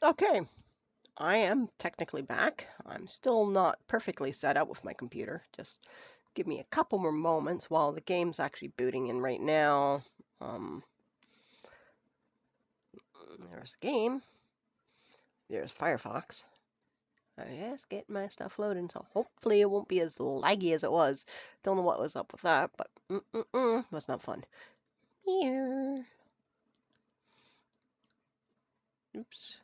Okay, I am technically back. I'm still not perfectly set up with my computer. Just give me a couple more moments while the game's actually booting in right now. Um, there's the game. There's Firefox. I just get my stuff loading, so hopefully it won't be as laggy as it was. Don't know what was up with that, but was not fun. Here. Oops.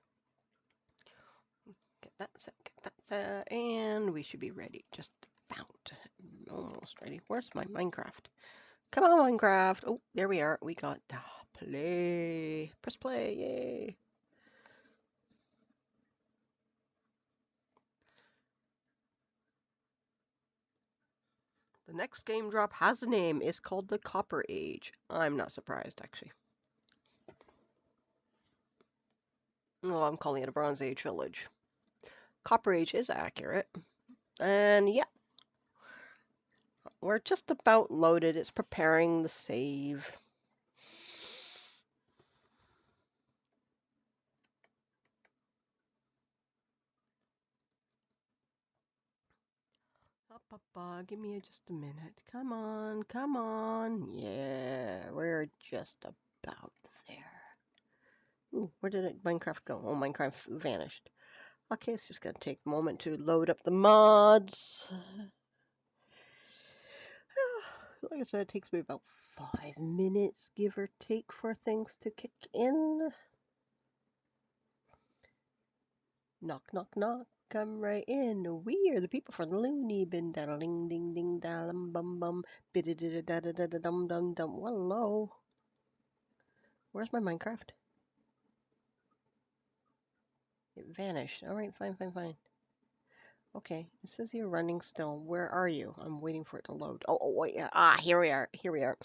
Get that set, get that set, and we should be ready. Just about. Almost ready. Where's my Minecraft? Come on, Minecraft. Oh, there we are. We got play. Press play. Yay. The next game drop has a name. It's called the Copper Age. I'm not surprised, actually. Well, I'm calling it a Bronze Age village. Copper Age is accurate. And yeah, we're just about loaded. It's preparing the save. Give me just a minute. Come on, come on. Yeah, we're just about there. Ooh, where did Minecraft go? Oh, Minecraft vanished. Okay, it's just gonna take a moment to load up the mods. Like I said, it takes me about 5 minutes, give or take, for things to kick in. Knock, knock, knock. Come right in. We are the people from the Looney Bin. Daddling, ding, ding, daddum, bum, bum. Bidda, da, da, da, da, dum, dum, dum. Hello. Where's my Minecraft? It vanished. All right, fine, fine, fine. Okay, it says you're running still. Where are you? I'm waiting for it to load. Oh, wait. Ah, here we are. Here we are.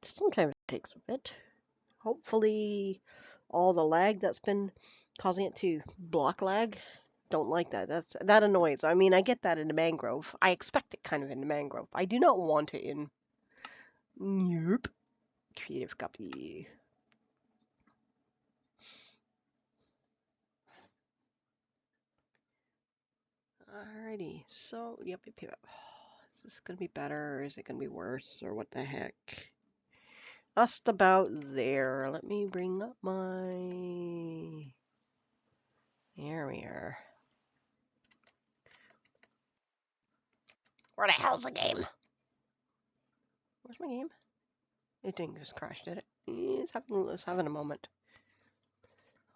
Sometimes it takes a bit. Hopefully, all the lag that's been causing it to block lag. Don't like that. That annoys. I mean, I get that in the mangrove. I expect it kind of in the mangrove. I do not want it in. Nope. Creative copy. Alrighty. So, yep. Is this gonna be better, or is it gonna be worse, or what the heck? Just about there. Let me bring up my... There we are. Where the hell's the game? Where's my game? It didn't just crash, did it? It's having a moment.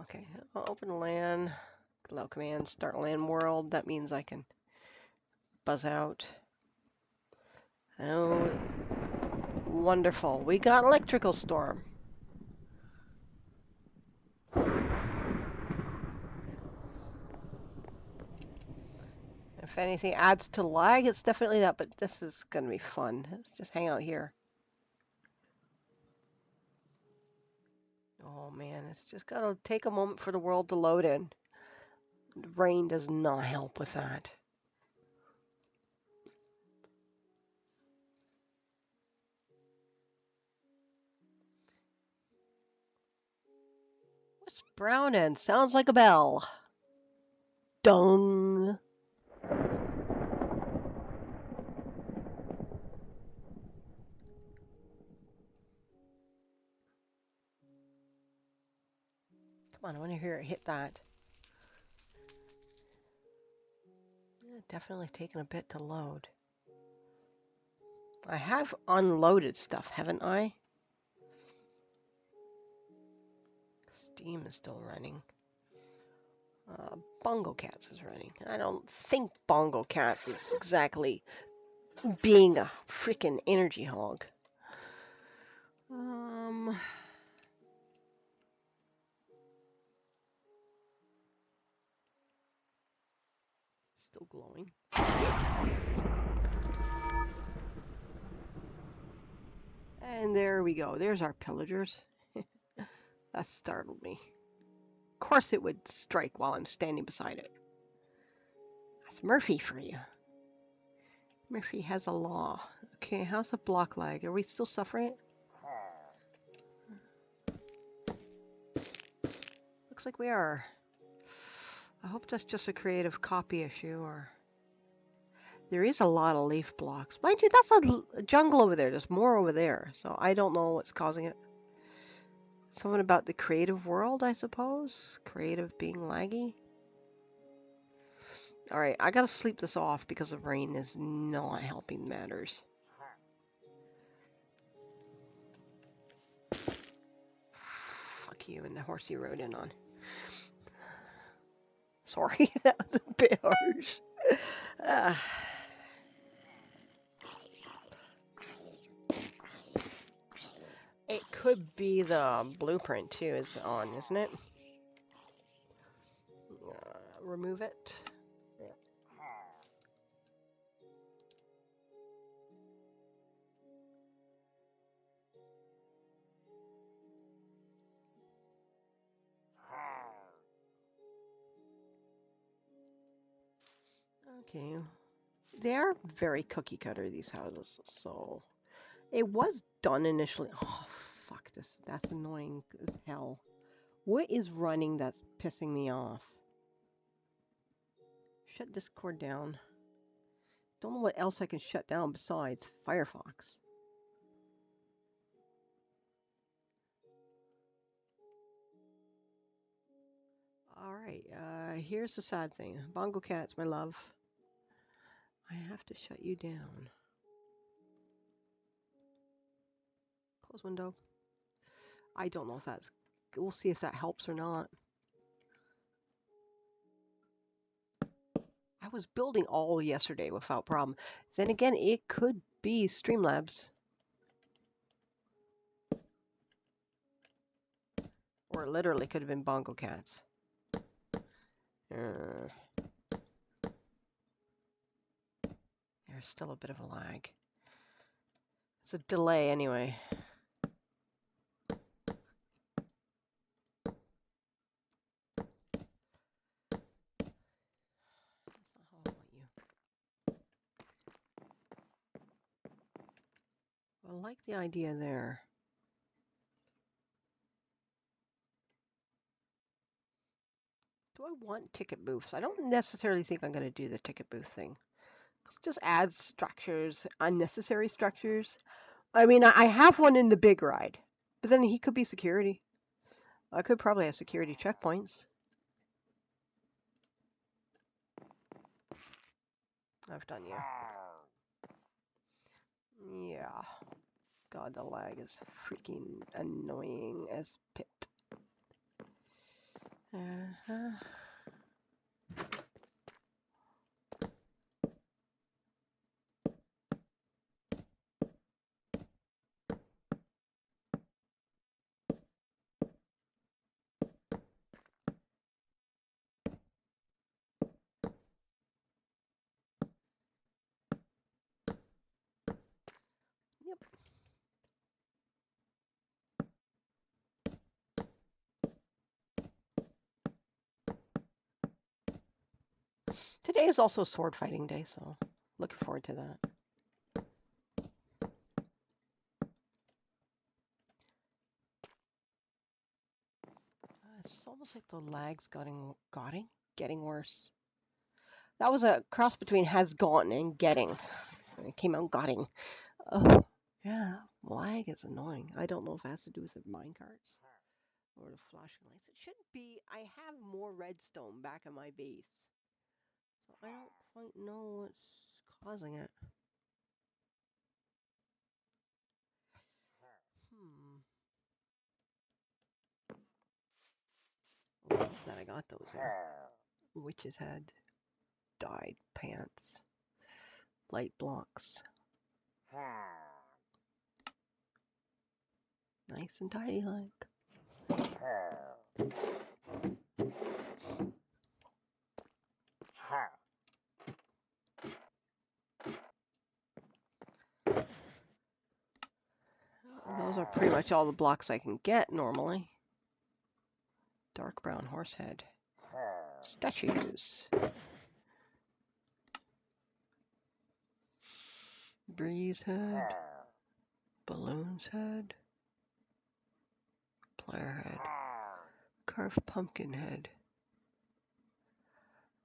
Okay, I'll open the LAN. Allow command, start LAN world. That means I can buzz out. Oh, wonderful. We got electrical storm. If anything adds to lag, it's definitely that, but this is going to be fun. Let's just hang out here. Oh man, it's just got to take a moment for the world to load in. The rain does not help with that. What's brown and sounds like a bell? Dung. Come on, I want to hear it hit that. Yeah, definitely taking a bit to load. I have unloaded stuff, haven't I? Steam is still running. Bongo Cats is running. I don't think Bongo Cats is exactly being a freaking energy hog. Still glowing. And there we go. There's our pillagers. That startled me. Of course it would strike while I'm standing beside it. That's Murphy for you. Murphy has a law. Okay, how's the block lag? Are we still suffering it? Looks like we are. I hope that's just a creative copy issue, or there is a lot of leaf blocks. Mind you, that's a jungle over there. There's more over there, so I don't know what's causing it. Something about the creative world, I suppose. Creative being laggy. All right, I gotta sleep this off because the rain is not helping matters. Fuck you and the horse you rode in on. Sorry, that was a bit harsh. Uh, it could be the blueprint too is on, isn't it? Remove it. Yeah. Okay. They are very cookie cutter, these houses, so it was done initially. Oh, fuck this. That's annoying as hell. What is running that's pissing me off? Shut Discord down. Don't know what else I can shut down besides Firefox. Alright, here's the sad thing. Bongo Cats, my love. I have to shut you down. Close window. I don't know if that's... We'll see if that helps or not. I was building all yesterday without problem. Then again, it could be Streamlabs. Or it literally could have been Bongo Cats. There's still a bit of a lag. It's a delay anyway. That's not how I want you. I like the idea there. Do I want ticket booths? I don't necessarily think I'm going to do the ticket booth thing. It just adds structures, unnecessary structures. I mean, I have one in the big ride, but then he could be security. I could probably have security checkpoints. I've done you. Yeah. God, the lag is freaking annoying as pit. Uh-huh. Yep. Today is also sword fighting day, so looking forward to that. It's almost like the lag's getting worse. That was a cross between has gotten and getting. It came out getting. Oh, yeah, lag is annoying. I don't know if it has to do with the minecarts or the flashing lights. It shouldn't be. I have more redstone back in my base, so I don't quite know what's causing it. Oh, that I got those there. Witch's head, dyed pants, light blocks. Nice and tidy like. Those are pretty much all the blocks I can get normally. Dark brown horse head. Statues. Breeze head. Balloons head. Player head. Carved pumpkin head.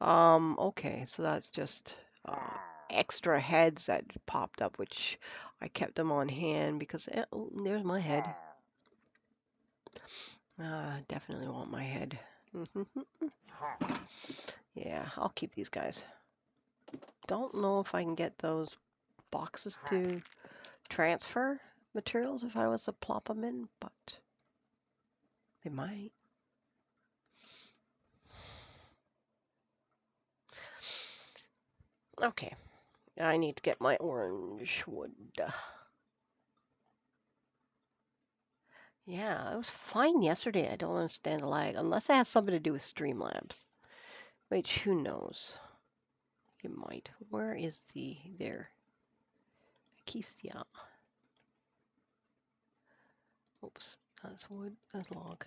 Okay, so that's just extra heads that popped up, which I kept them on hand because oh, there's my head. Definitely want my head. Yeah, I'll keep these guys. Don't know if I can get those boxes to transfer materials if I was to plop them in, but they might. Okay, I need to get my orange wood. Yeah, it was fine yesterday. I don't understand the lag, unless it has something to do with Streamlabs. Which, who knows? It might. Where is the... there. Kistia. Oops, that's wood, that's log.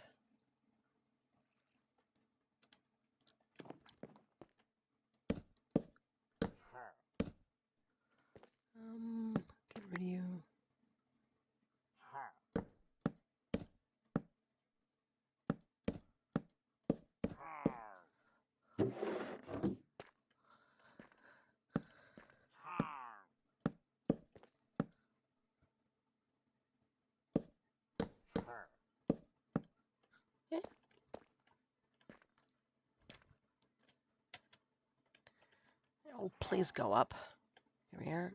Get rid of you. Eh. Oh, please go up. Here we are.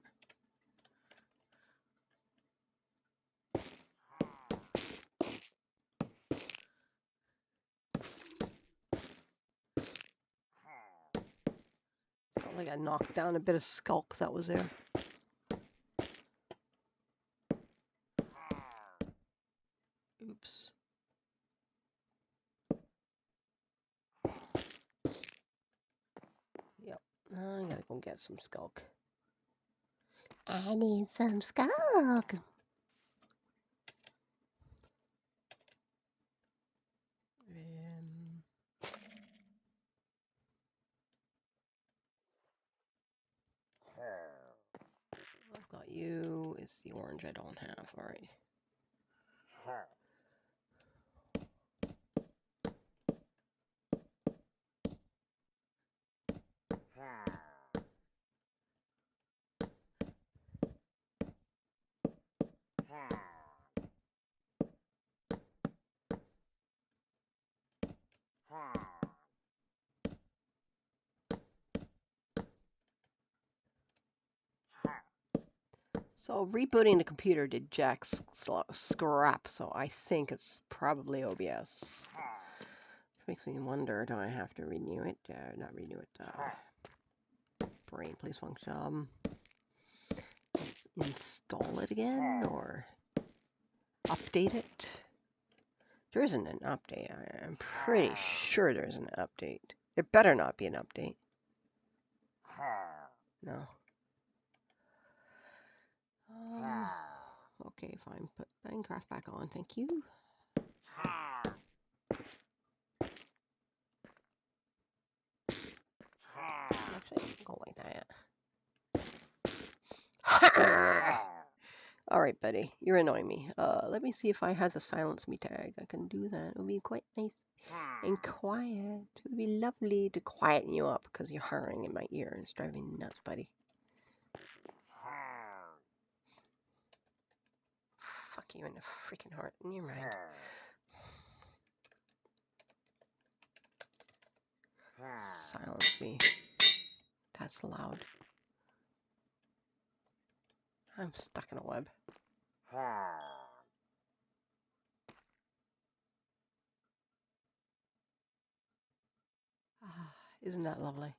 Sounds like I knocked down a bit of skulk that was there. Oops. Yep. I gotta go get some skulk. I need some skulk. I've got you. It's the orange I don't have. All right. So rebooting the computer did Jack's scrap, so I think it's probably OBS. Which makes me wonder, do I have to renew it? Not renew it. Brain, please function. Install it again, or update it? There isn't an update. I'm pretty sure there isn't an update. There better not be an update. No. Okay, fine. Put Minecraft back on. Thank you. Actually, go like that. All right, buddy. You're annoying me. Let me see if I have the silence me tag. I can do that. It would be quite nice and quiet. It would be lovely to quieten you up because you're hurrying in my ear and it's driving me nuts, buddy. Fuck you in the freaking heart. In your mind. Silence me. That's loud. I'm stuck in a web. Isn't that lovely?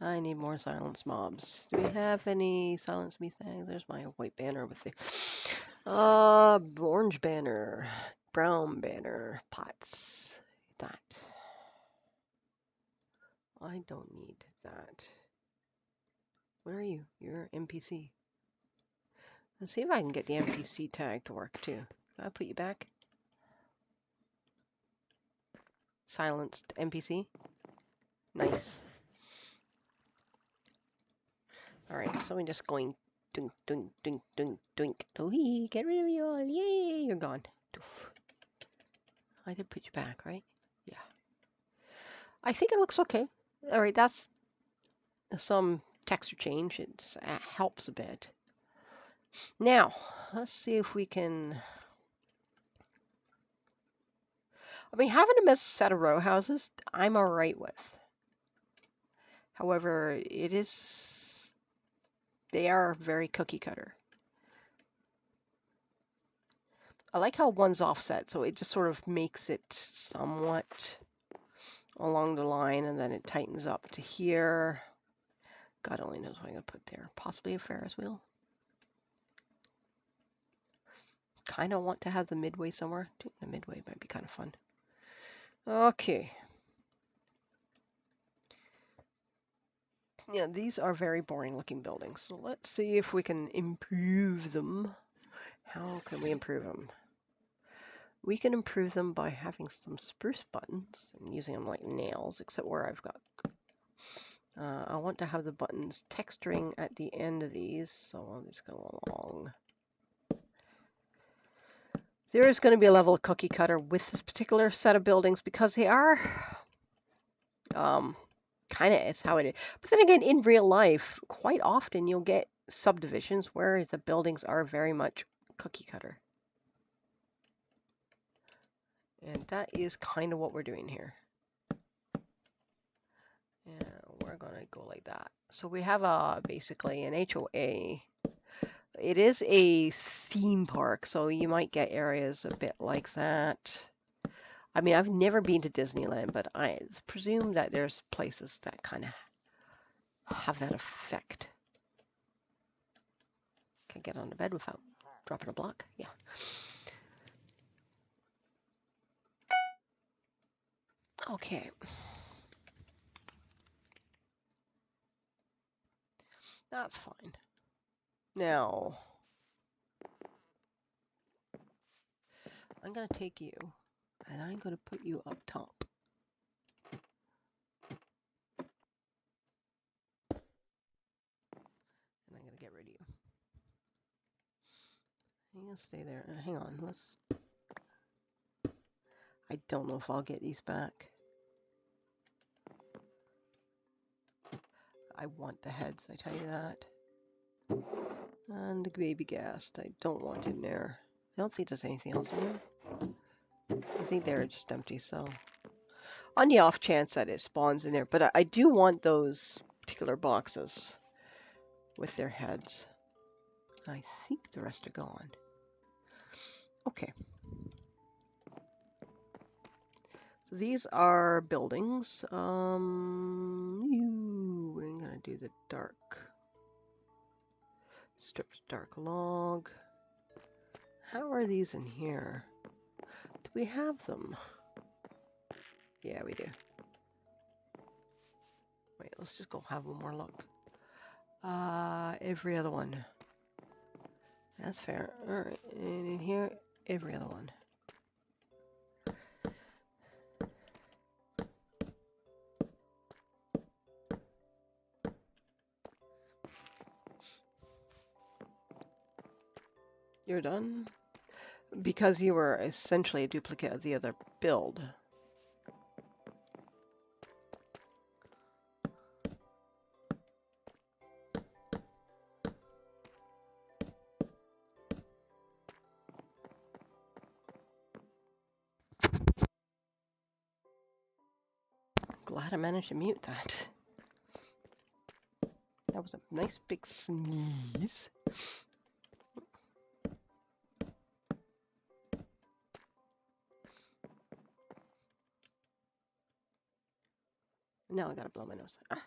I need more silence mobs. Do we have any silence me things? There's my white banner with the orange banner, brown banner, pots. That. I don't need that. What are you? You're NPC. Let's see if I can get the NPC tag to work too. Can I put you back? Silenced NPC. Nice. Alright, so we're just going dunk, dunk, dunk, dunk, dunk. Oh, get rid of you all. Yay, you're gone. Doof. I did put you back, right? Yeah. I think it looks okay. All right, that's some texture change. It helps a bit. Now, let's see if we can. I mean, having them as a set of row houses, I'm all right with. However, they are very cookie cutter. I like how one's offset, so it just sort of makes it somewhat along the line, and then it tightens up to here. God only knows what I'm going to put there. Possibly a Ferris wheel. Kind of want to have the midway somewhere. The midway might be kind of fun. Okay. Yeah, these are very boring looking buildings. So let's see if we can improve them. How can we improve them? We can improve them by having some spruce buttons and using them like nails, except where I've got. I want to have the buttons texturing at the end of these, so I'll just go along. There is going to be a level of cookie cutter with this particular set of buildings because they are kind of is how it is. But then again, in real life, quite often you'll get subdivisions where the buildings are very much cookie cutter. And that is kind of what we're doing here. And we're going to go like that. So we have basically an HOA. It is a theme park, so you might get areas a bit like that. I mean, I've never been to Disneyland, but I presume that there's places that kind of have that effect. Can I get on the bed without dropping a block? Yeah. Okay. That's fine. Now, I'm going to take you, and I'm going to put you up top. And I'm going to get rid of you. You're going to stay there. Hang on. I don't know if I'll get these back. I want the heads, I tell you that. And the baby gas. I don't want in there. I don't think there's anything else in there. I think they're just empty, so. On the off chance that it spawns in there. But I do want those particular boxes with their heads. I think the rest are gone. Okay. So these are buildings. I'm gonna do the dark. Strip dark log. How are these in here? Do we have them? Yeah, we do. Wait, let's just go have one more look. Every other one. That's fair. Alright, and in here, every other one. You're done? Because you were essentially a duplicate of the other build. Glad I managed to mute that. That was a nice big sneeze. Now I gotta blow my nose. Ah.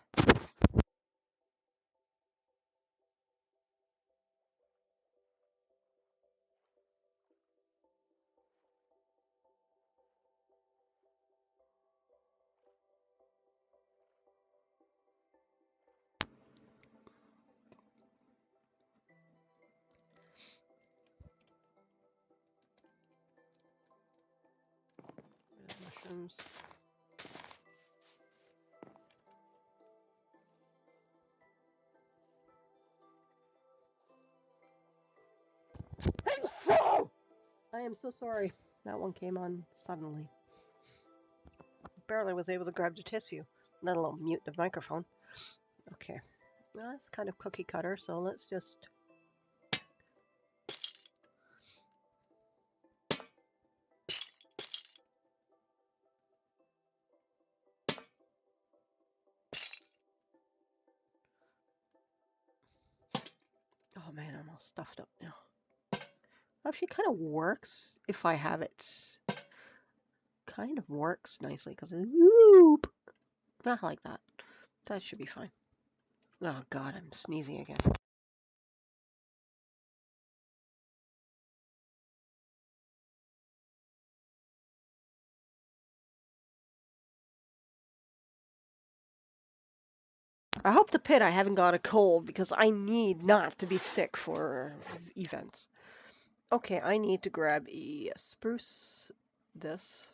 Mushrooms. I am so sorry. That one came on suddenly. Barely was able to grab the tissue. let alone mute the microphone. Okay, well, that's kind of cookie cutter, so let's just... Oh man, I'm all stuffed up now. Actually, kind of works if I have it. Kind of works nicely because whoop, not like that. That should be fine. Oh god, I'm sneezing again. I hope the pit I haven't got a cold because I need not to be sick for events. Okay, I need to grab a spruce this.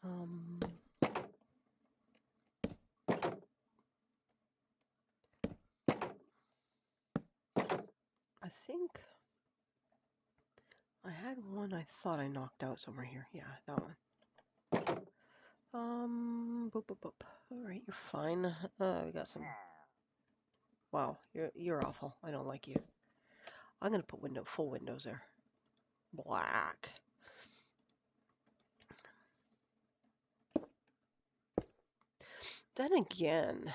Um, I think I had one I thought I knocked out somewhere here. Yeah, that one. Boop, boop, boop. All right, you're fine. We got some. Wow, you're awful. I don't like you. I'm gonna put full windows there. Black. Then again,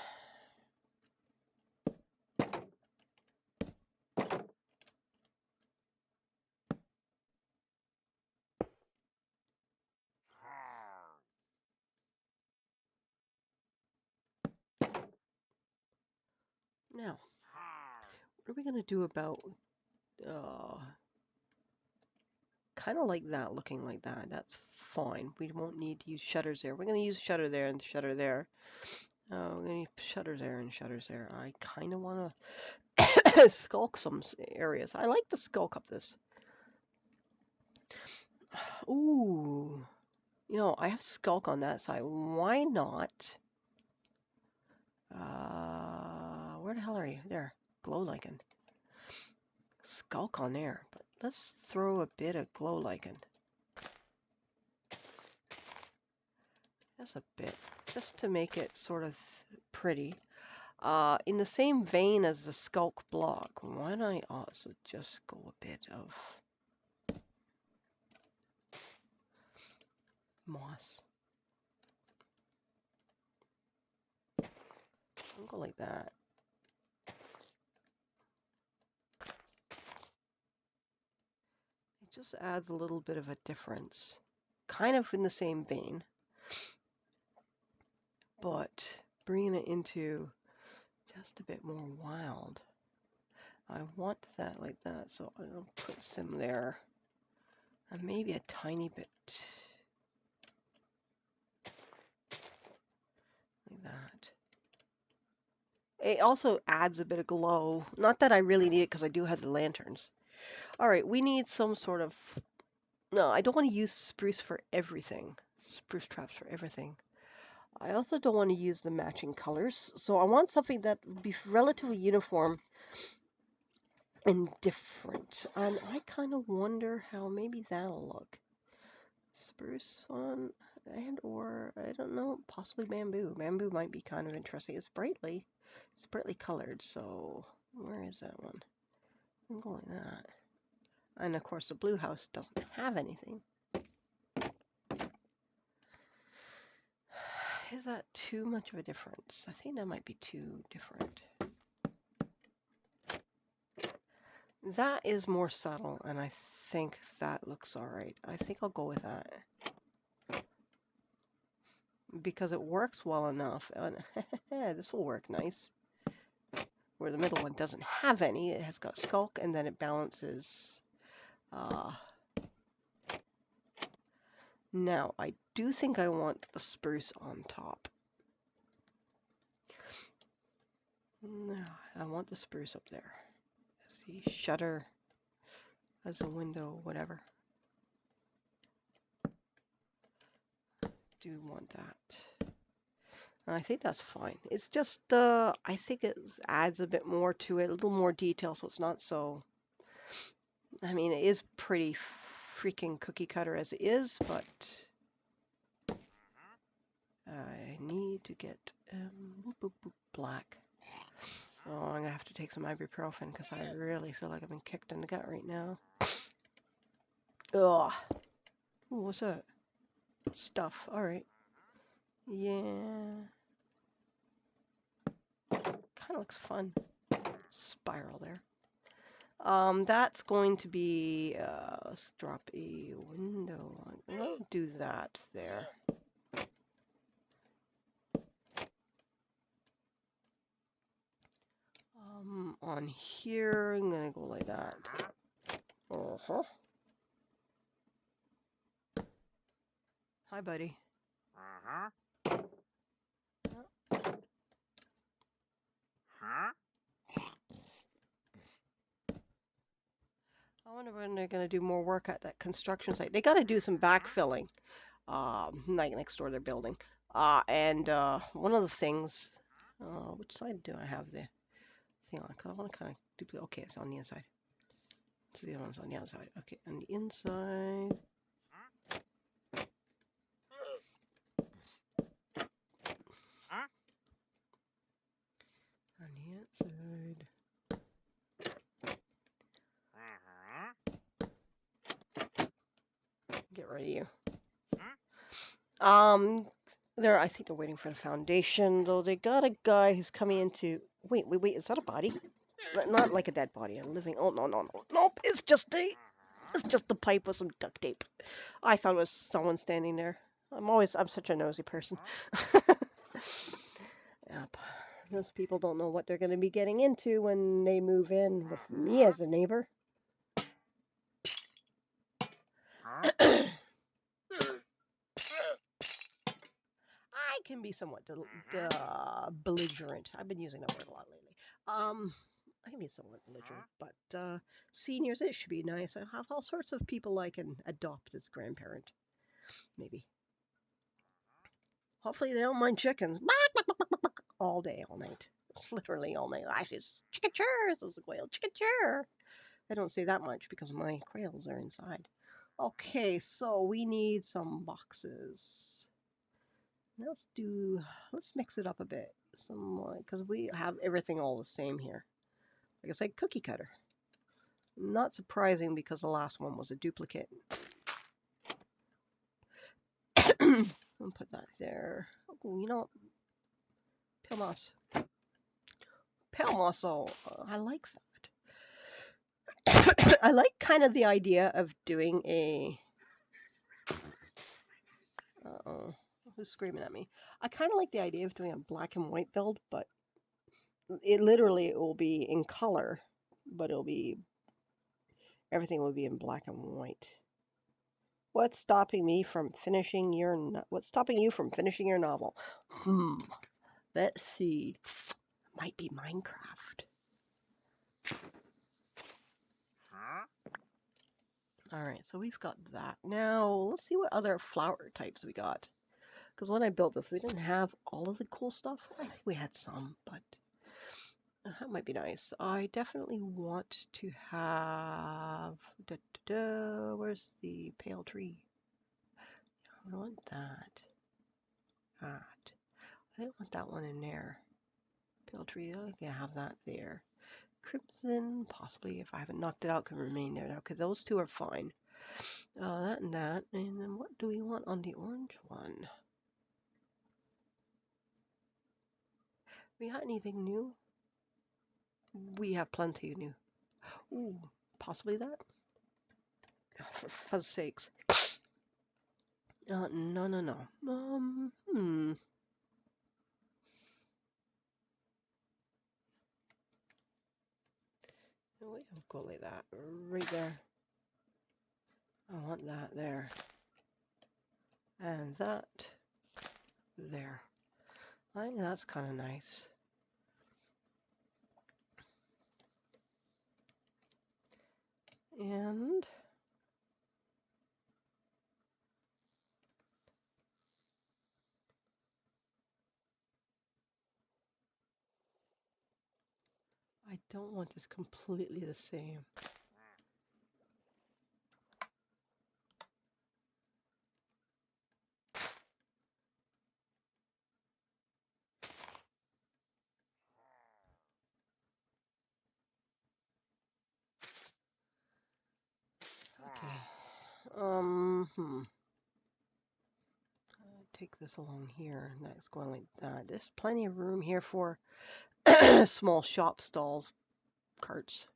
now, what are we gonna do about uh, kind of like that, looking like that? That's fine. We won't need to use shutters there. We're gonna use shutter there and shutter there. We're gonna use shutters there and shutters there. I kind of want to skulk some areas. I like the skulk up this. Ooh, I have skulk on that side. Why not? Where the hell are you? There, glow lichen. Skulk on there, but let's throw a bit of glow lichen. Just a bit, just to make it sort of pretty. In the same vein as the skulk block, why don't I also just go a bit of moss? I'll go like that. It just adds a little bit of a difference. Kind of in the same vein, but bringing it into just a bit more wild. I want that like that, so I'll put some there. And maybe a tiny bit like that. It also adds a bit of glow. Not that I really need it because I do have the lanterns. All right, we need some sort of... No, I don't want to use spruce for everything. Spruce traps for everything. I also don't want to use the matching colors. So I want something that would be relatively uniform and different. And I kind of wonder how maybe that'll look. Spruce on or I don't know, possibly bamboo. Bamboo might be kind of interesting. It's brightly colored, so where is that one? I'm going that. And of course the blue house doesn't have anything. Is that too much of a difference? I think that might be too different. That is more subtle, and I think that looks alright. I think I'll go with that. Because it works well enough. And this will work nice. Where the middle one doesn't have any. It has got skulk, and then it balances. Now, I do think I want the spruce on top. No, I want the spruce up there. As the shutter, as a window, whatever. Do want that. And I think that's fine. It's just, I think it adds a bit more to it, a little more detail, so it's not so... I mean, it is pretty freaking cookie cutter as it is, but I need to get boop, boop, boop, black. Oh, I'm gonna have to take some ibuprofen because I really feel like I've been kicked in the gut right now. Ugh. Ooh, what's that? Stuff. All right. Yeah. Kind of looks fun. Spiral there. That's going to be, let's drop a window. I'm going to do that there. On here, I'm going to go like that. Uh-huh. Hi, buddy. Uh-huh. I wonder when they're going to do more work at that construction site. They got to do some backfilling, like next door they're building. And one of the things, which side do I have the thing on? Because I want to kind of duplicate. Okay, it's on the inside. So the other one's on the outside. Okay, on the inside. On the outside. Get ready, you. I think they're waiting for the foundation, though. They got a guy who's coming into. Wait, is that a body? Not like a dead body, a living. Oh no, no, no, nope! It's just the pipe with some duct tape. I thought it was someone standing there. I'm such a nosy person. Yep. Those people don't know what they're going to be getting into when they move in with me as a neighbor. I can be somewhat belligerent. I've been using that word a lot lately. I can be somewhat belligerent, but seniors, it should be nice. I have all sorts of people I can adopt as grandparent, maybe. Hopefully they don't mind chickens. All day, all night. Literally all night. Actually, it's chicken churrs, those are quail. Chicken churr. I don't say that much because my quails are inside. Okay, so we need some boxes. Let's mix it up a bit. Because we have everything all the same here. Like I said, cookie cutter. Not surprising because the last one was a duplicate. I'll put that there. Oh, you know, pale moss. Pale moss, I like that. I like kind of the idea of doing a... Uh-oh. Who's screaming at me? I kind of like the idea of doing a black and white build, but it will be in color, but everything will be in black and white. What's stopping you from finishing your novel? Let's see. Might be Minecraft. All right, so we've got that. Now, let's see what other flower types we got. Because when I built this, we didn't have all of the cool stuff. I think we had some, but that might be nice. I definitely want to have... Where's the pale tree? I want that. That. I don't want that one in there. Pale tree, I can have that there. Crimson, possibly, if I haven't knocked it out, can remain there now, because those two are fine. That and that. And then what do we want on the orange one? We got anything new? We have plenty new. Ooh, possibly that? For fuzz's sakes. No, no, no. We'll go like that. Right there. I want that there. And that there. I think that's kind of nice. And I don't want this completely the same. Hmm. Take this along here. That's going like that. There's plenty of room here for small shop stalls, carts.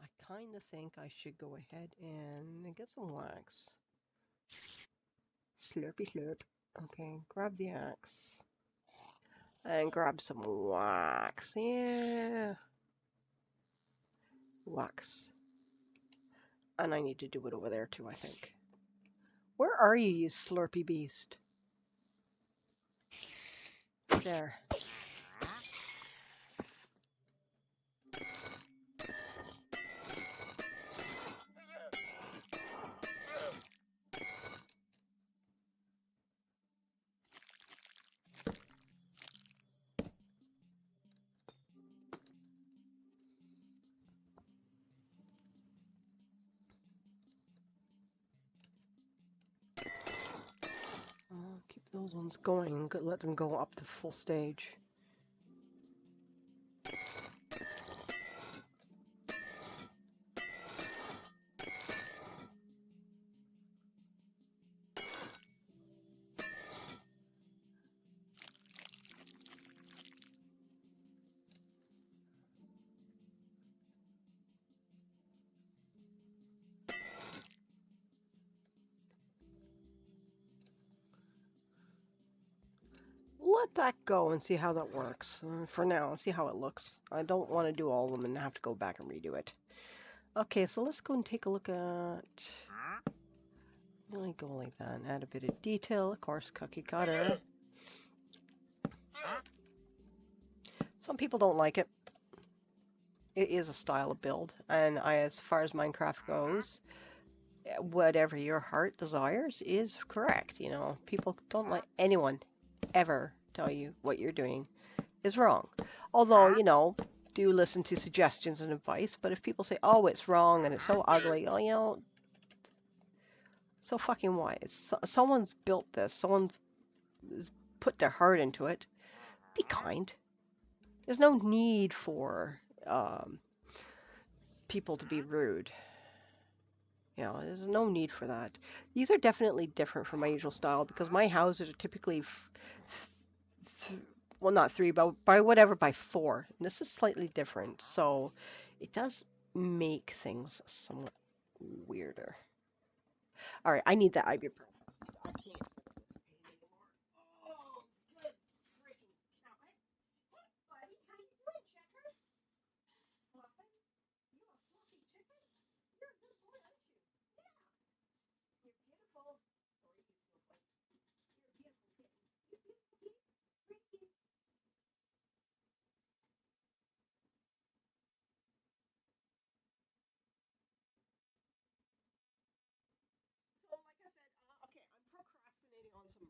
I kind of think I should go ahead and get some wax. Slurpy slurp. Okay, grab the axe. And grab some wax. Yeah. Wax. And I need to do it over there too, I think. Where are you, you slurpy beast? There. Keep those ones going. Let them go up to full stage. Let that go and see how that works. For now, see how it looks. I don't want to do all of them and have to go back and redo it. Okay, so let's go and take a look at... Really go like that and add a bit of detail. Of course, cookie cutter. Some people don't like it. It is a style of build, and as far as Minecraft goes, whatever your heart desires is correct. You know, people don't let anyone ever tell you what you're doing is wrong. Although, you know, do listen to suggestions and advice, but if people say, oh, it's wrong and it's so ugly, oh, you know, so fucking what? Someone's built this, someone's put their heart into it. Be kind. There's no need for people to be rude. You know, there's no need for that. These are definitely different from my usual style because my houses are typically, well, not three, but by 4. And this is slightly different, so it does make things somewhat weirder. All right, I need that ibuprofen. I can't deal with this pain anymore. Oh, good freaking cow. Hey, buddy, how you doing, Checkers? Fluffy? You a fluffy chicken? You're a good boy, aren't you? Yeah. You're beautiful. Sorry, you snowflake. You're a beautiful kitten. You beautiful kitty. Great kitty. So, like I said, okay, I'm procrastinating on some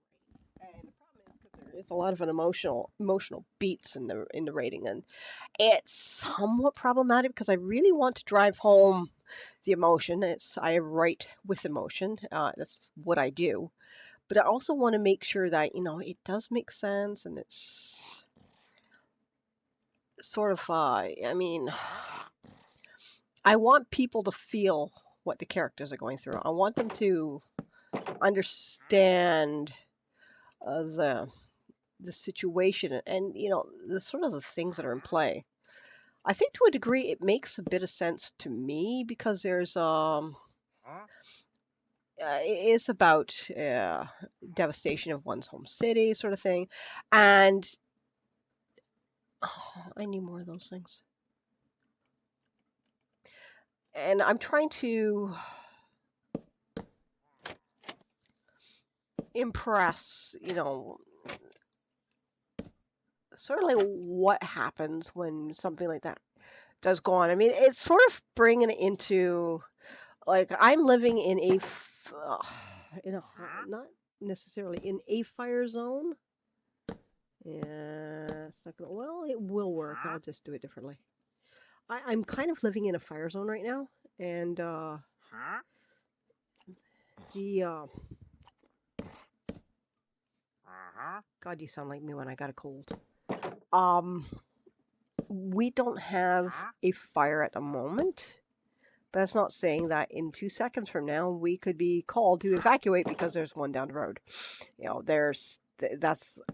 writing, and the problem is because there is a lot of an emotional beats in the writing, and it's somewhat problematic because I really want to drive home the emotion. I write with emotion. That's what I do, but I also want to make sure that it does make sense and it's sort of. I mean, I want people to feel what the characters are going through. I want them to understand the situation and the sort of the things that are in play. I think to a degree it makes a bit of sense to me because there's it is about devastation of one's home city sort of thing, and I need more of those things. And I'm trying to impress, sort of like what happens when something like that does go on. I mean, it's sort of bringing it into like I'm living in in a not necessarily in a fire zone. Yeah, it's not gonna. Well, it will work. I'll just do it differently. I'm kind of living in a fire zone right now, and the God, you sound like me when I got a cold. Um, We don't have a fire at the moment. But that's not saying that in 2 seconds from now we could be called to evacuate because there's one down the road. You know, that's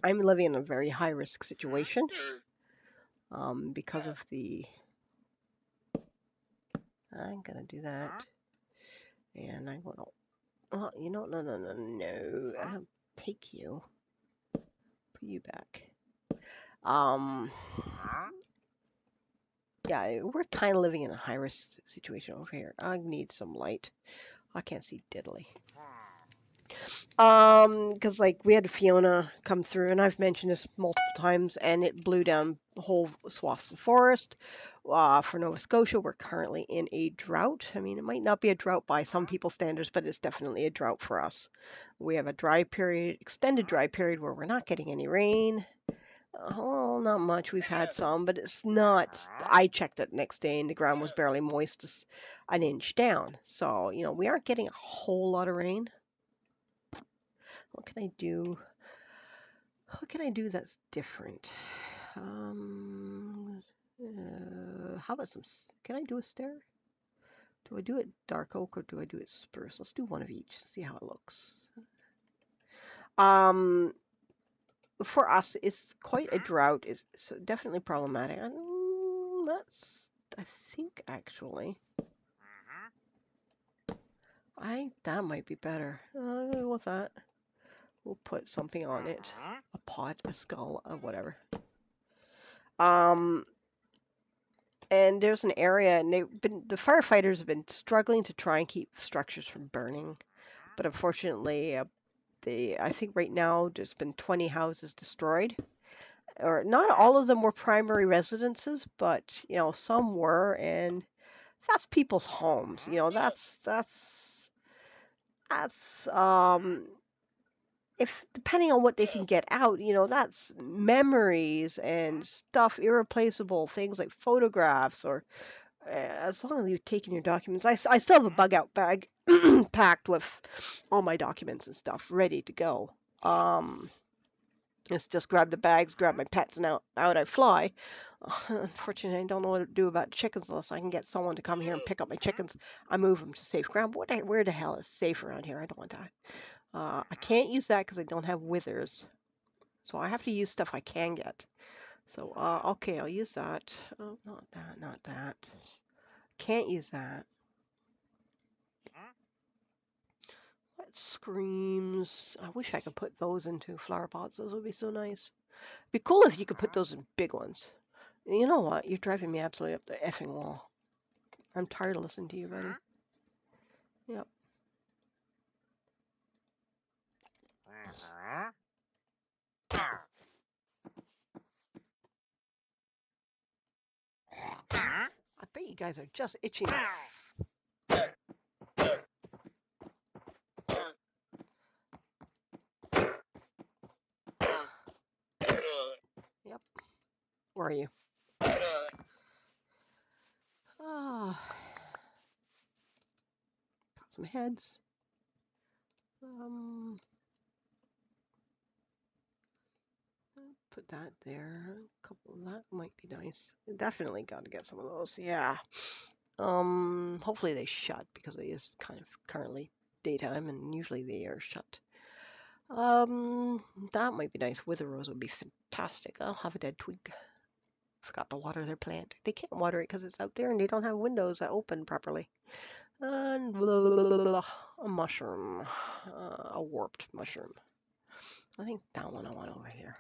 I'm living in a very high risk situation because of the. I'm gonna do that, and I'm gonna. Oh, you know, no. Take you. Put you back. Yeah, we're kind of living in a high risk situation over here. I need some light. I can't see diddly. Because like we had Fiona come through, and I've mentioned this multiple times, and it blew down whole swaths of forest. For Nova Scotia, we're currently in a drought. I mean, it might not be a drought by some people's standards, but it's definitely a drought for us. We have a dry period, extended dry period, where we're not getting any rain. Oh, not much. We've had some, but it's not. I checked it next day, and the ground was barely moist, just an inch down. So, you know, we aren't getting a whole lot of rain. What can I do? What can I do that's different? How about some? Can I do a stair? Do I do it dark oak or do I do it spruce? Let's do one of each. See how it looks. For us, it's quite a drought. It's definitely problematic. That's, I think, actually. That might be better. With that, we'll put something on it. A pot, a skull, whatever. And there's an area, and the firefighters have been struggling to try and keep structures from burning. But unfortunately, I think right now there's been 20 houses destroyed. Or not all of them were primary residences, but you know some were, and that's people's homes. You know that's if depending on what they can get out, you know that's memories and stuff, irreplaceable things like photographs or as long as you've taken your documents. I still have a bug out bag packed with all my documents and stuff ready to go. It's just grab the bags, grab my pets, and out I fly. Unfortunately, I don't know what to do about chickens unless I can get someone to come here and pick up my chickens. I move them to safe ground. But where the hell is safe around here? I don't want that. I can't use that because I don't have withers. So I have to use stuff I can get. So, okay, I'll use that. Oh, not that, not that. Can't use that. That screams. I wish I could put those into flower pots. Those would be so nice. It'd be cool if you could put those in big ones. You know what? You're driving me absolutely up the effing wall. I'm tired of listening to you, buddy. Yep. I bet you guys are just itching. Yep. Where are you? Ah. Got some heads. Put that there. A couple of that might be nice. Definitely got to get some of those. Yeah. Hopefully they shut because it is kind of currently daytime and usually they are shut. That might be nice. Wither rose would be fantastic. I'll have a dead twig. Forgot to water their plant. They can't water it because it's out there and they don't have windows that open properly. And blah, blah, blah, blah, a mushroom. A warped mushroom. I think that one I want over here.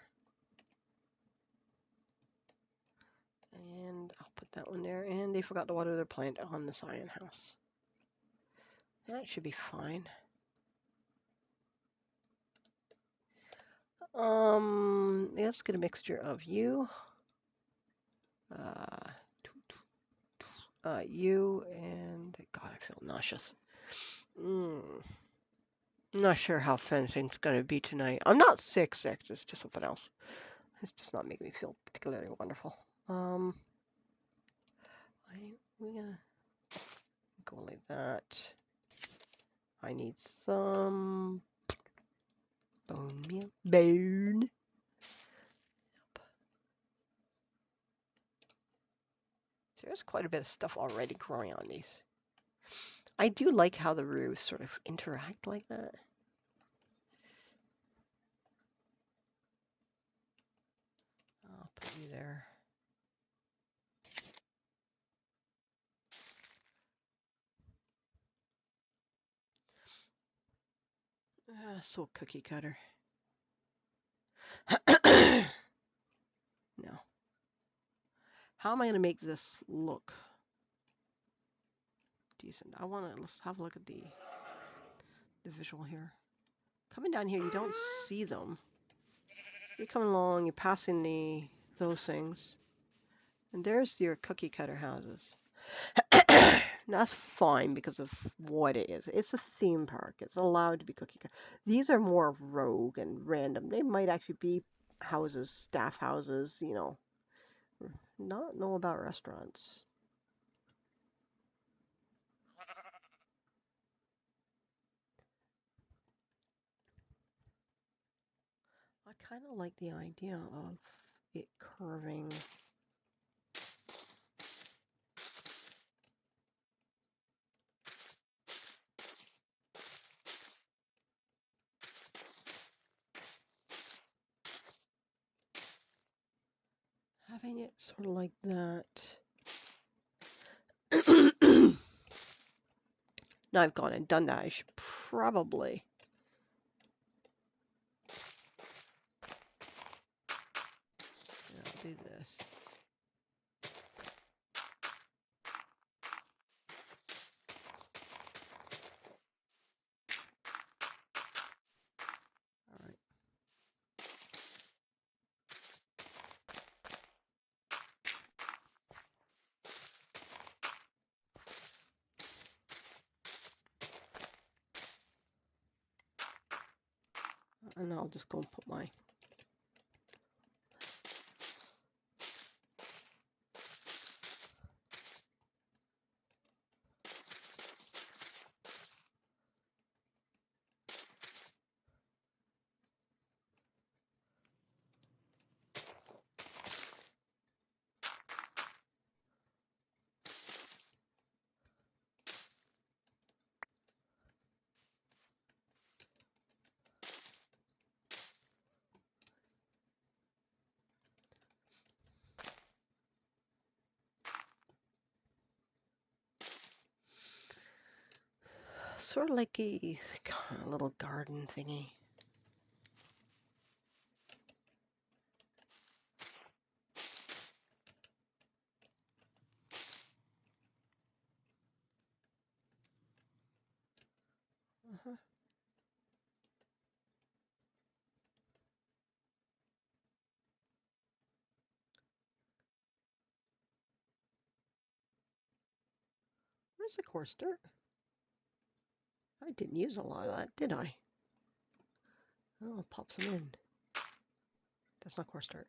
And I'll put that one there. And they forgot to water their plant on the cyan house. That should be fine. Let's get a mixture of you. You and God, I feel nauseous. Not sure how fencing's gonna be tonight. I'm not sick, it's just something else. It's just not making me feel particularly wonderful. We're gonna go like that. I need some bone meal. Bone. Yep. There's quite a bit of stuff already growing on these. I do like how the roofs sort of interact like that. I'll put you there. So cookie cutter. No. How am I going to make this look decent? Let's have a look at the visual here. Coming down here, you don't see them. You're coming along, you're passing those things. And there's your cookie cutter houses. That's fine because of what it is. It's a theme park. It's allowed to be cookie cutter. These are more rogue and random. They might actually be houses, staff houses, you know. Not know about restaurants. I kind of like the idea of it curving. Having it sort of like that. Now I've gone and done that. I should probably. I'll do this. All right. And I'll just go and put my sort of like a little garden thingy. Uh-huh. Where's the coarse dirt? I didn't use a lot of that, did I? Oh, I'll pop some in. That's not coarse dirt.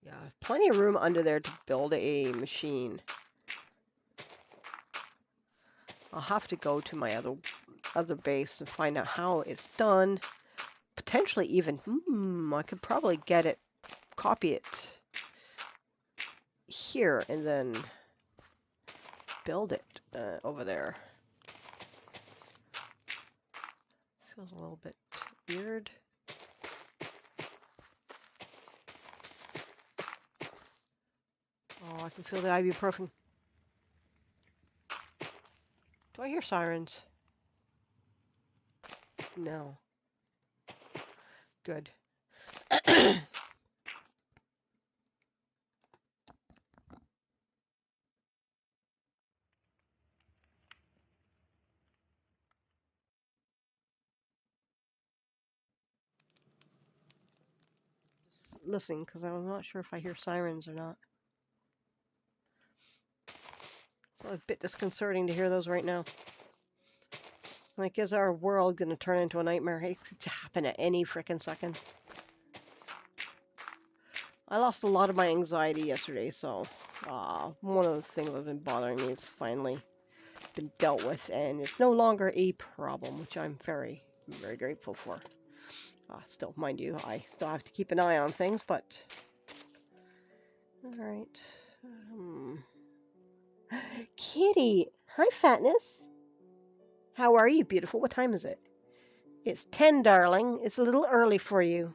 Yeah, I have plenty of room under there to build a machine. I'll have to go to my other base and find out how it's done. Potentially even, I could probably get it, copy it here, and then build it over there. Feels a little bit weird. Oh, I can feel the ibuprofen. Do I hear sirens? No. Good. Just listening, because I'm not sure if I hear sirens or not. It's a bit disconcerting to hear those right now. Like, is our world going to turn into a nightmare? It could happen at any frickin' second. I lost a lot of my anxiety yesterday, so one of the things that's been bothering me is finally been dealt with, and it's no longer a problem, which I'm very, very grateful for. Still, mind you, I still have to keep an eye on things, but... Alright. Kitty! Hi, Fatness! How are you, beautiful? What time is it? It's 10, darling. It's a little early for you.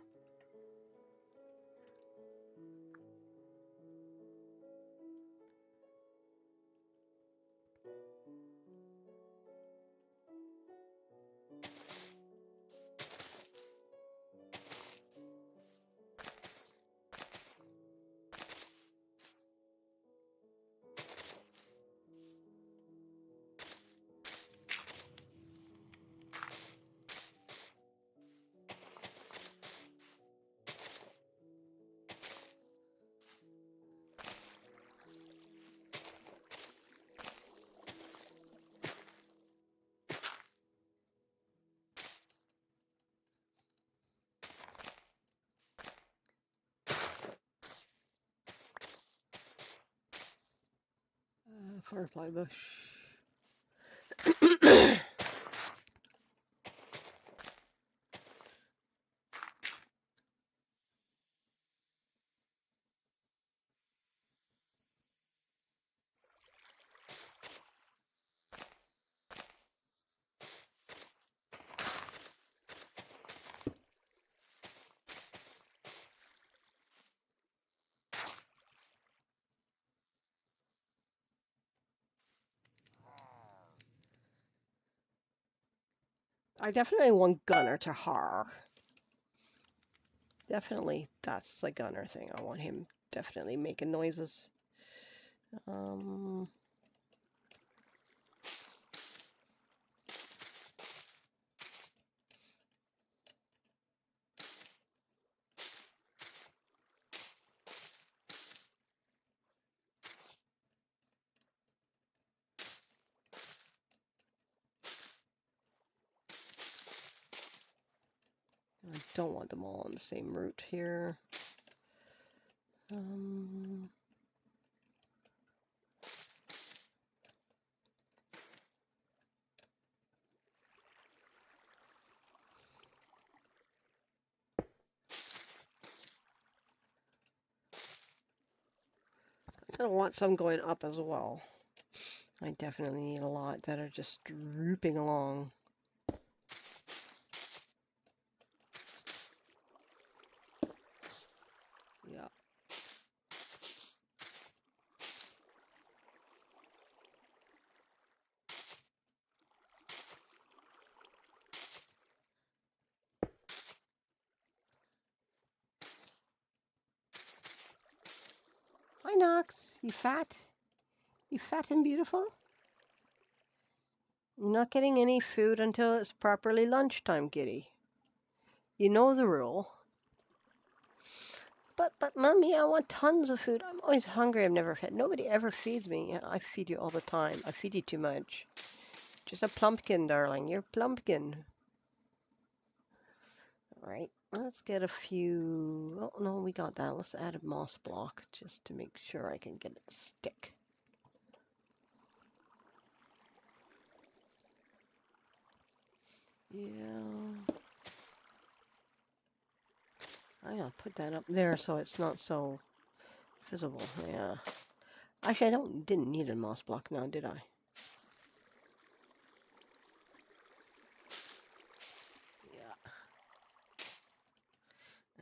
Firefly bush. I definitely want Gunner to har. Definitely, that's the Gunner thing. I want him definitely making noises. Um, I don't want them all on the same route here. Um, I want some going up as well. I definitely need a lot that are just drooping along. Yeah. Hi, Knox. You fat? You fat and beautiful? You're not getting any food until it's properly lunchtime, kitty. You know the rule. But, Mommy, I want tons of food. I'm always hungry. I've never fed. Nobody ever feeds me. I feed you all the time. I feed you too much. Just a plumpkin, darling. You're a plumpkin. All right. Let's get a few. Oh, no, we got that. Let's add a moss block just to make sure I can get it to stick. Yeah. I'm gonna put that up there so it's not so visible. Yeah. Actually, didn't need a moss block now, did I? Yeah.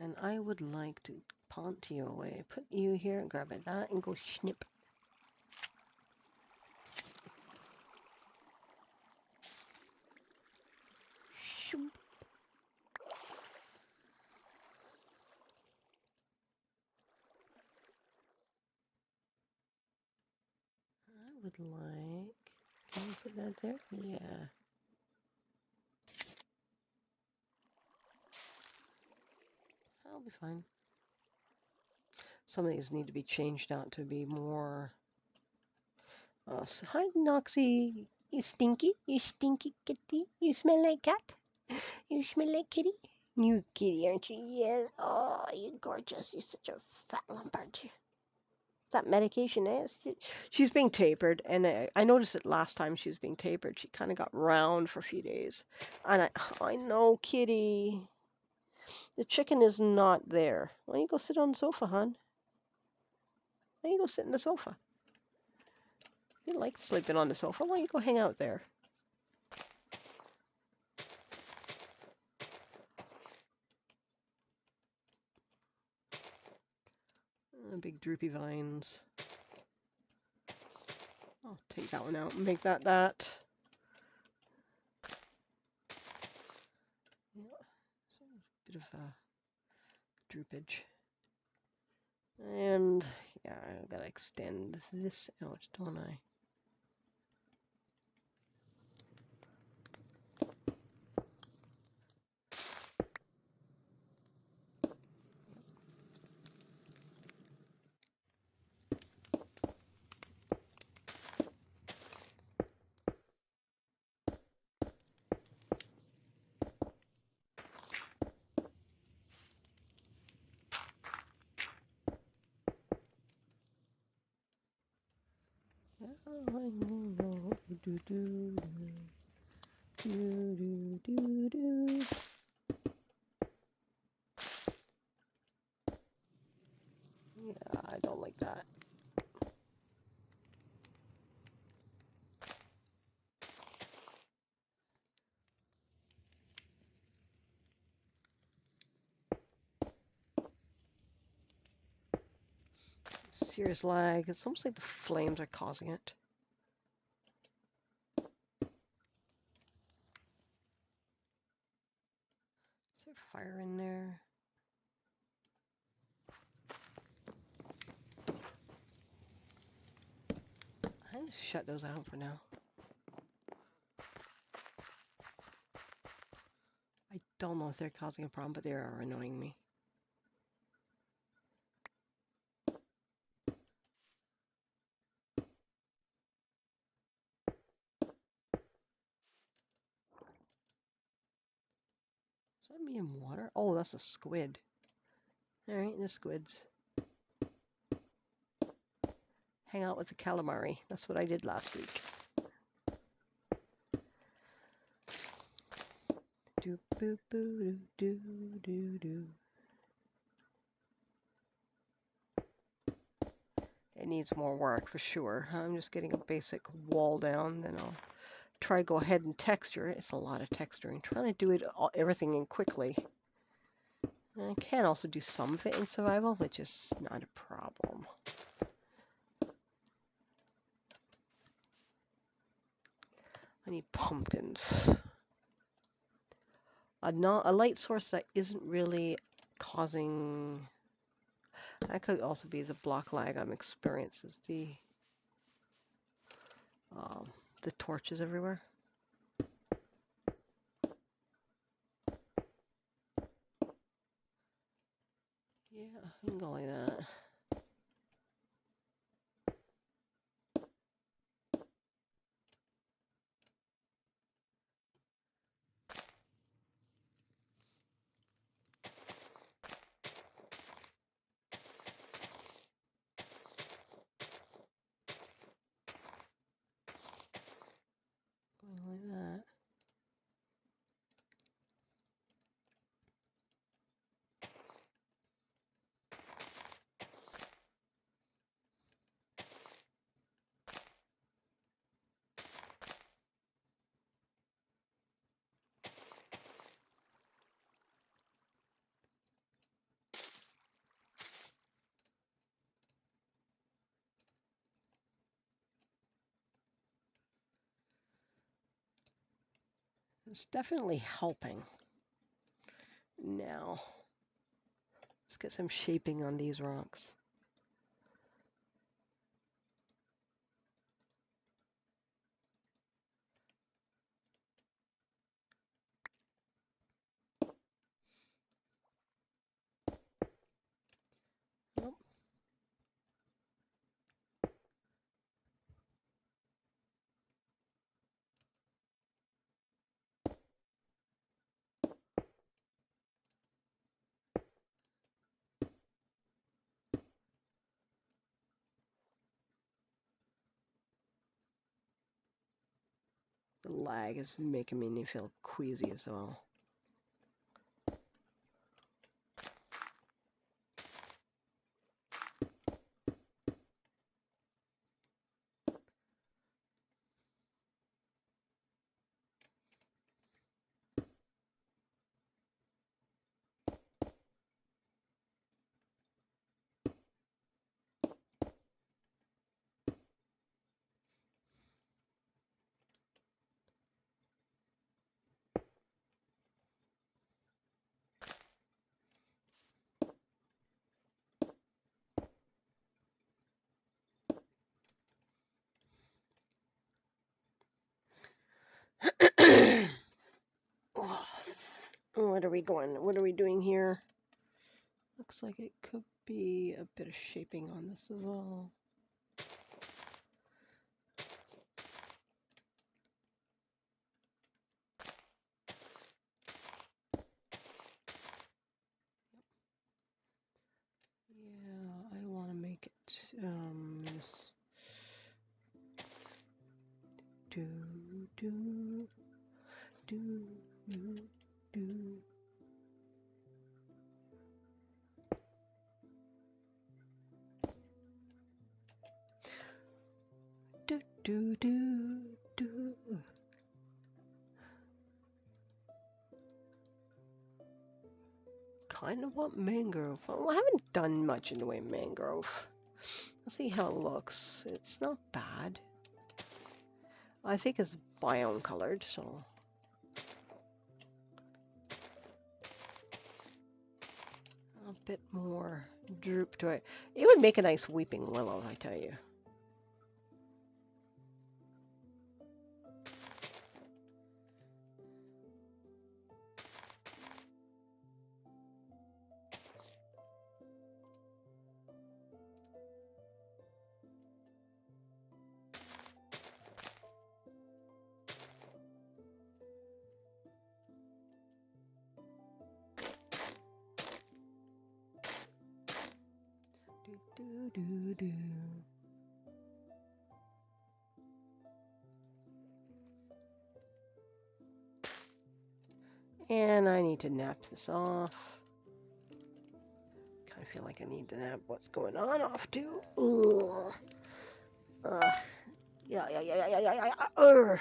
And I would like to pont you away. Put you here, grab it that, and go snip. Shoop. I would like. Can you put that there? Yeah. That'll be fine. Some of these need to be changed out to be more. So hi, Noxy. You stinky? You stinky kitty? You smell like cat? You smell like kitty? You kitty, aren't you? Yes. Oh, you're gorgeous. You're such a fat lump, aren't you? That medication is. She's being tapered, and I noticed it last time she was being tapered. She kind of got round for a few days, and I know, kitty. The chicken is not there. Why don't you go sit on the sofa, hon? Why don't you go sit in the sofa? You like sleeping on the sofa. Why don't you go hang out there? Big droopy vines. I'll take that one out and make that that. Yeah, so a bit of droopage. And yeah, I've got to extend this out, don't I? Yeah, I don't like that. Serious lag. It's almost like the flames are causing it. Is there fire in there? I just shut those out for now. I don't know if they're causing a problem, but they are annoying me. Is that me in water? Oh, that's a squid. Alright, the squids. Hang out with the calamari. That's what I did last week. Do boo boo do do do do. It needs more work for sure. I'm just getting a basic wall down, then I'll try to go ahead and texture it. It's a lot of texturing. Trying to do it everything in quickly. I can also do some of it in survival, which is not a problem. I need pumpkins. A light source that isn't really causing. That could also be the block lag I'm experiencing. The torches everywhere. Yeah, I can go like that. Going like that. It's definitely helping. Now, let's get some shaping on these rocks. Nope. The lag is making me feel queasy as well. What are we going? What are we doing here? Looks like it could be a bit of shaping on this as well. Yeah, I want to make it do do do do do. Do do do do. Kind of want mangrove. Well, I haven't done much in the way of mangrove. Let's see how it looks. It's not bad. I think it's biome colored, so a bit more droop to it. It would make a nice weeping willow, I tell you. Do do do do. And I need to nap this off. Kind of feel like I need to nap what's going on off too. Ugh. Yeah. Ugh.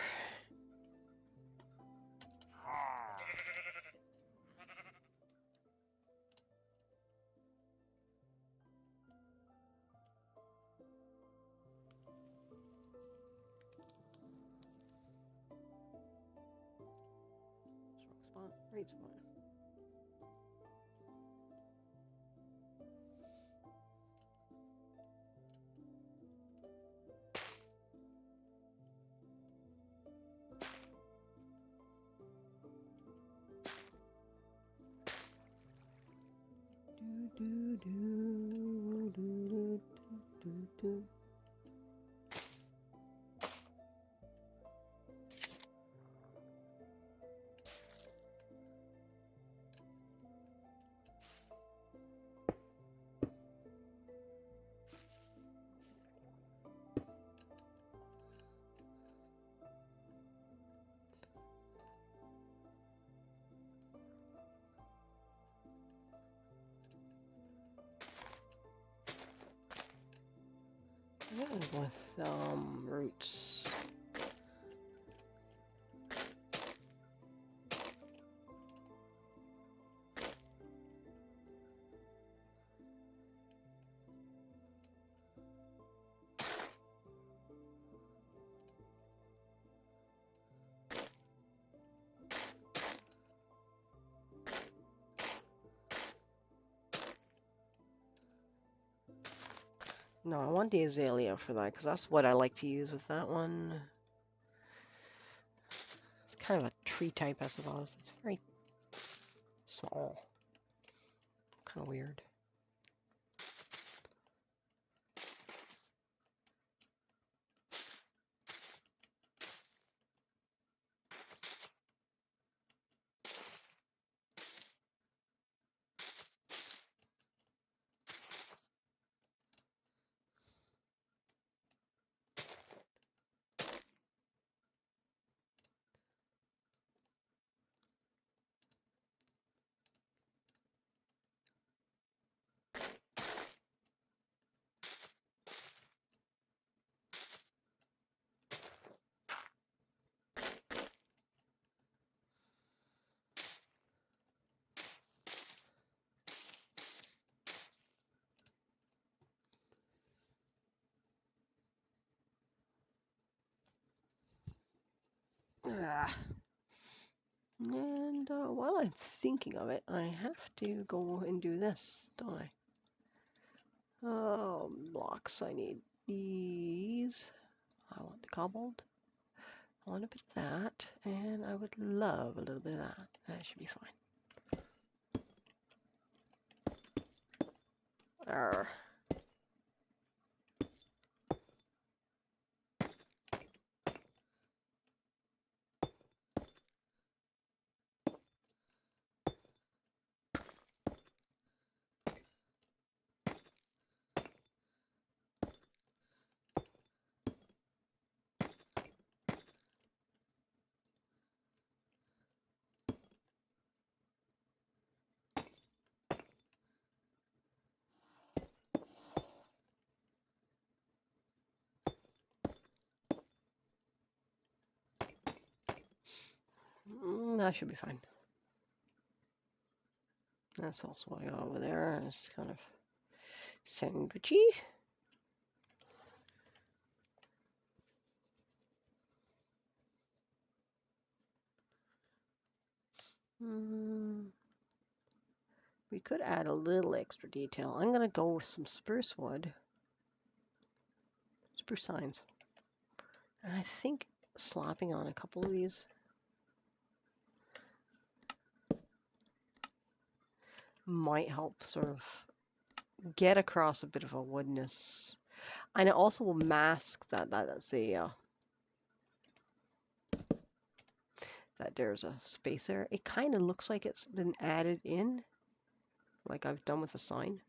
Wrong spot. Right spot. Do do do do do do. With roots. No, I want the azalea for that because that's what I like to use with that one. It's kind of a tree type, I suppose. It's very small. Kind of weird. Ah. And while I'm thinking of it, I have to go and do this, don't I? Oh, blocks. I need these. I want the cobbled. I want a bit of that, and I would love a little bit of that. That should be fine. Arr. That should be fine. That's also what I got over there. It's kind of sandwichy. We could add a little extra detail. I'm going to go with some spruce wood. Spruce signs. And I think slapping on a couple of these might help sort of get across a bit of a woodness. And it also will mask that's that there's a space there. It kind of looks like it's been added in, like I've done with the sign.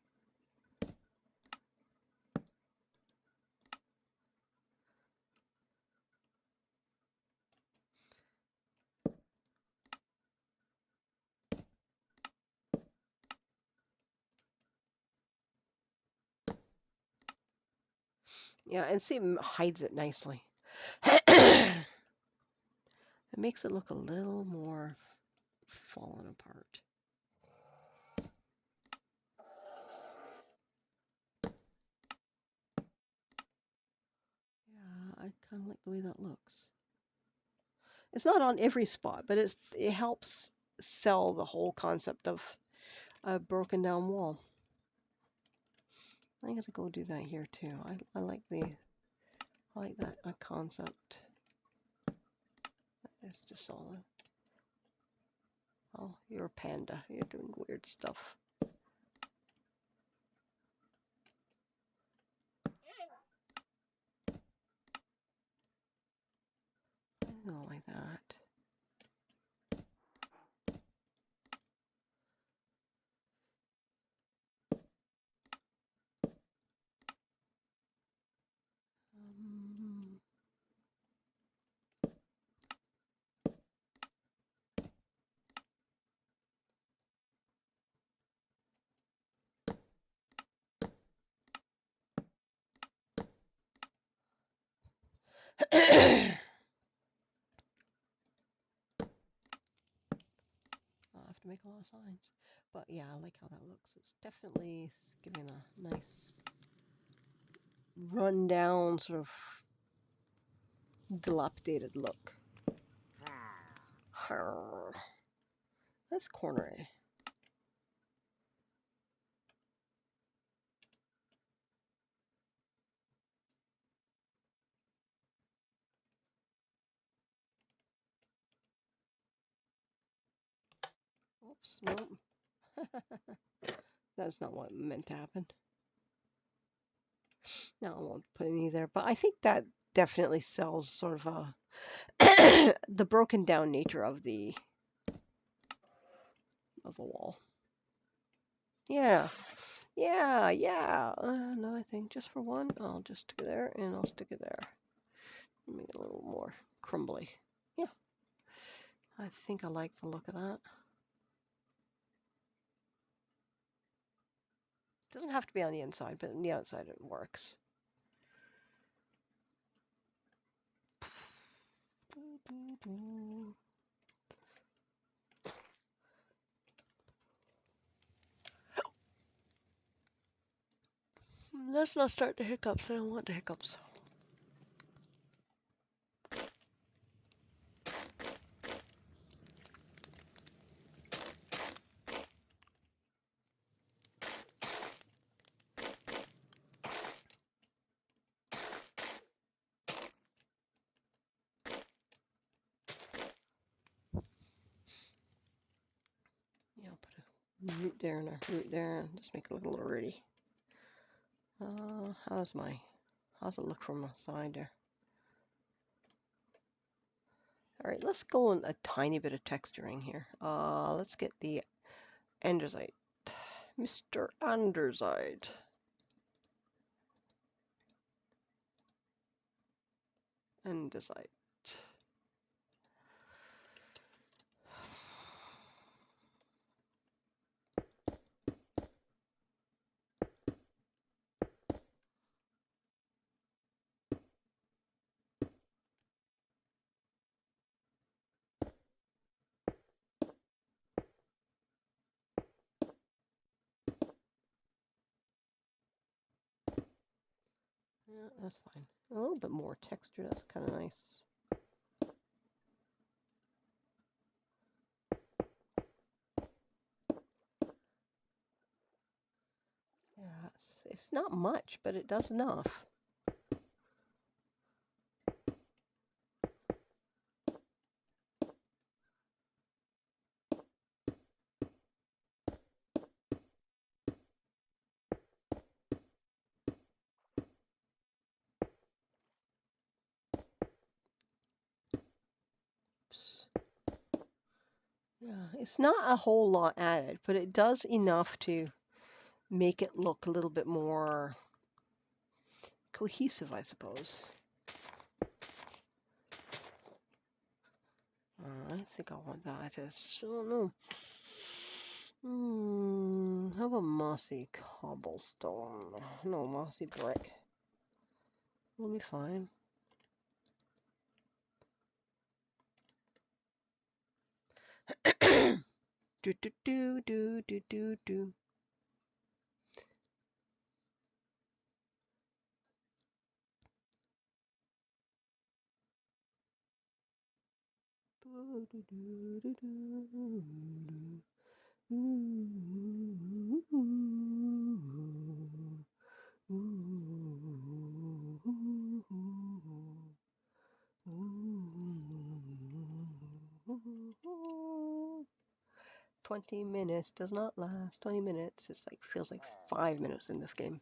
Yeah, and see, it hides it nicely. It makes it look a little more fallen apart. Yeah, I kind of like the way that looks. It's not on every spot, but it helps sell the whole concept of a broken down wall. I'm gonna go do that here too. I like that concept. It's just solid. Oh, you're a panda. You're doing weird stuff. I don't like that. I'll have to make a lot of signs. But yeah, I like how that looks. It's definitely giving a nice rundown, sort of dilapidated look. Let's corner it. Oops, nope. That's not what meant to happen. No, I won't put any there. But I think that definitely sells sort of a the broken down nature of the wall. Yeah, yeah. Another thing, just for one, I'll just stick it there and I'll stick it there. Make it a little more crumbly. Yeah, I think I like the look of that. Doesn't have to be on the inside, but on the outside it works. Let's not start the hiccups. I don't want the hiccups. Yeah, I'll put a root there and a root there and just make it look a little rooty. How's it look from the side there? All right, let's go on a tiny bit of texturing here. Let's get the andesite. Mr. Andesite. Andesite. Yeah, that's fine. A little bit more texture, that's kind of nice. Yeah, it's not much, but it does enough. Oops. Yeah, it's not a whole lot added, but it does enough to make it look a little bit more cohesive, I suppose. I think I want that. I don't know. How about mossy cobblestone? No, mossy brick. Will be fine. Do do do do do do do. Ooh. 20 minutes does not last. 20 minutes. It's like feels like 5 minutes in this game.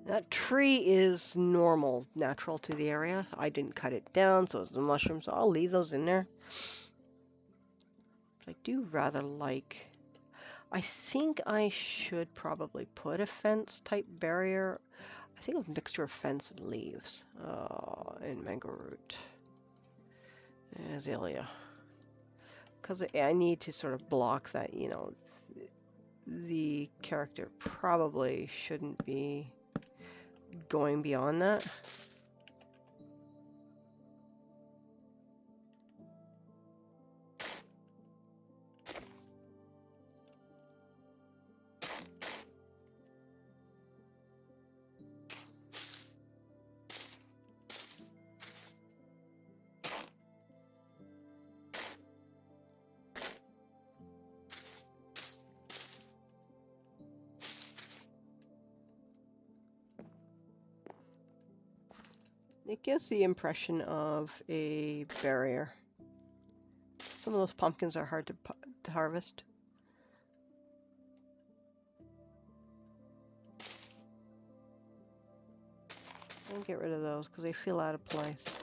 That tree is normal, natural to the area. I didn't cut it down, so it's the mushrooms. So I'll leave those in there. I do rather like... I think I should probably put a fence type barrier. I think a mixture of fence and leaves in mango root. Azalea. Because I need to sort of block that, you know, the character probably shouldn't be going beyond that. It gives the impression of a barrier. Some of those pumpkins are hard to harvest. I'll get rid of those because they feel out of place.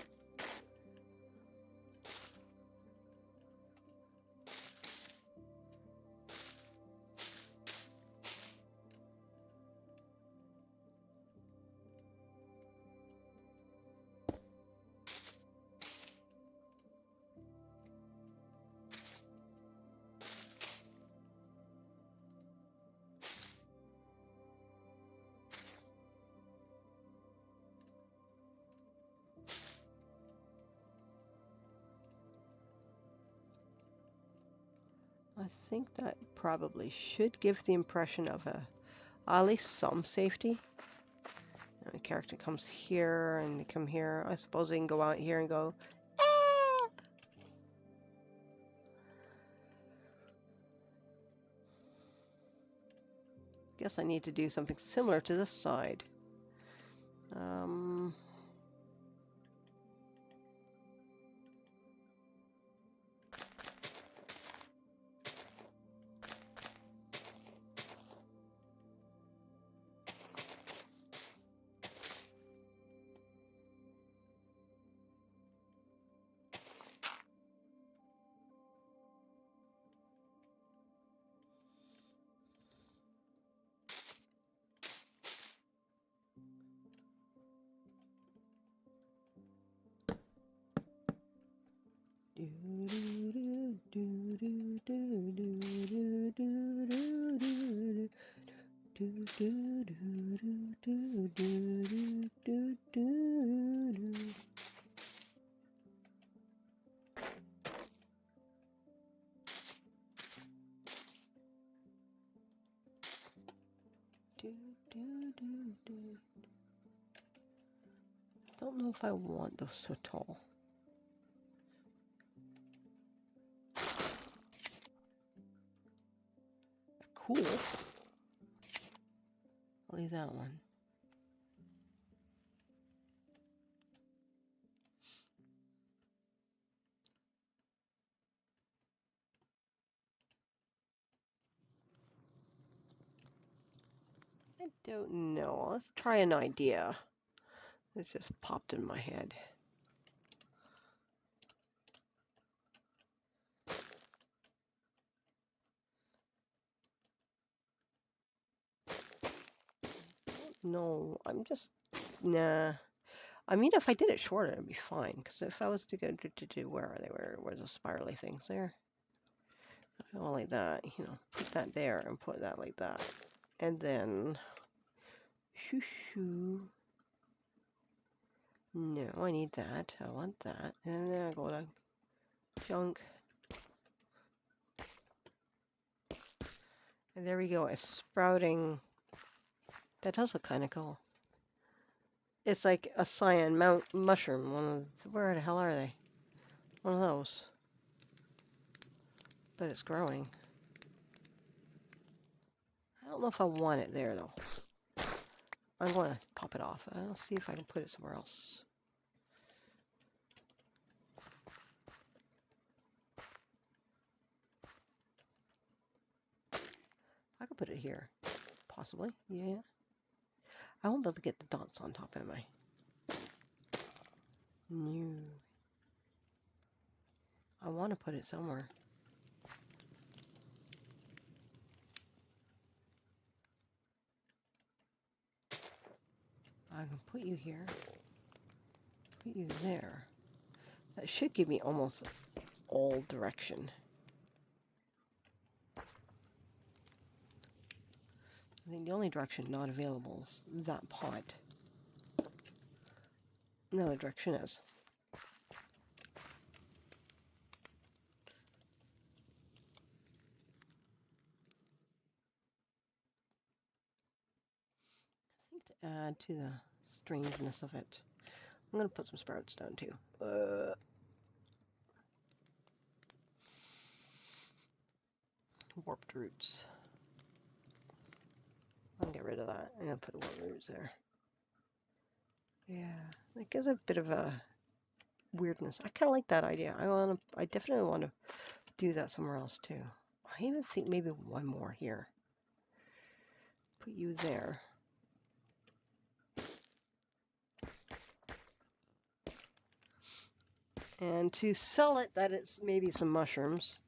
I think that probably should give the impression of at least some safety. And the character comes here and they come here. I suppose they can go out here and go, ah! Guess I need to do something similar to this side. Don't know if I want those so tall. Cool. I'll leave that one. I don't know. Let's try an idea. This just popped in my head. No, I'm just, nah. I mean, if I did it shorter, it'd be fine. Because if I was to go to where are they? Where the spirally things there? Oh, like that. You know, put that there and put that like that, and then shoo shoo. No, I need that. I want that, and then I go to junk. And there we go. A sprouting. That does look kind of cool. It's like a cyan mushroom. Where the hell are they? One of those. But it's growing. I don't know if I want it there though. I'm going to pop it off. I'll see if I can put it somewhere else. I could put it here. Possibly. Yeah. I won't be able to get the dots on top, am I? No. I want to put it somewhere. I can put you here, put you there. That should give me almost all direction. I think the only direction not available is that pot. No, the direction is. I think to add to the strangeness of it, I'm going to put some sprouts down too. Warped roots. I'll get rid of that. I'm going to put warped roots there. Yeah, it gives a bit of a weirdness. I kind of like that idea. I definitely want to do that somewhere else too. I even think maybe one more here. Put you there. And to sell it, that it's maybe some mushrooms.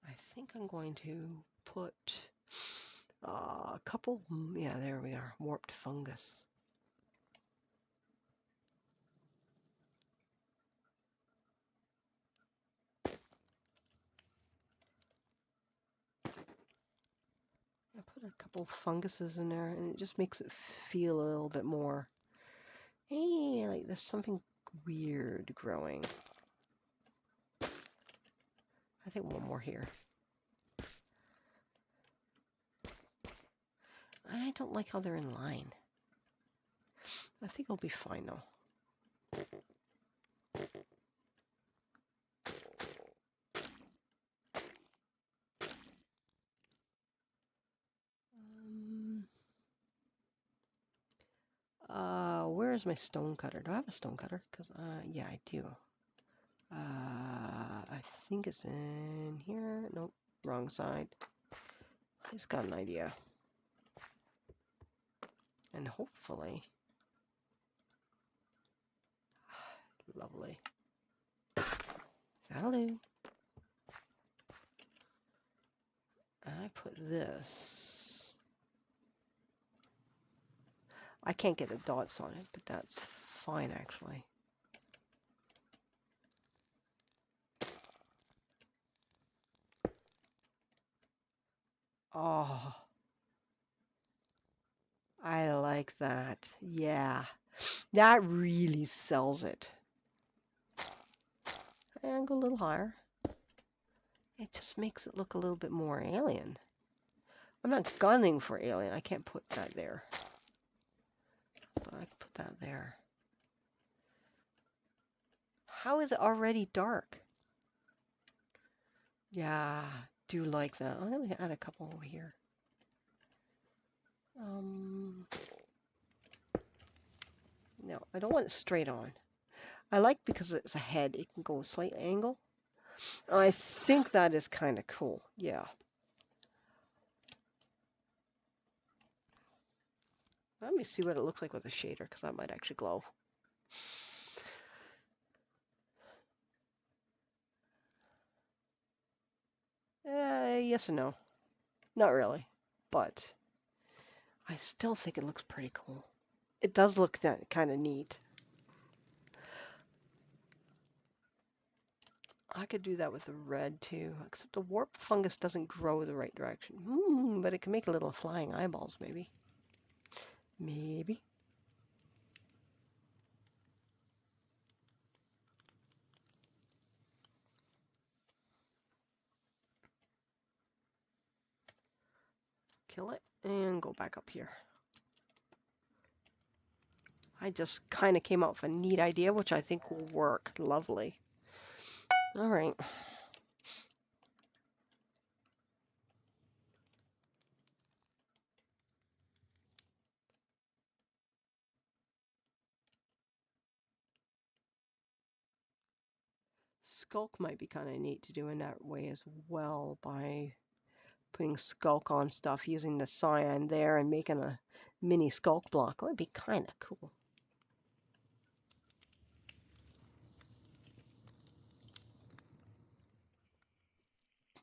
I think I'm going to put a couple, yeah, there we are, warped fungus. I put a couple funguses in there and it just makes it feel a little bit more, hey, like there's something weird growing. I think one more here. I don't like how they're in line. I think it'll be fine though. Where's my stone cutter? Do I have a stone cutter? Because, yeah, I do. I think it's in here. Nope, wrong side. I just got an idea. And hopefully, lovely. That'll do. I put this. I can't get the dots on it, but that's fine actually. Oh, I like that. Yeah, that really sells it. And go a little higher. It just makes it look a little bit more alien. I'm not gunning for alien. I can't put that there. But I can put that there. How is it already dark? Yeah, do like that. I'm going to add a couple over here. No, I don't want it straight on. I like because it's a head. It can go a slight angle. I think that is kind of cool. Yeah. Let me see what it looks like with a shader because that might actually glow. Yes and no. Not really, but I still think it looks pretty cool. It does look that kind of neat. I could do that with the red too, except the warp fungus doesn't grow the right direction. But it can make little flying eyeballs, maybe. Maybe. Kill it and go back up here. I just kind of came up with a neat idea, which I think will work. Lovely. All right. Skulk might be kind of neat to do in that way as well by putting skulk on stuff, using the cyan there and making a mini skulk block. It would be kind of cool.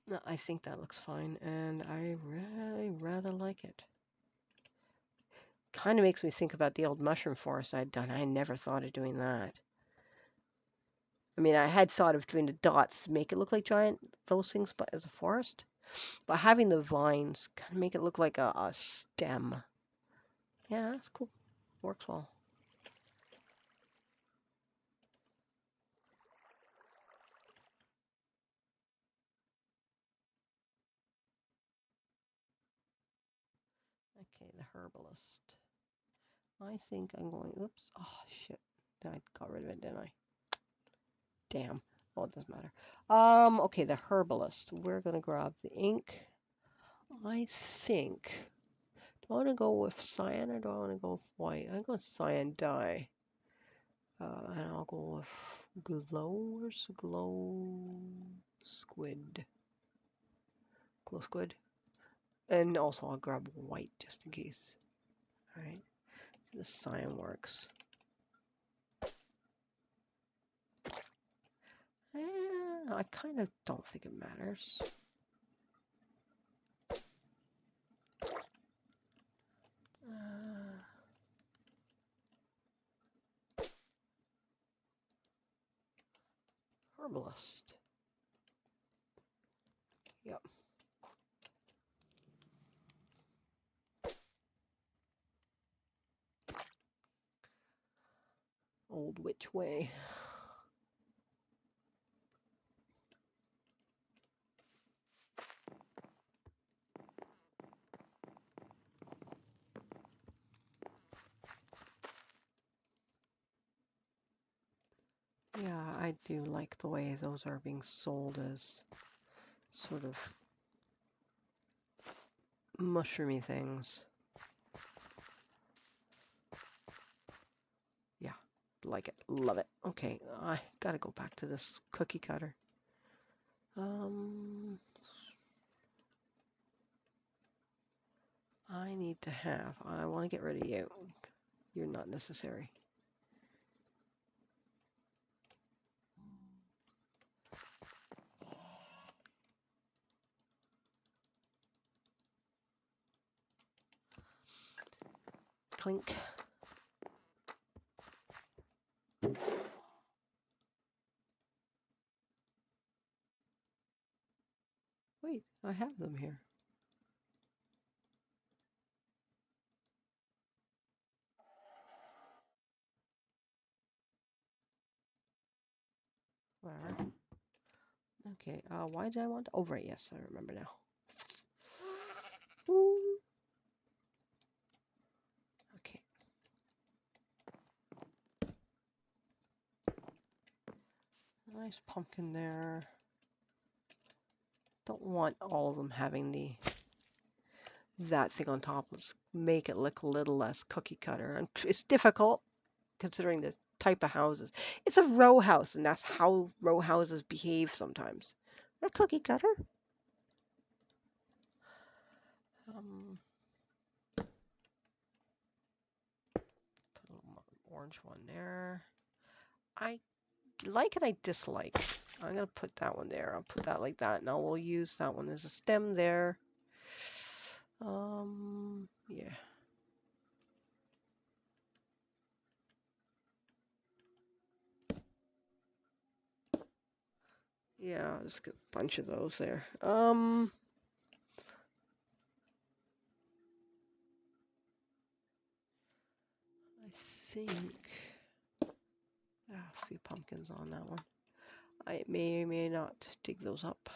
No, I think that looks fine, and I really rather like it. Kind of makes me think about the old mushroom forest I'd done. I never thought of doing that. I mean, I had thought of doing the dots to make it look like giant those things, but as a forest. But having the vines kind of make it look like a stem. Yeah, that's cool. Works well. Okay, the herbalist. I think I'm going, oops, oh shit. I got rid of it, didn't I? Damn. Oh, it doesn't matter. Okay, the herbalist. We're gonna grab the ink. I think. Do I want to go with cyan or do I want to go with white? I go with cyan dye. And I'll go with glow. Where's the glow squid? Glow squid. And also I'll grab white just in case. Alright. The cyan works. I kind of don't think it matters. Herbalist. Yep. Old which way? Yeah, I do like the way those are being sold as sort of mushroomy things. Yeah, like it, love it. Okay, I gotta go back to this cookie cutter. I need to have, I want to get rid of you. You're not necessary. Clink. Wait, I have them here. Whatever. Okay, why did I want to? Oh, right, yes, I remember now. Ooh. Okay. Nice pumpkin there. Don't want all of them having that thing on top. Let's make it look a little less cookie cutter. And it's difficult considering the type of houses. It's a row house, and that's how row houses behave sometimes. They're cookie cutter. Put a little orange one there. I like and I dislike. I'm gonna put that one there. I'll put that like that. Now we'll use that one as a stem there. Yeah. Yeah, I'll just get a bunch of those there. I think a few pumpkins on that one. I may or may not dig those up.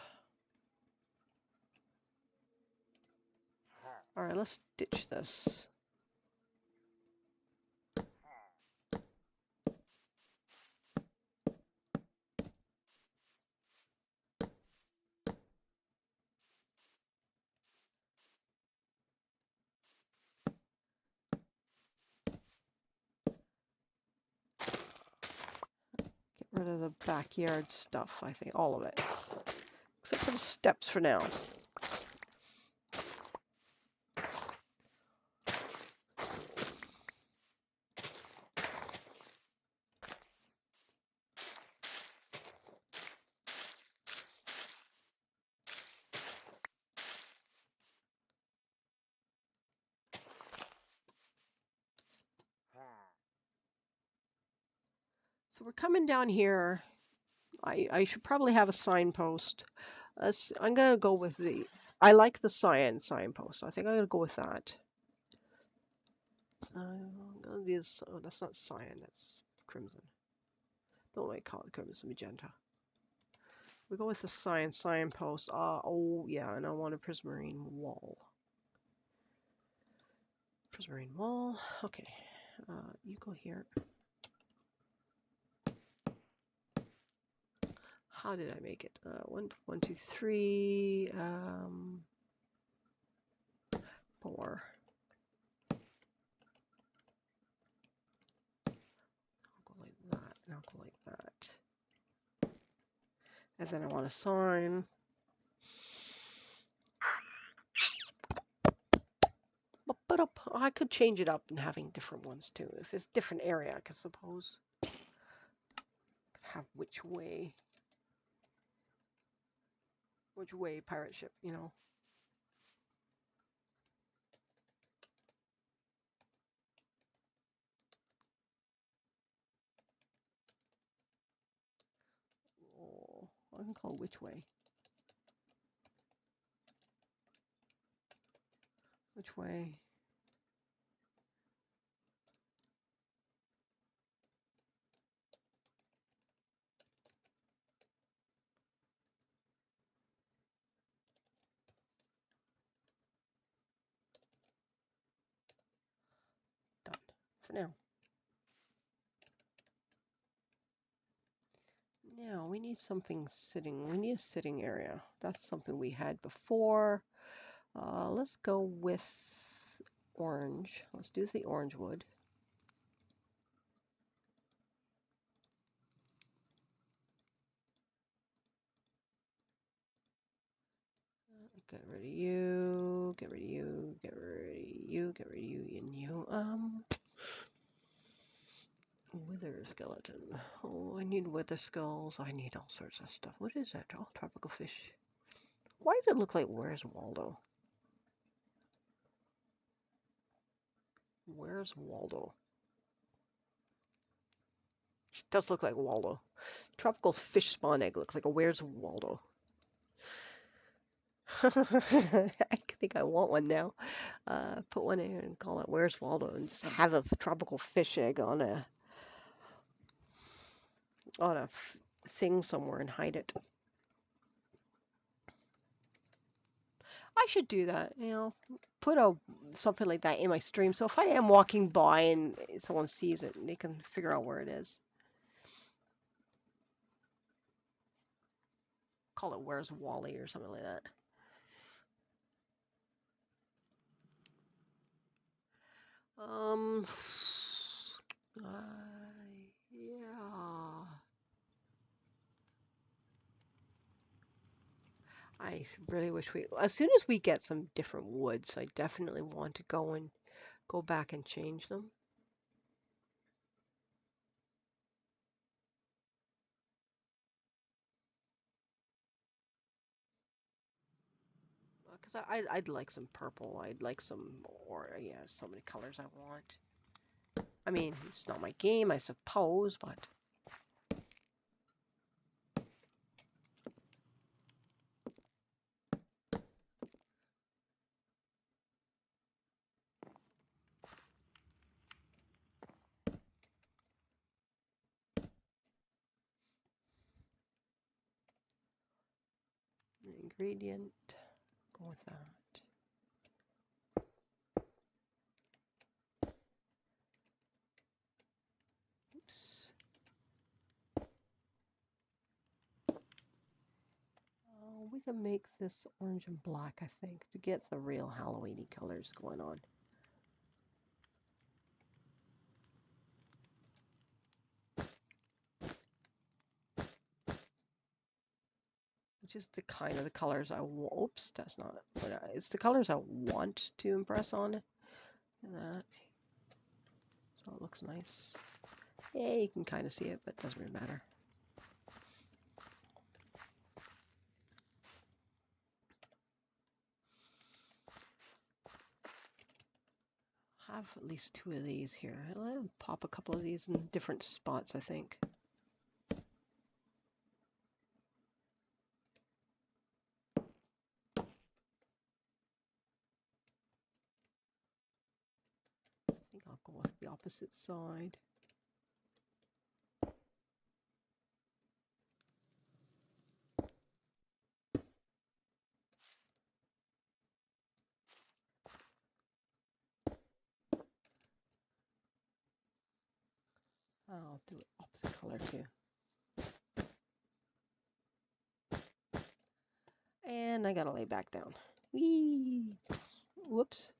All right, let's ditch this. Get rid of the backyard stuff, I think, all of it. Except for the steps for now. So we're coming down here. I should probably have a signpost. I'm gonna go with I like the cyan signpost. I think I'm gonna go with that. I'm gonna do this. Oh, that's not cyan. That's crimson. Don't want to call it crimson, magenta. We go with the cyan signpost. Oh yeah, and I want a prismarine wall. Prismarine wall. Okay. You go here. How did I make it? 1, 2, 3, 4. I'll go like that, and I'll go like that. And then I want a sign. But I could change it up and having different ones too. If it's different area, I could suppose. Have which way pirate ship, you know. Oh, I can call it which way. Which way? Done for now. Now we need something sitting. We need a sitting area. That's something we had before. Let's go with orange. Let's do the orange wood. Get rid of you, get rid of you, get rid of you, get rid of you, and you. Wither skeleton. Oh, I need wither skulls. I need all sorts of stuff. What is that? Oh, tropical fish. Why does it look like Where's Waldo? Where's Waldo? It does look like Waldo. Tropical fish spawn egg looks like a Where's Waldo. I think I want one now. Put one in and call it Where's Waldo and just have a tropical fish egg on a thing somewhere and hide it. I should do that, you know, put something like that in my stream. So if I am walking by and someone sees it, they can figure out where it is. Call it Where's Wally or something like that. Yeah. I really wish as soon as we get some different woods, I definitely want to go back and change them. Because I'd like some purple. I'd like some, or yeah, so many colors I want. I mean, it's not my game, I suppose, but the ingredient, go with that. Oops. We can make this orange and black, I think, to get the real Halloweeny colors going on. Which is the kind of the colors I want. Oops, that's not what it's the colors I want to impress on that. So it looks nice. Yeah, you can kind of see it, but it doesn't really matter. Have at least 2 of these here. I'll pop a couple of these in different spots, I think. I'll go with the opposite side. I'll do it opposite color too. And I gotta lay back down. Whee! Whoops.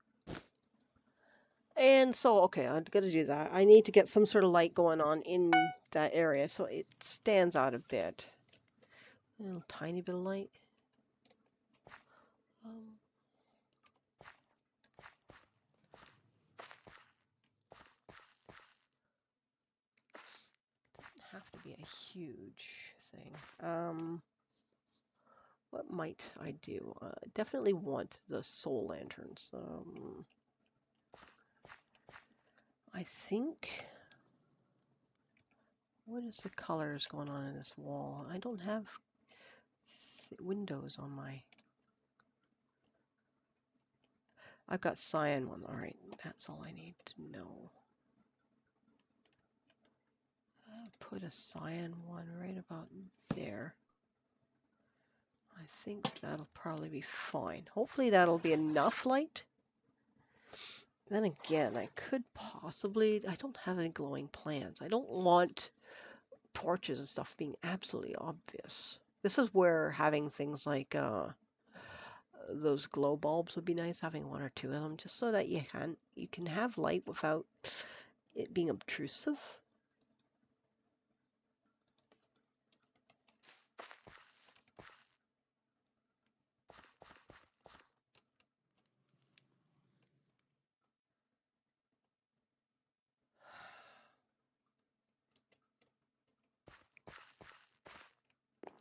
And so, okay, I'm gonna do that. I need to get some sort of light going on in that area so it stands out a bit. A little tiny bit of light. Um, doesn't have to be a huge thing. What might I do? Definitely want the soul lanterns. I think. What is the colors going on in this wall? I don't have windows on my. I've got cyan one. All right, that's all I need to know. I'll put a cyan one right about there. I think that'll probably be fine. Hopefully that'll be enough light. Then again, I could possibly, I don't have any glowing plants. I don't want torches and stuff being absolutely obvious. This is where having things like those glow bulbs would be nice, having one or two of them, just so that you can have light without it being obtrusive.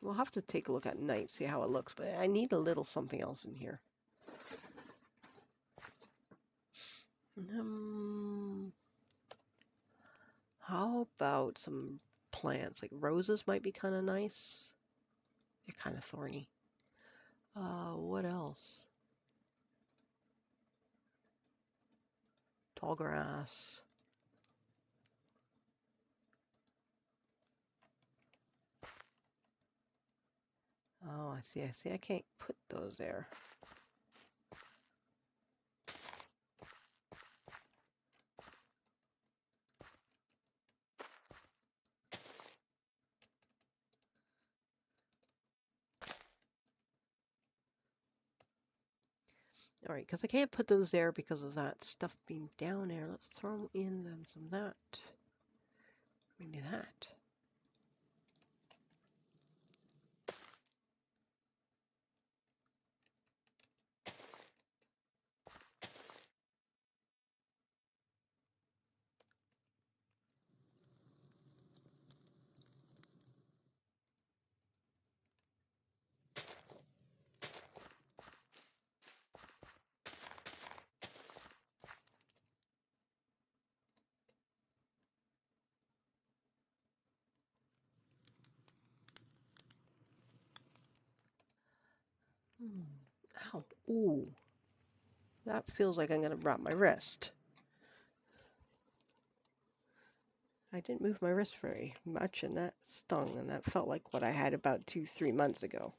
We'll have to take a look at night, see how it looks, but I need a little something else in here. How about some plants? Like roses might be kind of nice. They're kind of thorny. What else? Tall grass. Oh, I see, I see. I can't put those there. All right, because I can't put those there because of that stuff being down there. Let's throw in them some of that. Maybe that. Ow. Ooh. That feels like I'm going to wrap my wrist. I didn't move my wrist very much, and that stung, and that felt like what I had about 2-3 months ago.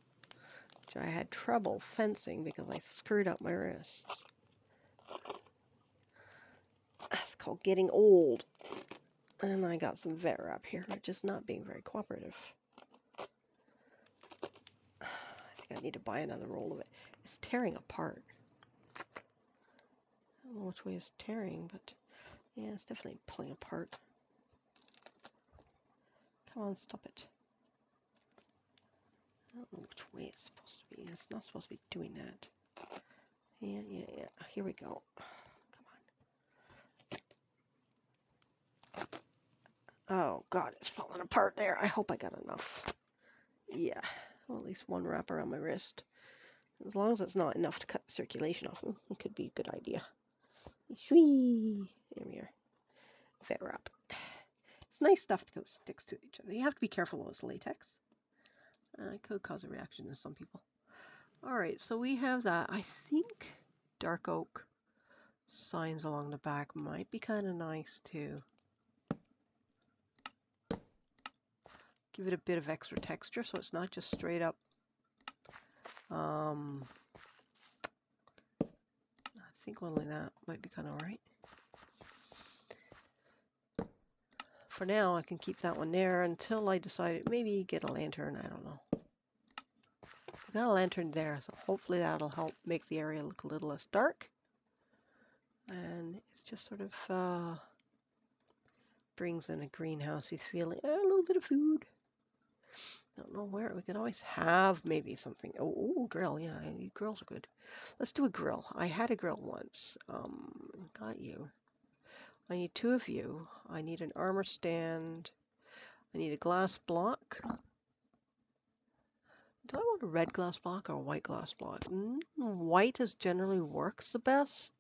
Which I had trouble fencing because I screwed up my wrist. That's called getting old. And I got some vet wrap here, just not being very cooperative. I think I need to buy another roll of it. It's tearing apart. I don't know which way it's tearing, but yeah, it's definitely pulling apart. Come on, stop it. I don't know which way it's supposed to be. It's not supposed to be doing that. Yeah. Here we go. Come on. Oh, God, it's falling apart there. I hope I got enough. Yeah, well, at least one wrap around my wrist. As long as it's not enough to cut the circulation off, it could be a good idea. There we are. Vet wrap. It's nice stuff because it sticks to each other. You have to be careful though, it's latex. And it could cause a reaction to some people. Alright, so we have that. I think dark oak Signs along the back might be kind of nice too. Give it a bit of extra texture so it's not just straight up. I think only that might be kind of alright. For now, I can keep that one there until I decide maybe get a lantern. I don't know. I've got a lantern there, so hopefully that'll help make the area look a little less dark. And it's just sort of brings in a greenhousey feeling. A little bit of food. Don't know where. We could always have maybe something. Oh, grill. Yeah, grills are good. Let's do a grill. I had a grill once. Got you. I need 2 of you. I need an armor stand. I need a glass block. Do I want a red glass block or a white glass block? White is generally works the best.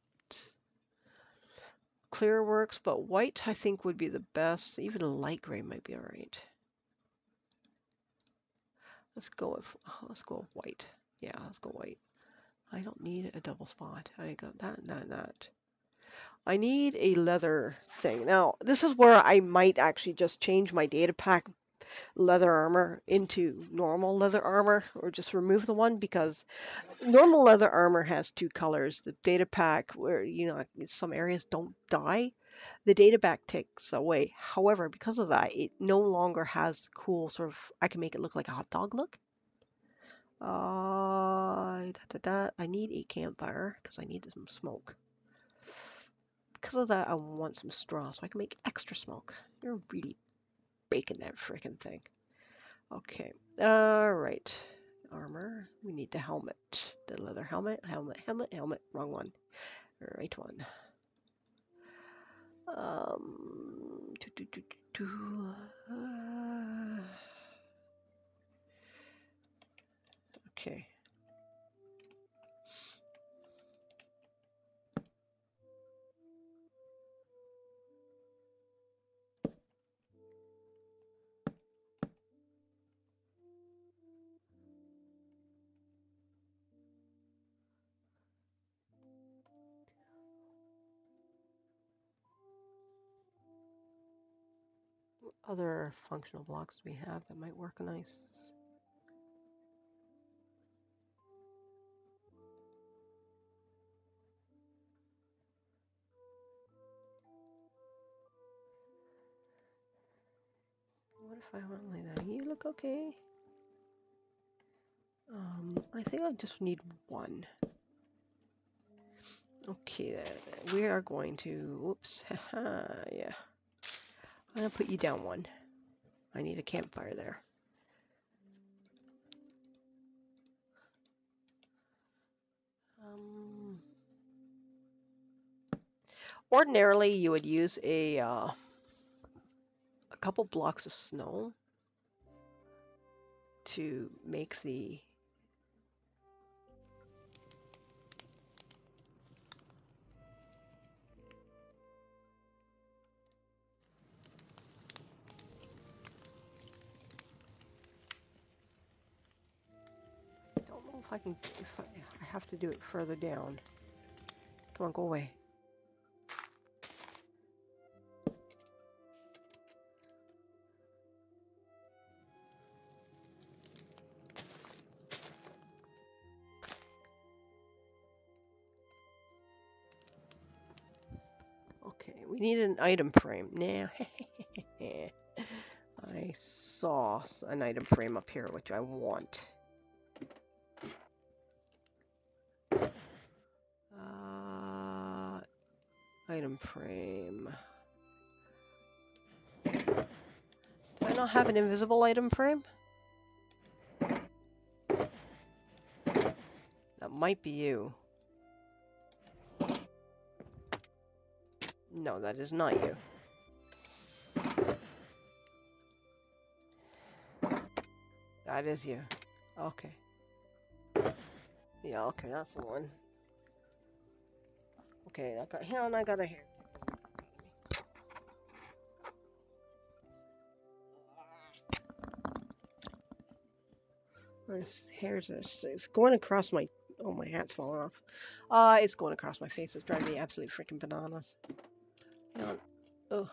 Clear works, but white I think would be the best. Even a light gray might be alright. Let's go with white. Yeah, let's go white. I don't need a double spot. I got that and that and that. I need a leather thing. Now, this is where I might actually just change my data pack leather armor into normal leather armor, or just remove the one, because normal leather armor has 2 colors. The data pack, where some areas don't dye, the data pack takes away. However, because of that, it no longer has the cool sort of, I can make it look like a hot dog look. I need a campfire because I need some smoke. Because of that, I want some straw so I can make extra smoke. You're really baking that freaking thing. Okay. All right. Armor. We need the helmet. The leather helmet. Helmet. Wrong one. Right one. Do, do, do, do, do. Okay. What other functional blocks do we have that might work nice? What if I went like that? You look okay. I think I just need 1. Okay, then we are going to, whoops, yeah. I'm gonna put you down 1. I need a campfire there. Ordinarily, you would use a couple blocks of snow to make the don't know if I can, if I have to do it further down. Come on, go away. Okay, we need an item frame. Now, I saw an item frame up here, which I want. Item frame. Do I not have an invisible item frame? That might be you. No, that is not you. That is you. Okay. Yeah, okay, that's the one. Okay, I got a hair. This hairs are it's going across my Oh, my hat's falling off. It's going across my face. It's driving me absolutely freaking bananas. Hang on. Oh.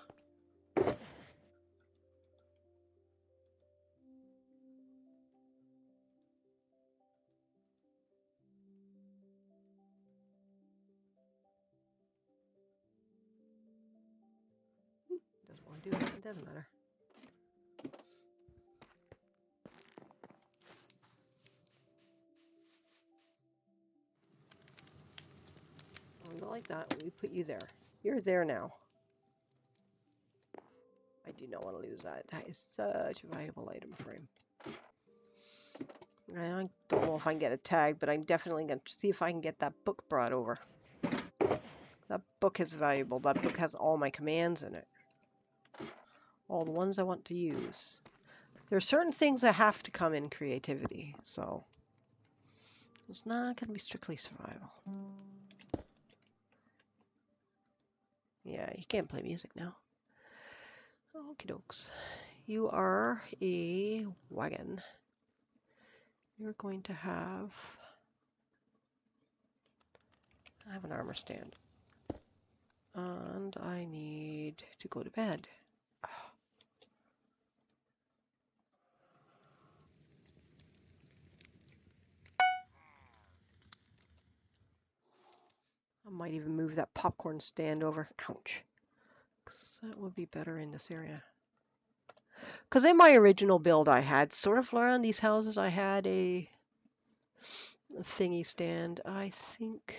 Doesn't want to do it. It doesn't matter. Not like that. We put you there. You're there now. I do not want to lose that. That is such a valuable item frame. I don't know if I can get a tag, but I'm definitely going to see if I can get that book brought over. That book is valuable. That book has all my commands in it. All the ones I want to use. There are certain things that have to come in creativity, so it's not going to be strictly survival. Yeah, you can't play music now. Okie dokes. You are a wagon. You're going to have... I have an armor stand. And I need to go to bed. I might even move that popcorn stand over. Ouch. Because that would be better in this area. Because in my original build I had, sort of around these houses, I had a thingy stand. I think...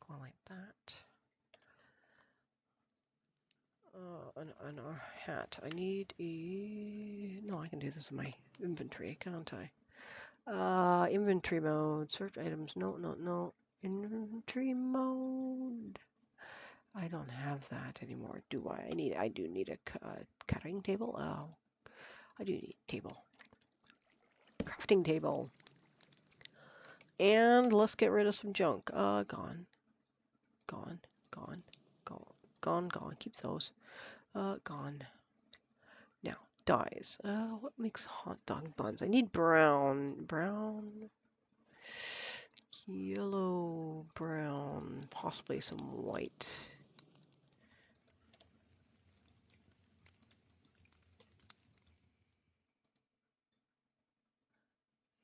Going like that. A hat. I need a... No, I can do this in my inventory, can't I? Inventory mode. Search items. No, no, no. Inventory mode. I don't have that anymore, do I? I do need a cutting table. Oh, I do need a table. Crafting table. And let's get rid of some junk. Gone. Gone. Gone. Gone. Gone. Gone. Keep those. Gone. Now, dyes. What makes hot dog buns? I need brown. Brown. Yellow. Brown. Possibly some white.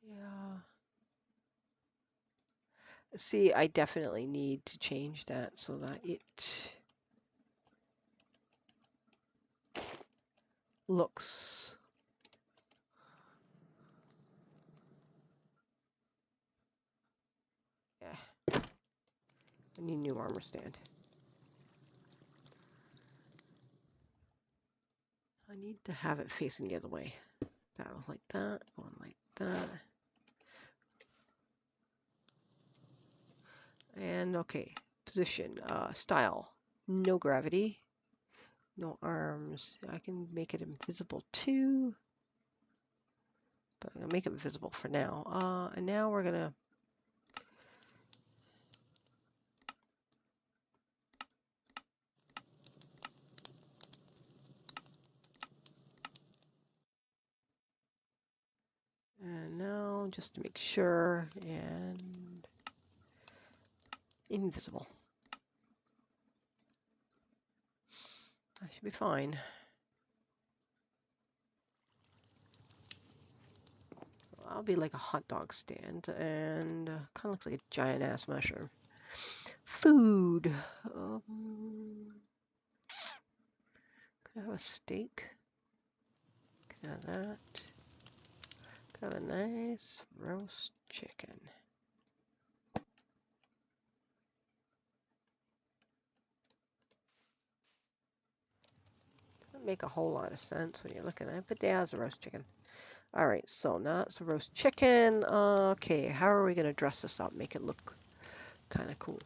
Yeah. See, I definitely need to change that so that it looks I need a new armor stand. I need to have it facing the other way. That'll like that, going like that. And okay, position, style, no gravity, no arms. I can make it invisible too, but I'm gonna make it visible for now. And now we're gonna and now just to make sure and invisible. That should be fine. So I'll be like a hot dog stand and kind of looks like a giant ass mushroom. Food. Could I have a steak? Could I have that? Could I have a nice roast chicken? Doesn't make a whole lot of sense when you're looking at it, but yeah, it's a roast chicken. All right, so now it's a roast chicken. Okay, how are we gonna dress this up? Make it look kind of cool.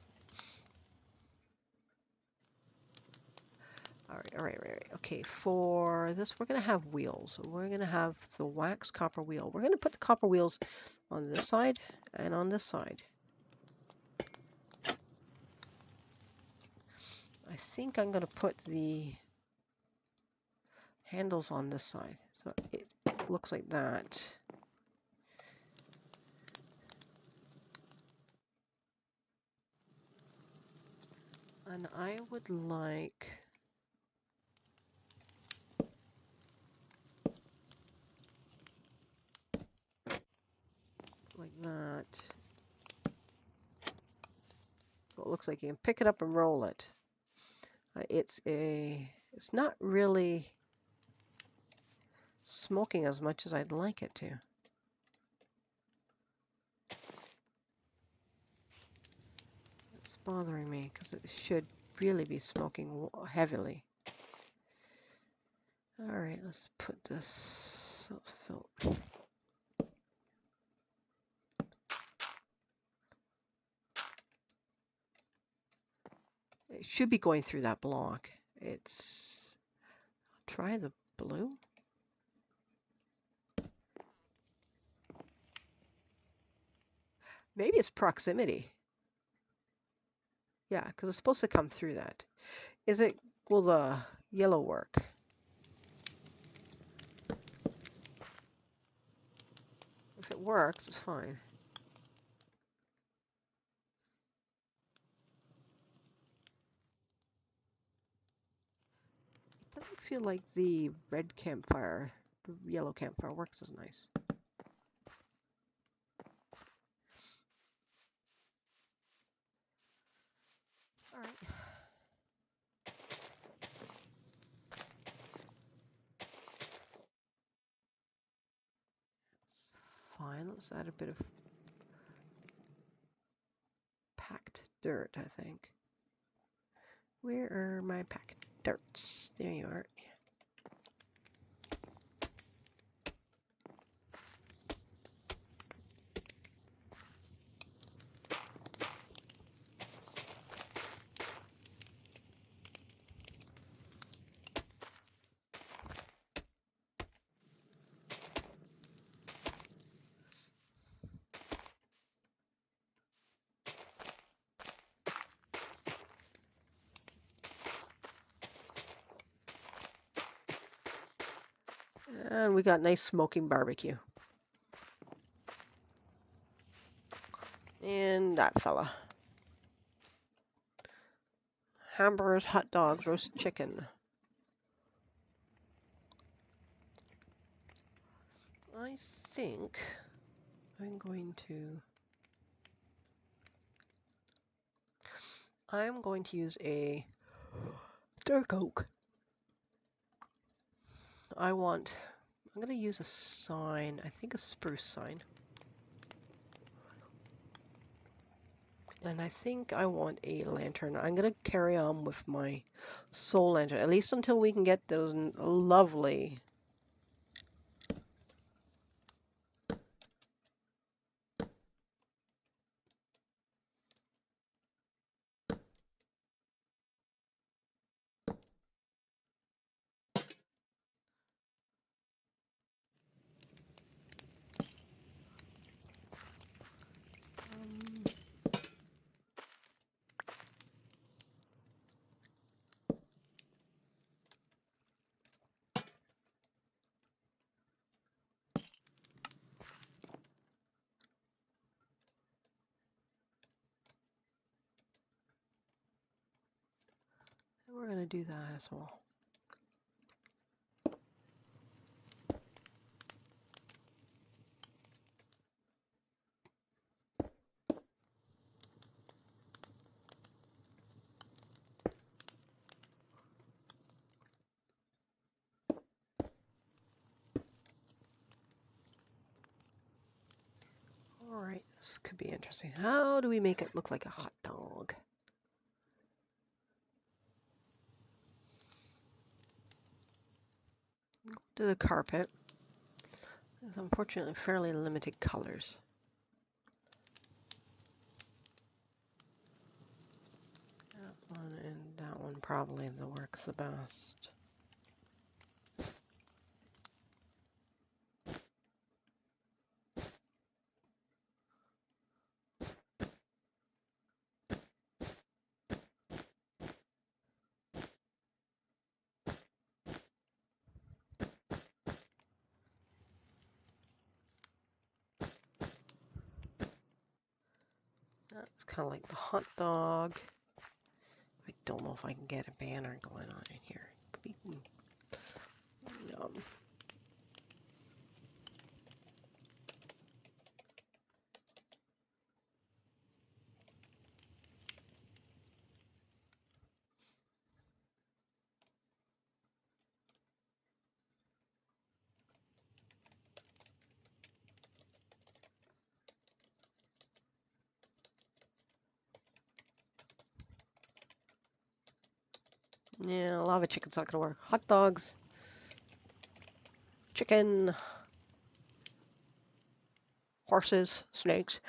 All right, all right, all right. Okay, for this, we're gonna have wheels. We're gonna have the wax copper wheel. We're gonna put the copper wheels on this side and on this side. I think I'm gonna put the handles on this side, so it looks like that. And I would like that. So it looks like you can pick it up and roll it. It's not really smoking as much as I'd like it to. It's bothering me because it should really be smoking heavily. All right, let's put this. Let's fill. It should be going through that block. It's. I'll try the blue. Maybe it's proximity. Yeah, because it's supposed to come through that. Will the yellow work? If it works, it's fine. It doesn't feel like the red campfire, the yellow campfire works as nice. All right. It's fine. Let's add a bit of packed dirt, I think. Where are my packed dirts? There you are. And we got nice smoking barbecue. And that fella. Hamburgers, hot dogs, roast chicken. I think I'm going to use a dark oak. I'm going to use a sign, I think a spruce sign. And I think I want a lantern. I'm going to carry on with my soul lantern, at least until we can get those lovely we're going to do that as well. All right, this could be interesting. How do we make it look like a hot dog? To the carpet. It's unfortunately fairly limited colors. That one and that one probably works the best. That's kind of like the hot dog. I don't know if I can get a banner going on in here. Could be, yeah, lava chicken's not gonna work. Hot dogs, chicken, horses, snakes.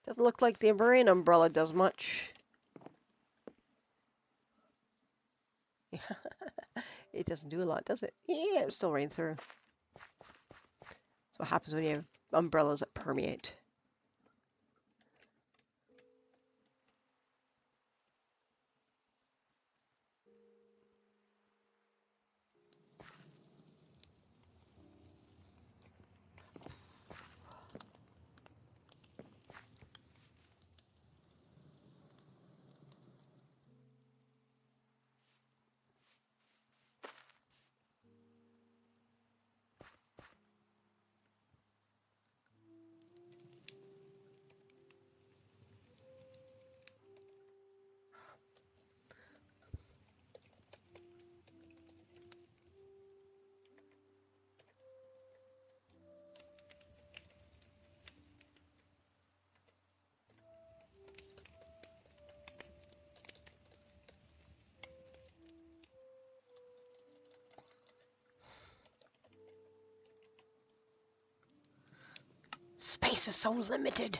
Doesn't look like the rain umbrella does much. It doesn't do a lot, does it? Yeah, it still rains through. That's what happens when you have umbrellas that permeate. Space is so limited.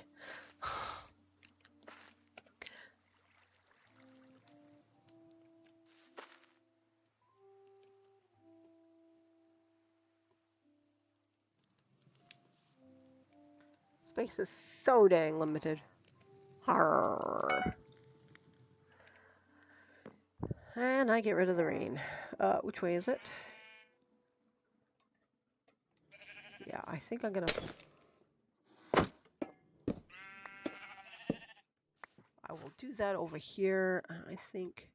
Space is so dang limited. Arr. And I get rid of the rain. Which way is it? Yeah, I think I'm gonna... I will do that over here. I think...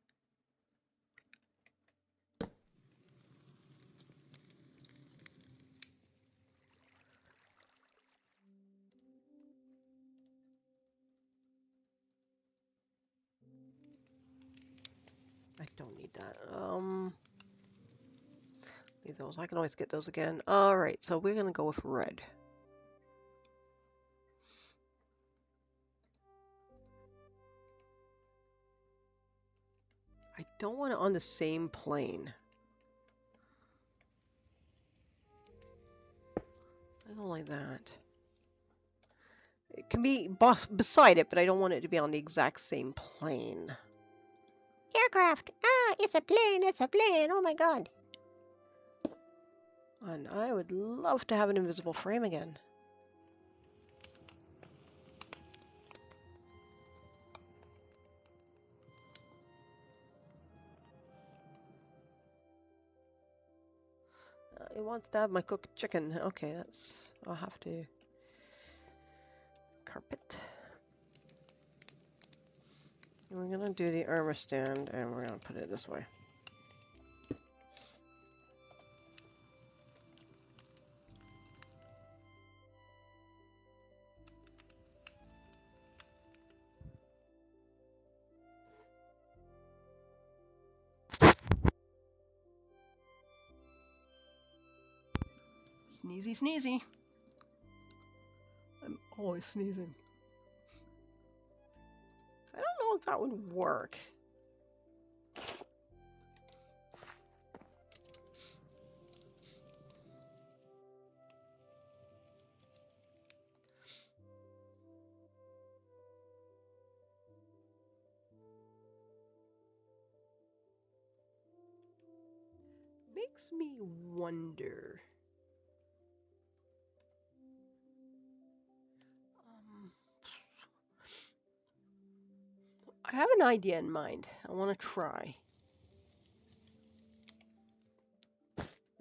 I don't need that. Leave those. I can always get those again. Alright, so we're gonna go with red. I don't want it on the same plane. I don't like that. It can be beside it, but I don't want it to be on the exact same plane. Aircraft! Ah, it's a plane, it's a plane, oh my god. And I would love to have an invisible frame again. It wants to have my cooked chicken. Okay, that's... I'll have to... Carpet. And we're gonna do the armor stand, and we're gonna put it this way. Sneezy, sneezy. I'm always sneezing. I don't know if that would work. Makes me wonder. I have an idea in mind. I want to try.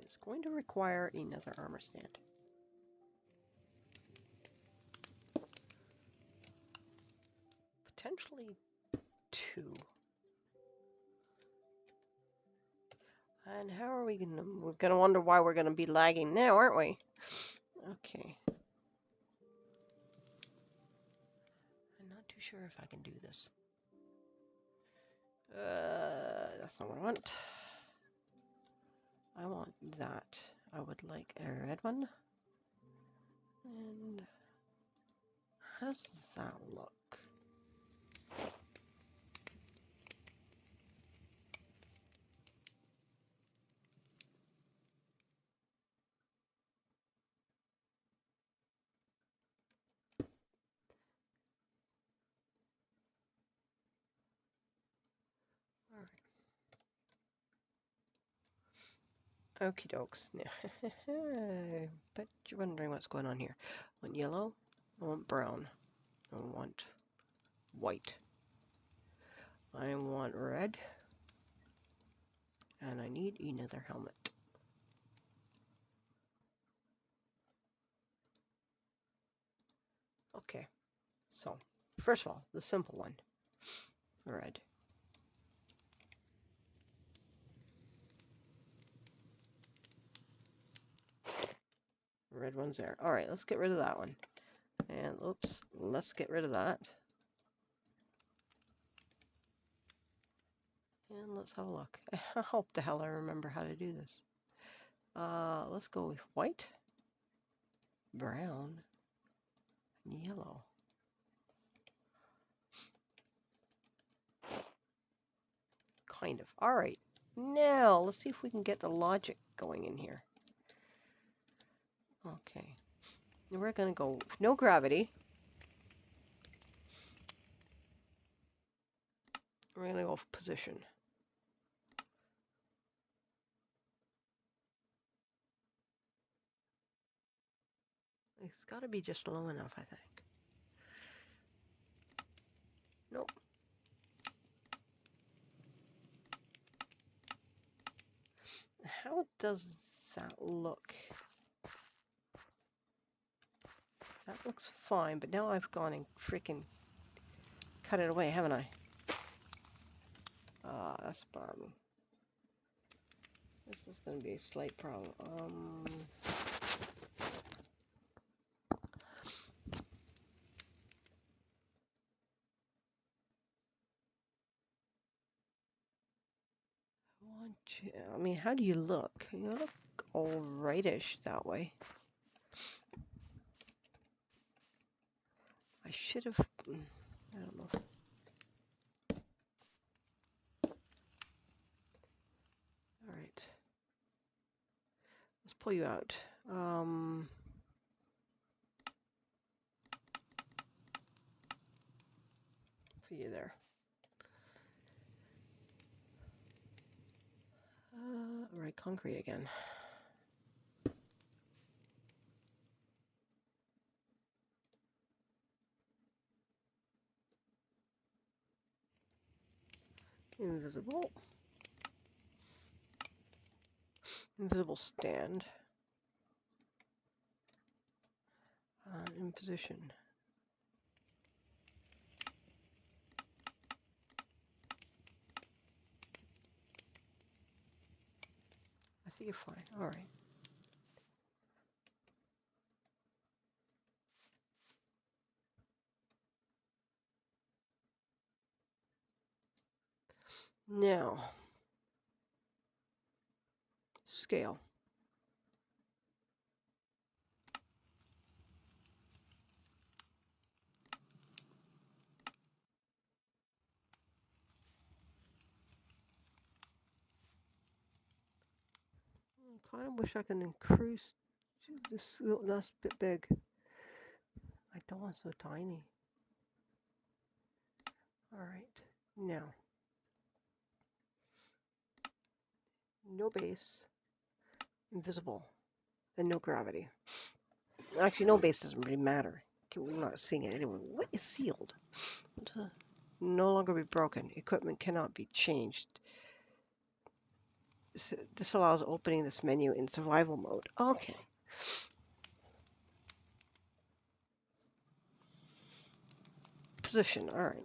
It's going to require another armor stand. Potentially 2. And how are we gonna... We're gonna wonder why we're gonna be lagging now, aren't we? Okay. I'm not too sure if I can do this. That's not what I want. I want that. I would like a red one. And how does that look? Alright. Okie dokes. Bet you're wondering what's going on here. I want yellow. I want brown. I want white. I want red. And I need another helmet. Okay. So, first of all, the simple one. Red. Red one's there. Alright, let's get rid of that one. And, oops, let's get rid of that. And let's have a look. I hope the hell I remember how to do this. Let's go with white, brown, and yellow. Kind of. Alright, now let's see if we can get the logic going in here. Okay. We're going to go no gravity. We're going to go position. It's got to be just low enough, I think. Nope. How does that look? That looks fine, but now I've gone and freaking cut it away, haven't I? That's a problem. This is going to be a slight problem. I mean, how do you look? You look all rightish that way. I should have... I don't know. Alright. Let's pull you out. Put you there. Right, concrete again. Invisible. Invisible stand. In position. I think you're fine. Alright. Now, scale. I kind of wish I could increase this last bit big. I don't want so tiny. Alright, now. No base. invisible, and no gravity. Actually, no base doesn't really matter. We're not seeing it anyway. What is sealed? No longer be broken. Equipment cannot be changed. This allows opening this menu in survival mode. Okay. Position. All right.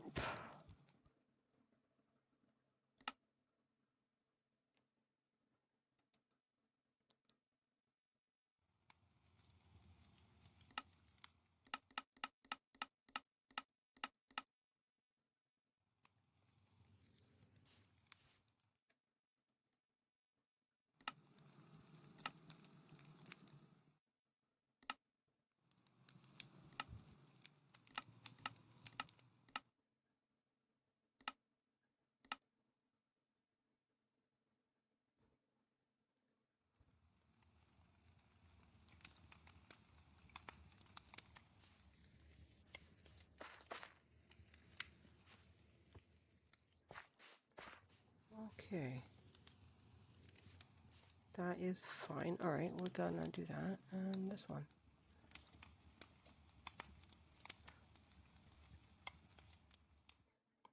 Okay. That is fine. All right, we're gonna do that. And this one.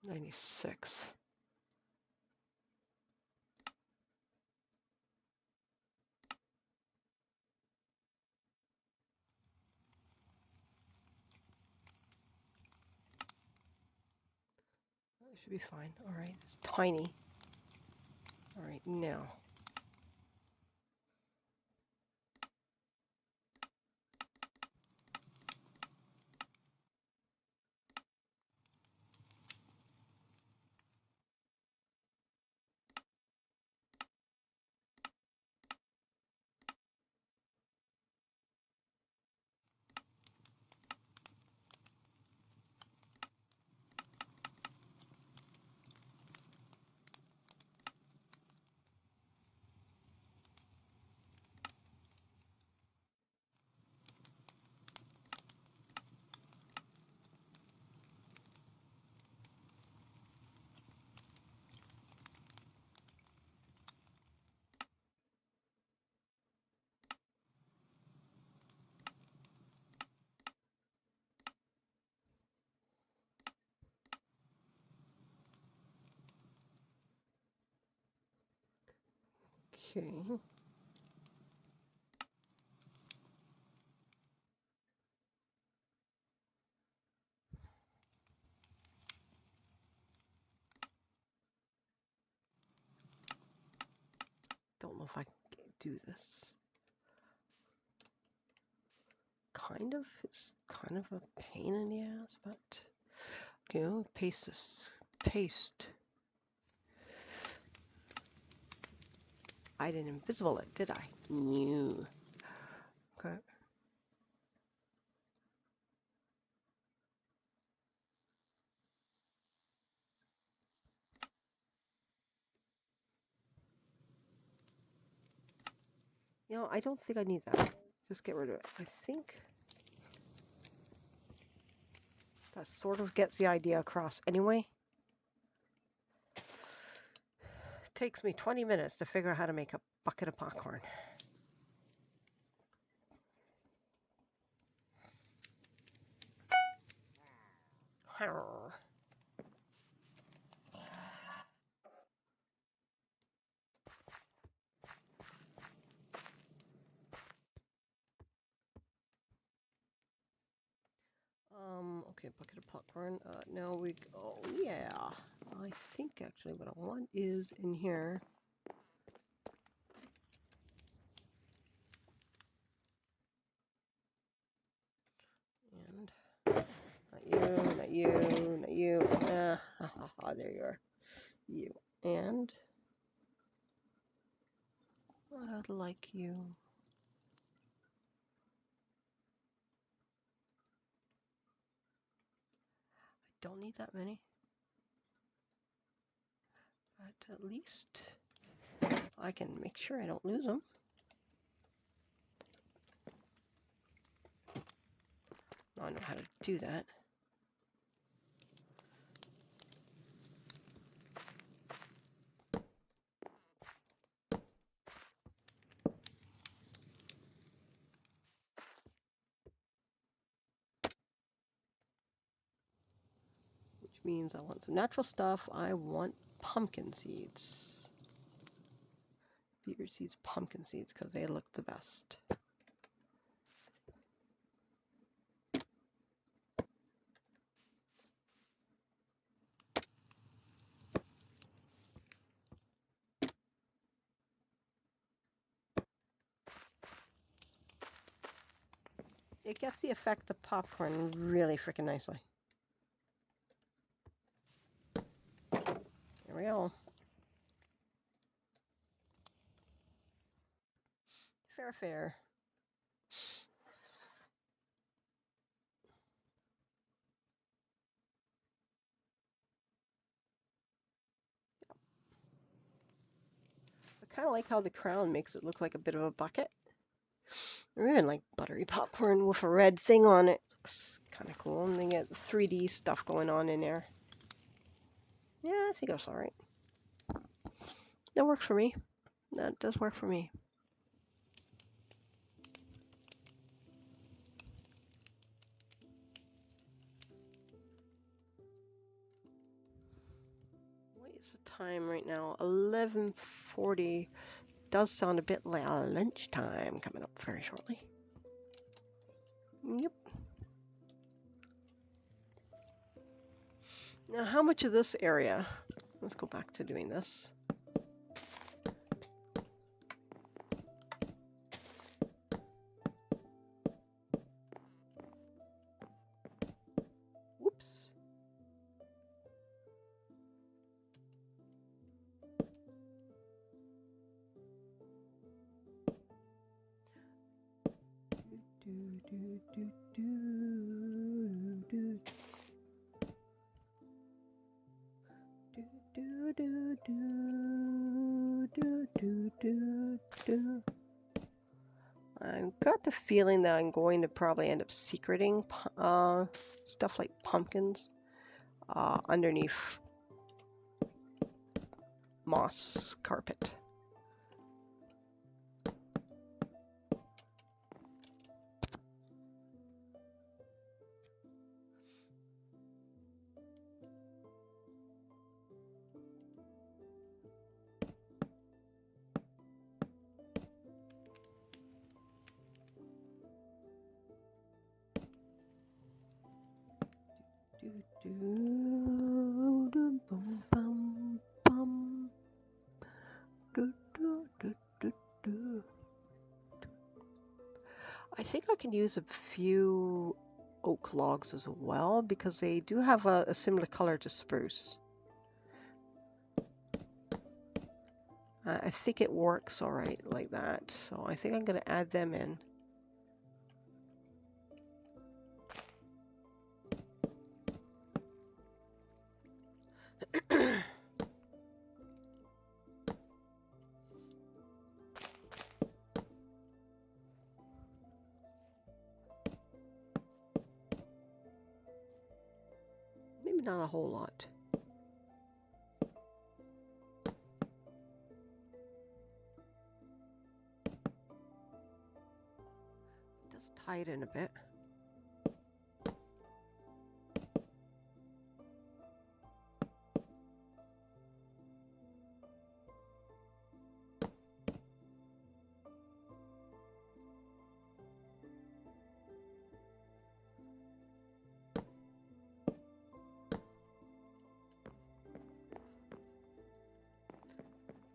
96. That should be fine. All right, it's tiny. All right, now. Okay. Don't know if I can do this. Kind of. It's kind of a pain in the ass, but okay, I'll paste this. Paste. I didn't invisible it, did I? No. Okay. You know, I don't think I need that. Just get rid of it. I think that sort of gets the idea across anyway. It takes me 20 minutes to figure out how to make a bucket of popcorn. Okay, bucket of popcorn. Now we, oh yeah. I think actually what I want is in here. And not you, not you, not you. There you are. You. And I'd like you. I don't need that many. But at least I can make sure I don't lose them. I know how to do that. which means I want some natural stuff. I want pumpkin seeds. Beetroot seeds, pumpkin seeds, because they look the best. It gets the effect of popcorn really freaking nicely. There we go. Fair, fair. I kind of like how the crown makes it look like a bit of a bucket. I really like buttery popcorn with a red thing on it. Looks kind of cool. And they get 3D stuff going on in there. Yeah, I think that's alright. That works for me. That does work for me. What is the time right now? 11:40. Does sound a bit like lunchtime coming up very shortly. Yep. Now, how much of this area? Let's go back to doing this. Whoops. I've got the feeling that I'm going to probably end up secreting stuff like pumpkins underneath moss carpet. I think I can use a few oak logs as well because they do have a similar color to spruce. I think it works all right like that, so I think I'm going to add them in. Maybe not a whole lot. Just tie it in a bit.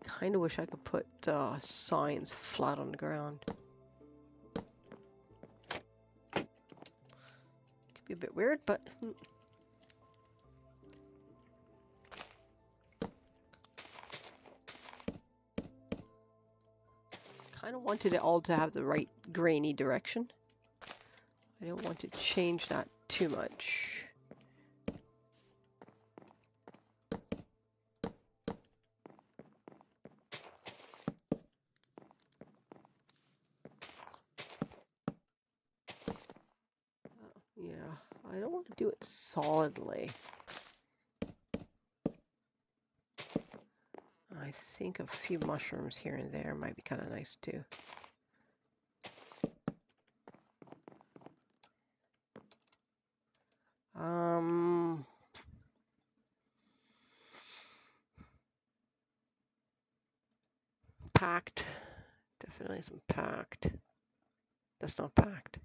Kind of wish I could put signs flat on the ground. Could be a bit weird, but kind of wanted it all to have the right grainy direction. I don't want to change that too much. Yeah, I don't want to do it solidly. I think a few mushrooms here and there might be kind of nice too. packed. Definitely some packed. That's not packed.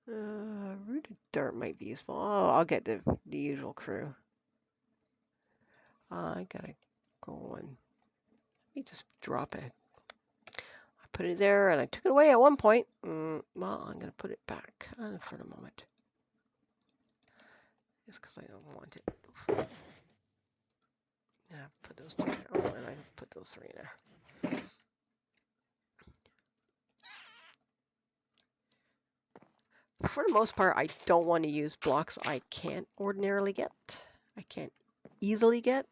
Rooted dirt might be useful. Oh, I'll get the usual crew. I gotta go and let me just drop it. I put it there and I took it away at one point. Well, I'm gonna put it back for the moment. Just because I don't want it. Yeah, put those two there. Oh, and I put those three in there. For the most part, I don't want to use blocks I can't ordinarily get. I can't easily get.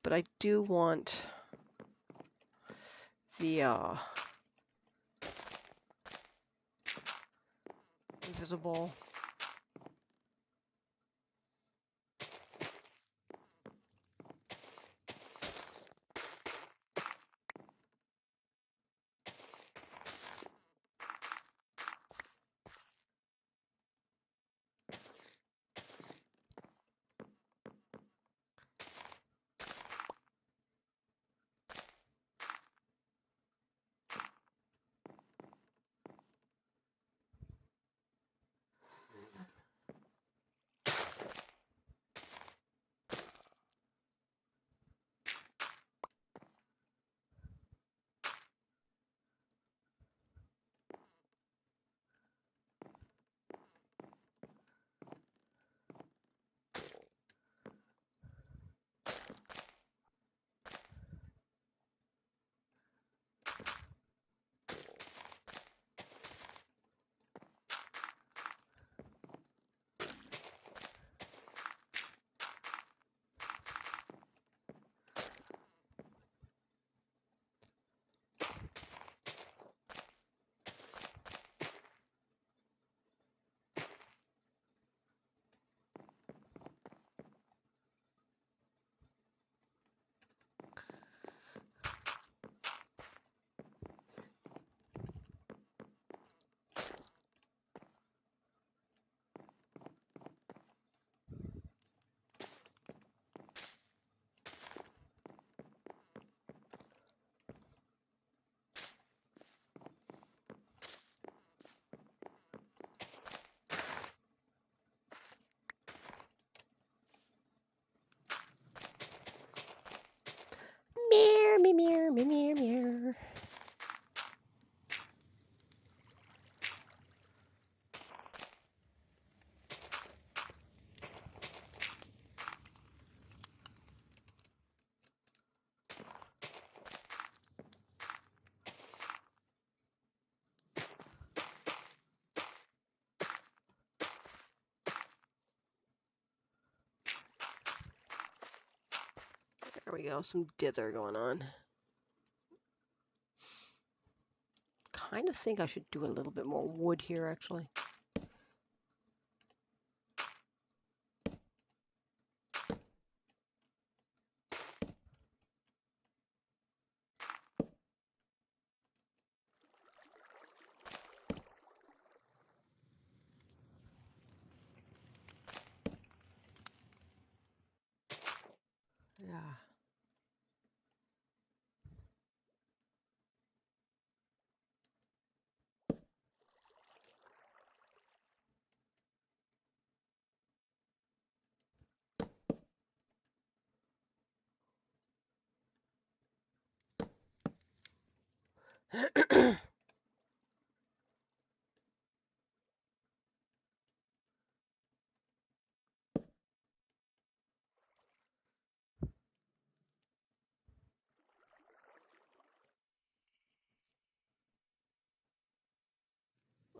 But I do want the invisible. Meow, meow, meow, meow, meow. There we go, some dither going on. Kind of think I should do a little bit more wood here, actually. Yeah.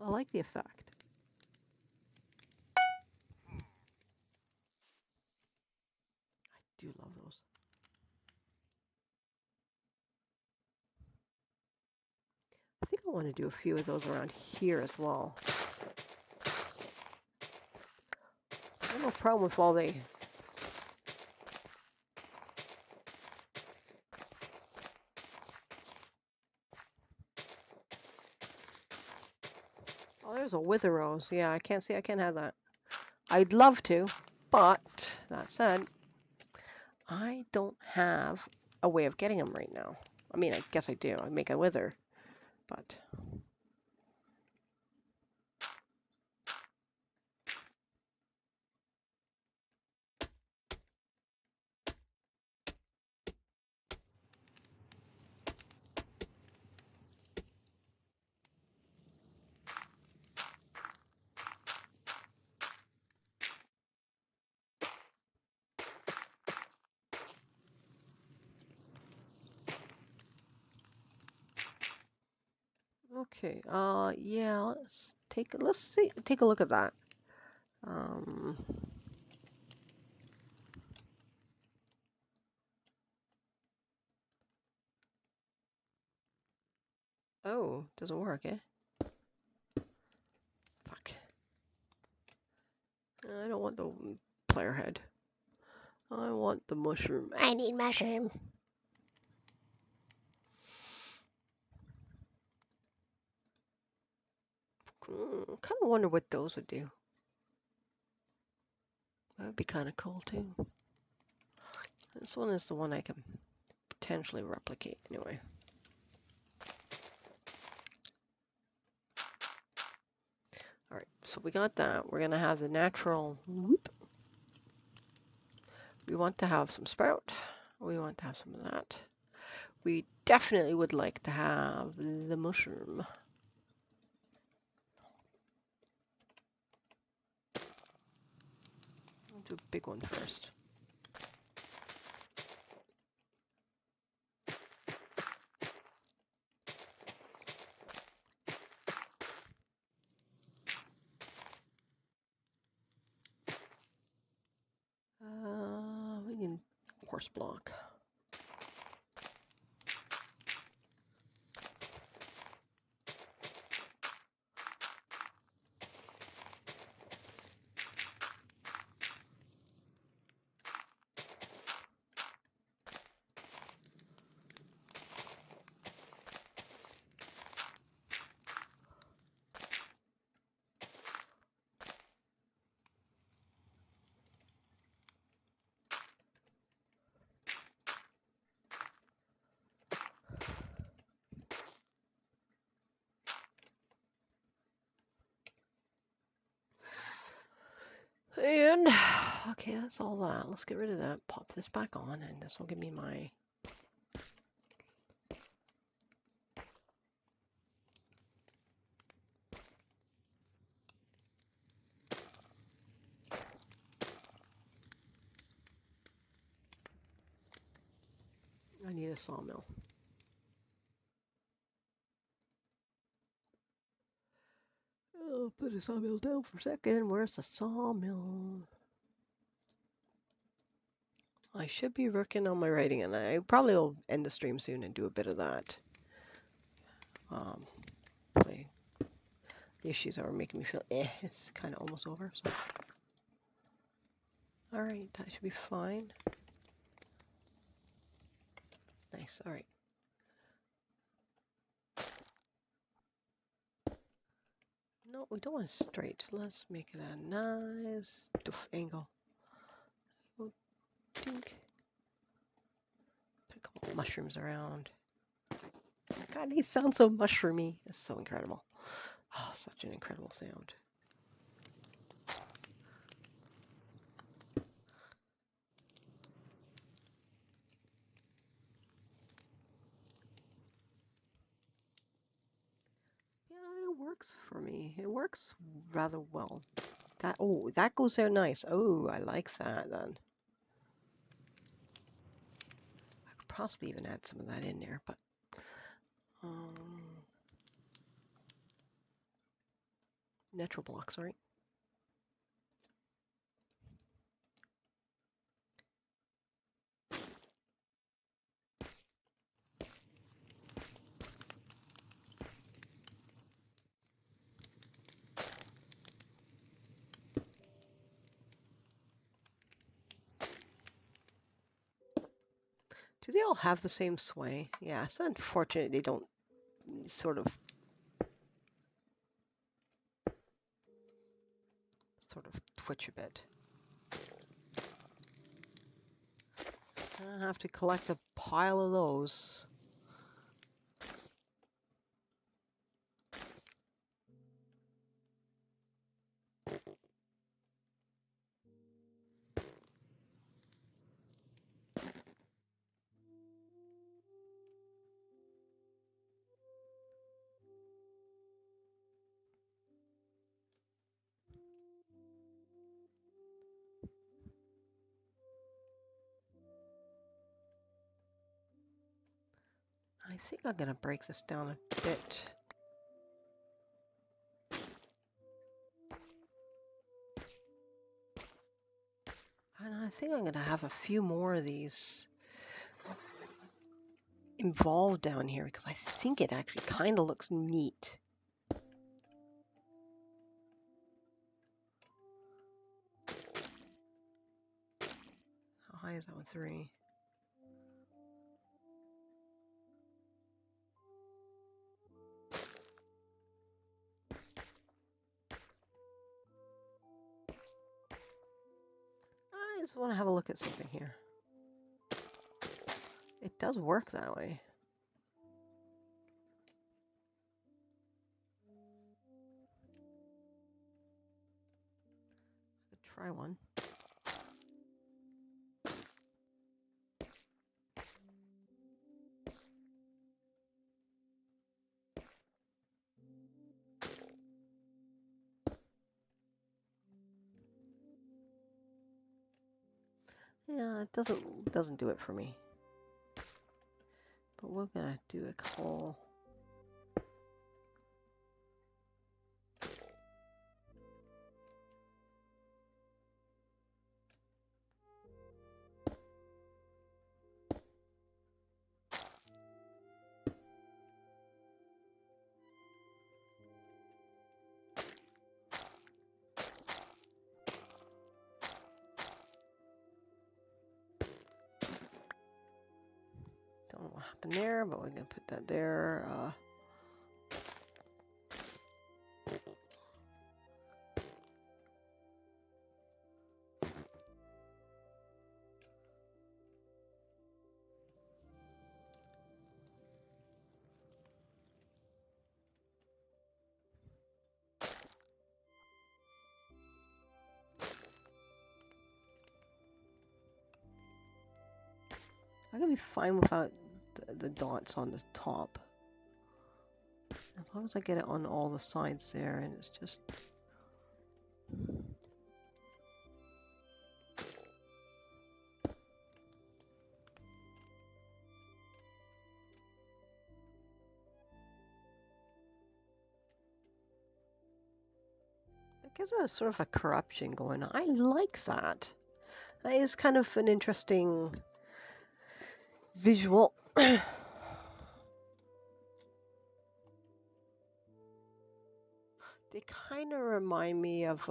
I like the effect. I do love those. I think I want to do a few of those around here as well. I have no problem with all the... Oh, there's a wither rose. Yeah, I can't have that. I'd love to, but that said, I don't have a way of getting them right now. I mean, I guess I do. I make a wither, but... Okay, yeah, take a look at that. Um, oh, doesn't work, eh? Fuck. I don't want the player head. I want the mushroom. I need mushroom. Kind of wonder what those would do. That would be kind of cool too. This one is the one I can potentially replicate anyway. All right, so we got that. We're gonna have the natural whoop. We want to have some sprout. We want to have some of that. We definitely would like to have the mushroom. I'll do a big one first. We can horse block. And, okay, that's all that. Let's get rid of that. Pop this back on, and this will give me my... I need a sawmill. I'll put a sawmill down for a second. Where's the sawmill? I should be working on my writing, and I probably will end the stream soon and do a bit of that. The issues are making me feel it's kind of almost over. So. All right, that should be fine. Nice. All right. No, we don't want it straight. Let's make it a nice doof angle. Put a couple of mushrooms around. God, these sound so mushroomy. It's so incredible. Oh, such an incredible sound. Yeah, it works for me. It works rather well. That goes there nice. Oh, I like that then. I could possibly even add some of that in there, but natural blocks, right? Do they all have the same sway? Yeah, it's unfortunate they don't sort of twitch a bit. Just gonna have to collect a pile of those. I think I'm gonna break this down a bit. And I think I'm gonna have a few more of these involved down here because I think it actually kind of looks neat. How high is that one? 3. I just want to have a look at something here. It does work that way. I could try one. Yeah, it doesn't do it for me. But we're gonna do a couple. Don't know what happened there, but we're gonna put that there. I'm gonna be fine without the dots on the top. As long as I get it on all the sides there, and it's just. It gives a sort of a corruption going on. I like that. That is kind of an interesting visual. They kind of remind me of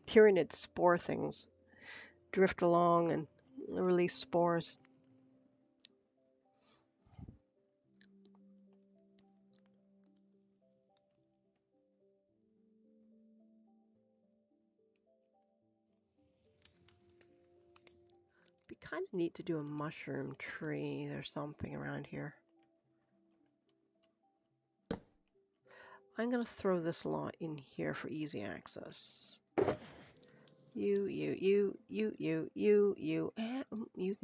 tyrannid spore things. Drift along and release spores. Be kind of neat to do a mushroom tree or something around here. I'm going to throw this lot in here for easy access. You, you can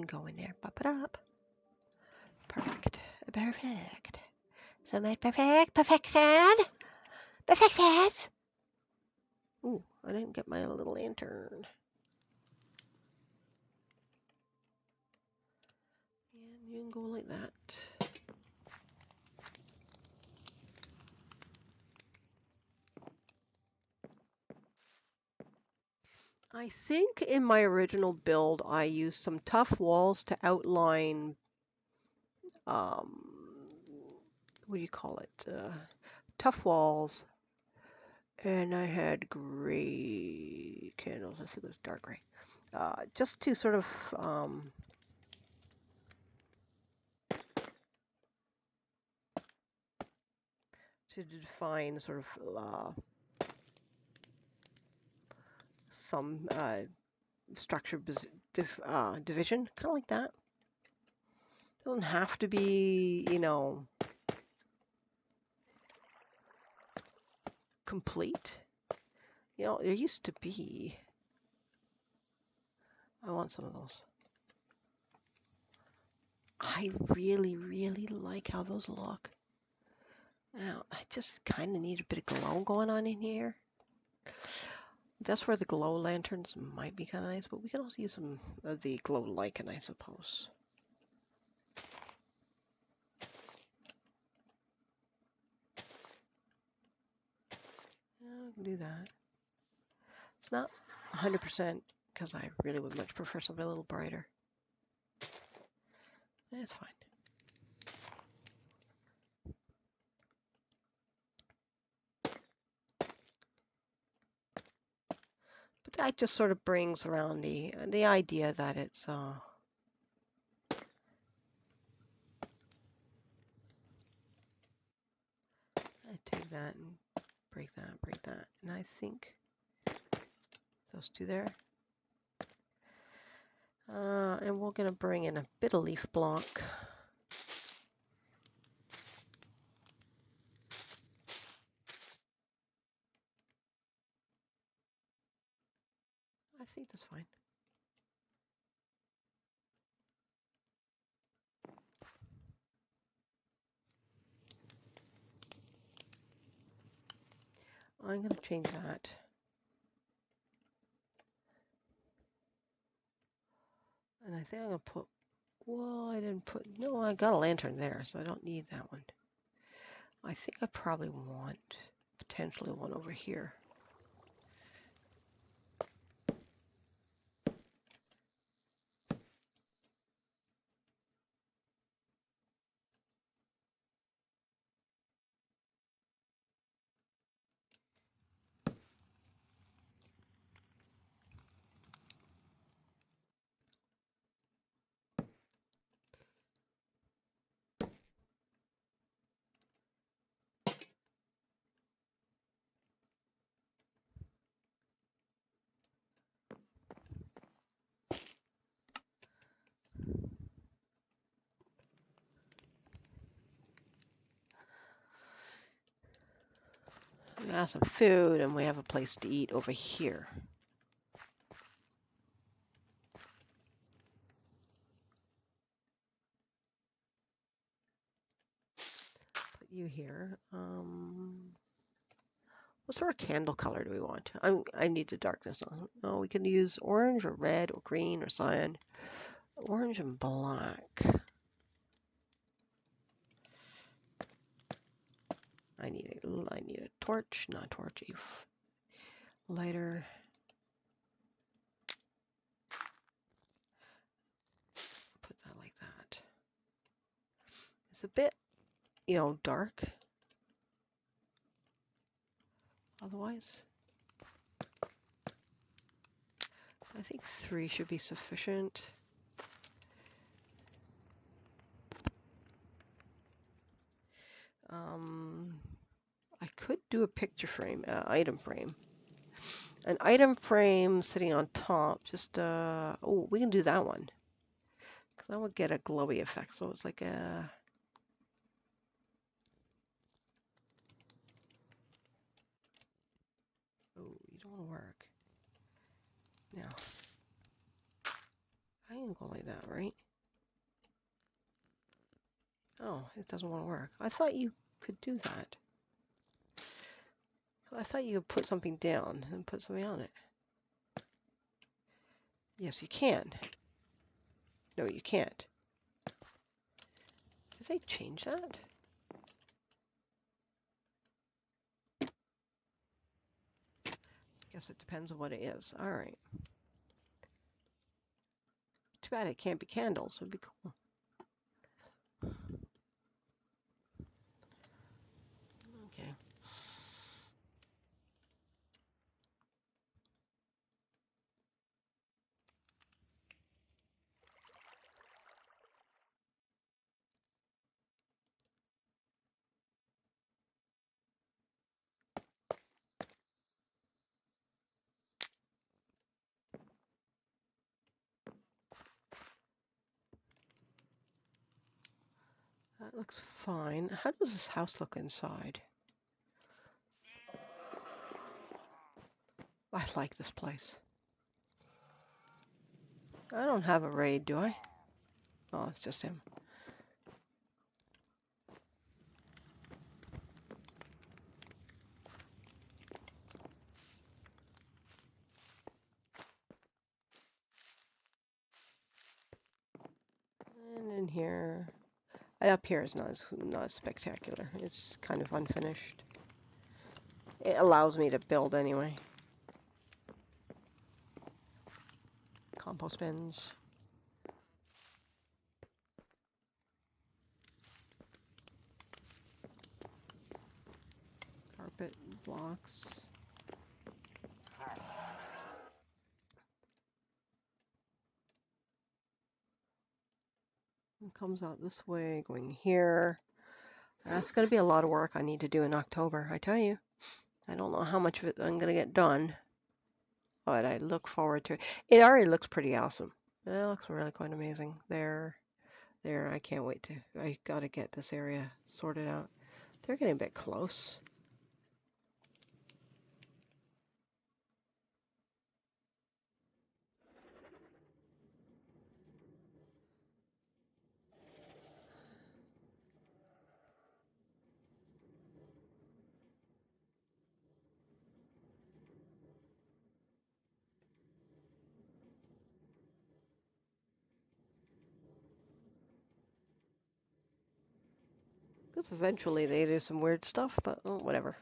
go in there. Pop it up. Perfect. Perfect. So much perfect. Perfection. Perfected. Ooh, I didn't get my little lantern. And you can go like that. I think in my original build, I used some tough walls to outline, what do you call it? Tough walls. And I had gray candles. I think it was dark gray. Just to sort of to define sort of some structure division, kind of like that. It doesn't have to be, you know, complete. You know, there used to be. I want some of those. I really, really like how those look. Now, I just kind of need a bit of glow going on in here. That's where the glow lanterns might be kind of nice, but we can also use some of the glow lichen, I suppose. I can do that. It's not 100% because I really would much prefer something a little brighter. That's fine. But that just sort of brings around the idea that it's I take that and break that, and I think those two there. And we're going to bring in a bit of leaf block. I think that's fine. I'm going to change that. And I think I'm going to put, well, I didn't put, no, I got a lantern there, so I don't need that one. I think I probably want potentially one over here. We got some food and we have a place to eat over here. Put you here. What sort of candle color do we want? I need the darkness on. Oh, we can use orange or red or green or cyan. Orange and black. I need a torch, not a torch, a lighter. Put that like that. It's a bit, dark. Otherwise, I think 3 should be sufficient. I could do a picture frame, item frame. An item frame sitting on top, just, oh, we can do that one. Because that would get a glowy effect, so it's like a... Oh, you don't want to work. Now, I can go like that, right? Oh, it doesn't want to work. I thought you could do that. I thought you could put something down and put something on it. Yes, you can. No, you can't. Did they change that? Guess it depends on what it is. All right. Too bad it can't be candles. It would be cool. Okay. That looks fine. How does this house look inside? I like this place. I don't have a raid, do I? Oh, it's just him. And in here, up here is not as spectacular. It's kind of unfinished. It allows me to build anyway. Compost bins. Carpet blocks. It comes out this way, going here. That's going to be a lot of work I need to do in October, I tell you. I don't know how much of it I'm going to get done, but I look forward to it. It already looks pretty awesome. It looks really quite amazing. There, I can't wait to, I got to get this area sorted out. They're getting a bit close. Because eventually they do some weird stuff, but oh, whatever.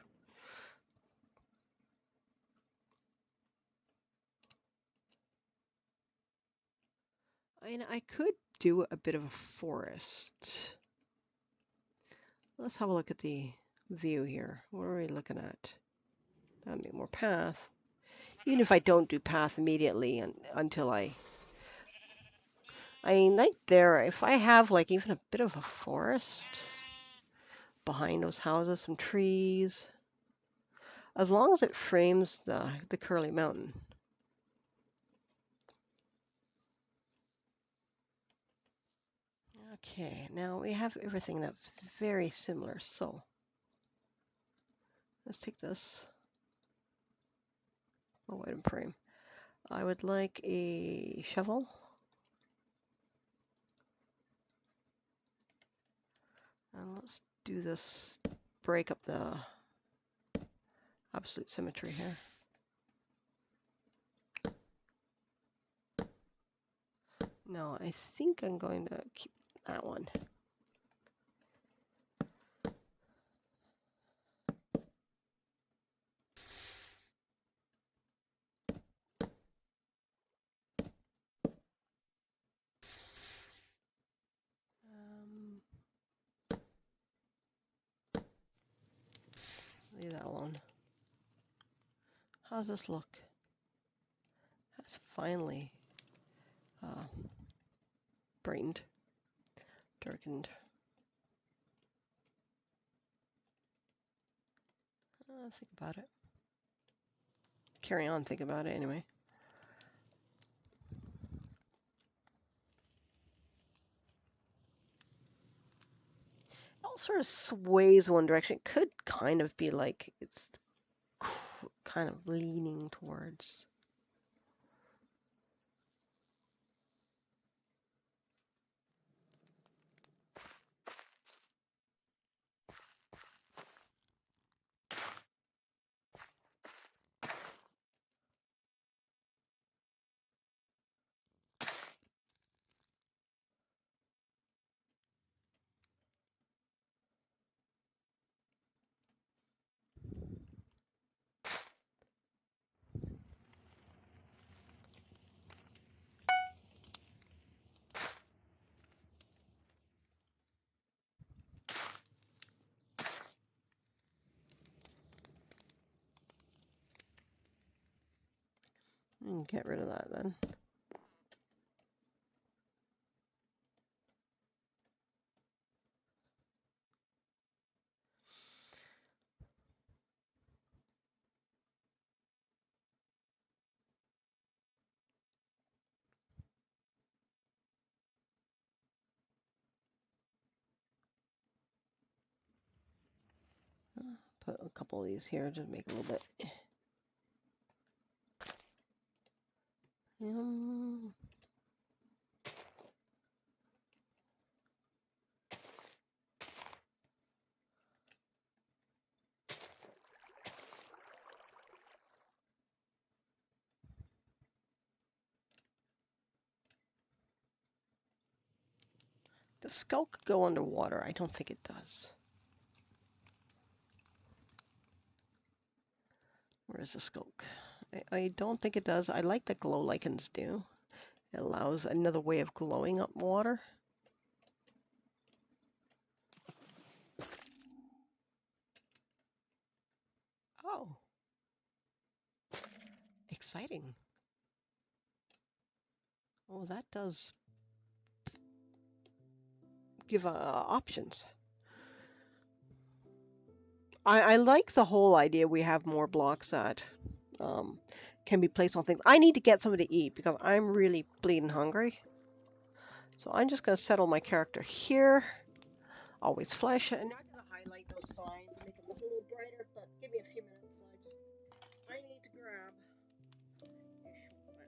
I mean, I could do a bit of a forest. Let's have a look at the view here. What are we looking at? I mean, more path. Even if I don't do path immediately until I mean, right there, if I have like even a bit of a forest behind those houses, some trees, as long as it frames the curly mountain. Okay, now we have everything that's very similar. So let's take this low item frame. I would like a shovel. And let's do this, break up the absolute symmetry here. No, I think I'm going to keep that one. Leave that alone. How's this look? That's finally brightened, darkened. Think about it. Carry on, think about it anyway. It all sort of sways one direction. It could kind of be like it's kind of leaning towards. Get rid of that then. Put a couple of these here to make a little bit. The skull could go underwater. I don't think it does. Where's the skulk? I don't think it does. I like that glow lichens do. It allows another way of glowing up water. Oh, exciting. Oh, that does give options. I like the whole idea we have more blocks that can be placed on things. I need to get something to eat because I'm really bleeding hungry. So I'm just going to settle my character here. Always flesh. And I'm not going to highlight those signs and make them look a little brighter, but give me a few minutes. I need to grab a short line.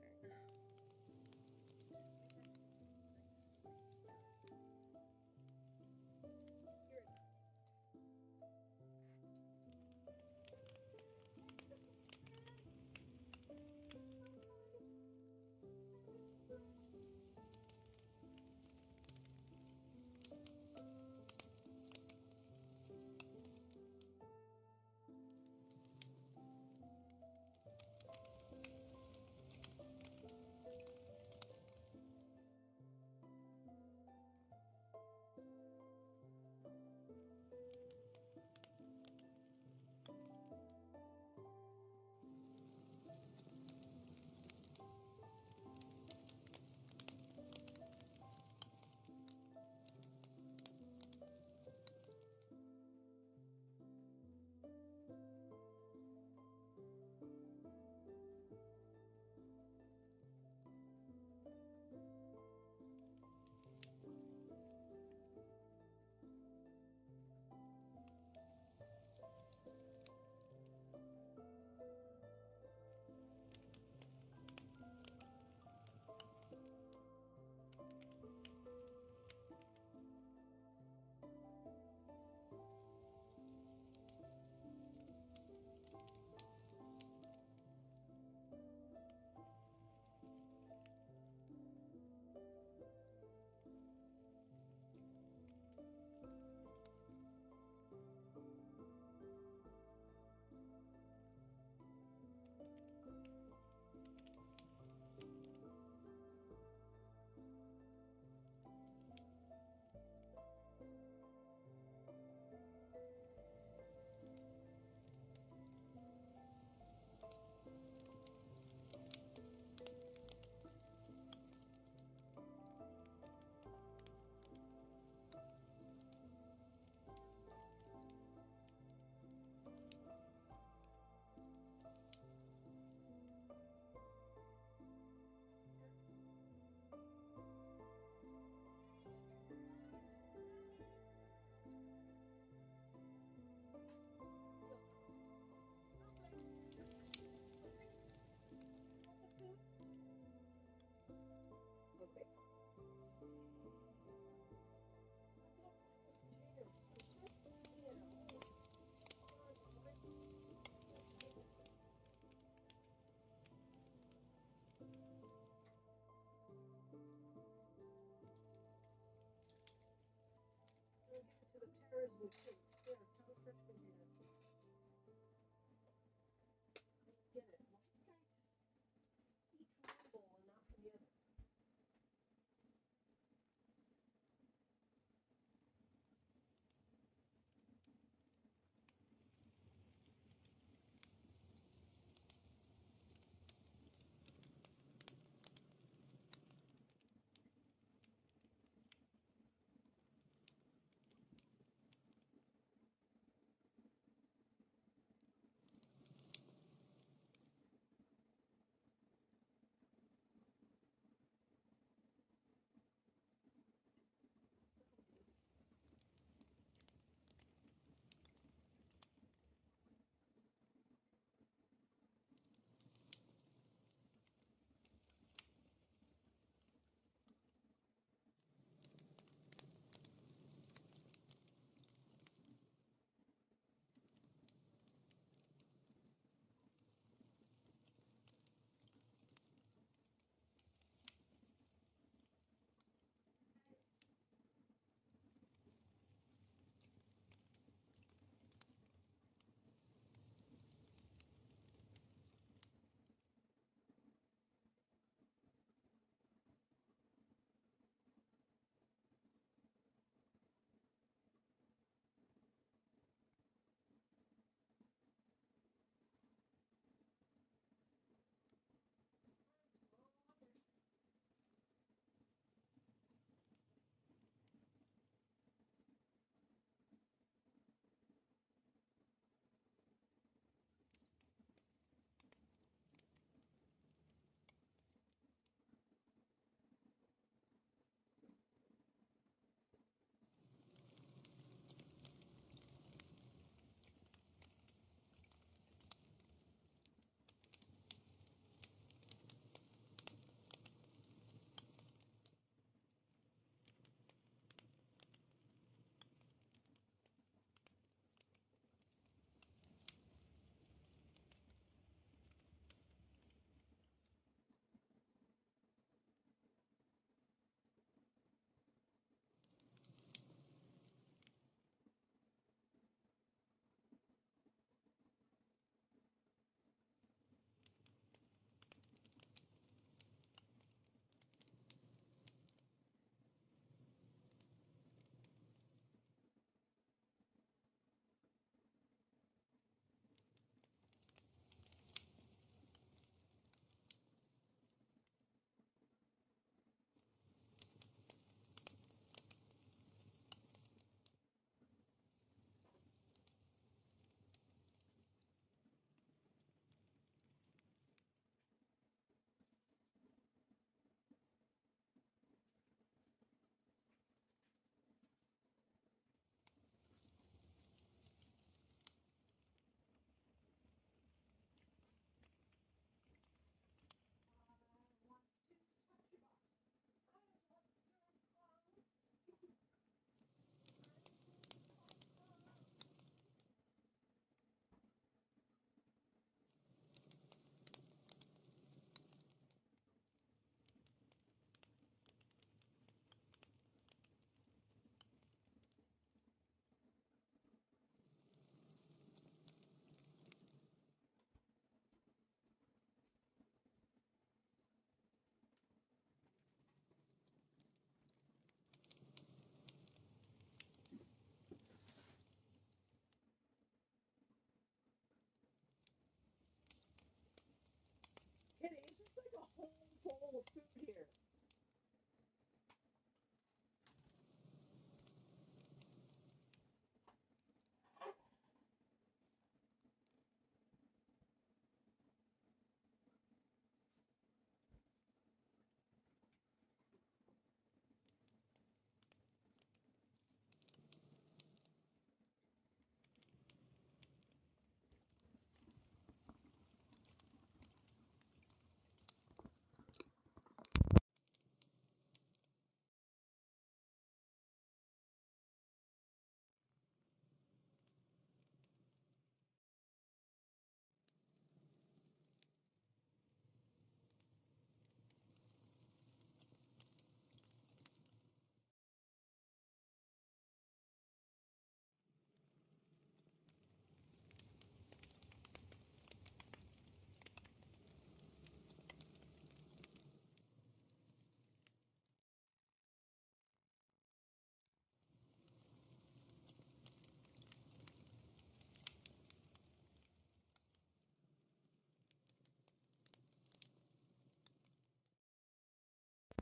bowl of food here.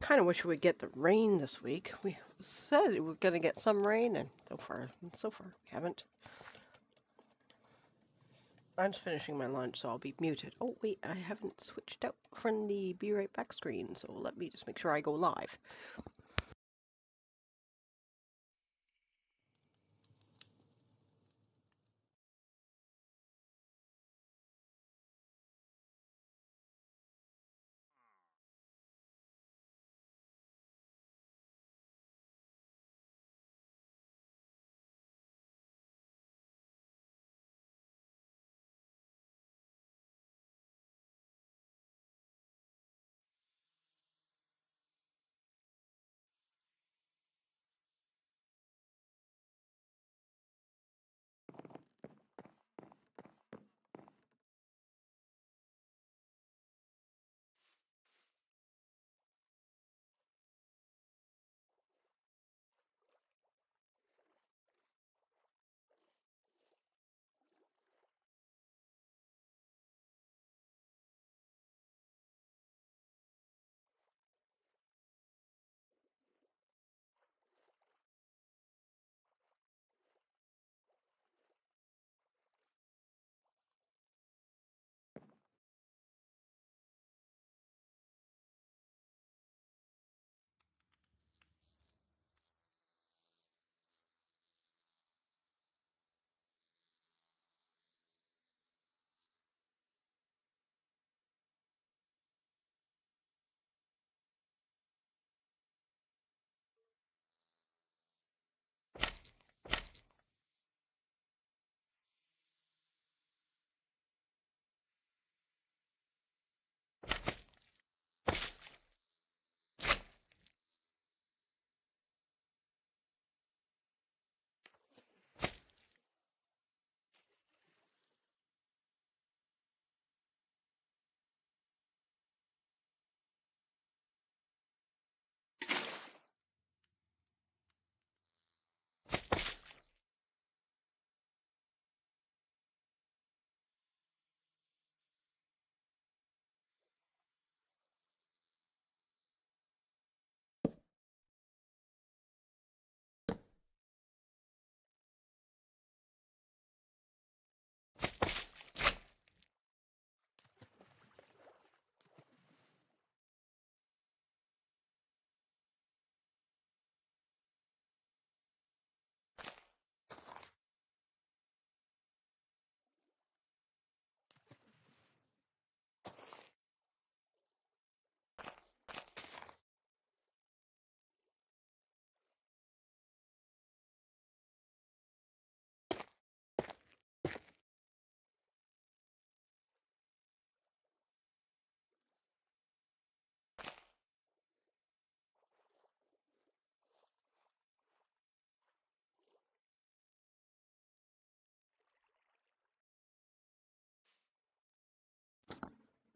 Kind of wish we would get the rain this week. We said we were going to get some rain, and so far we haven't. I'm just finishing my lunch, so I'll be muted. Oh wait, I haven't switched out from the be right back screen, so let me just make sure I go live.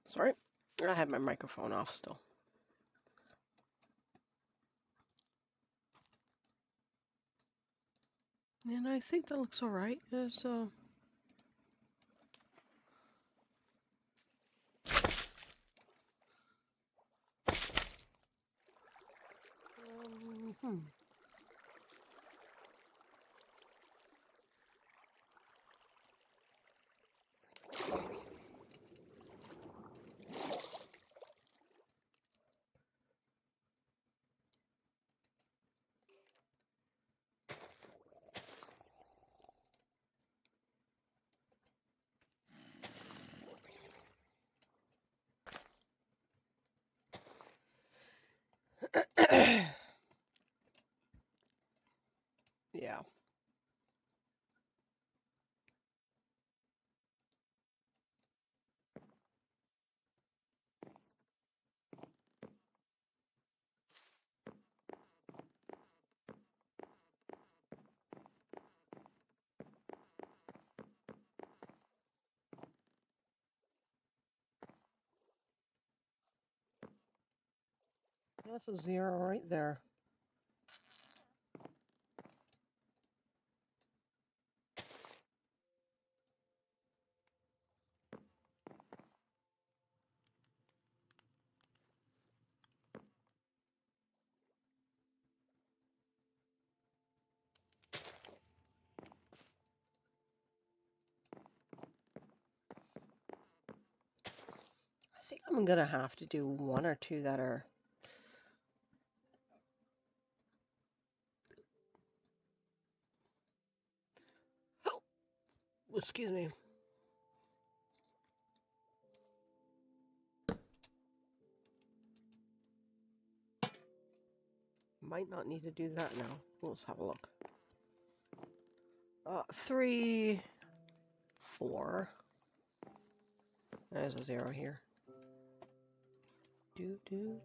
Sorry, I have my microphone off still. And I think that looks all right. Hmm. Yeah. That's a 0 right there. I think I'm gonna have to do 1 or 2 that are... Oh, excuse me. Might not need to do that now. Let's have a look. 3, 4. There's a 0 here. Do.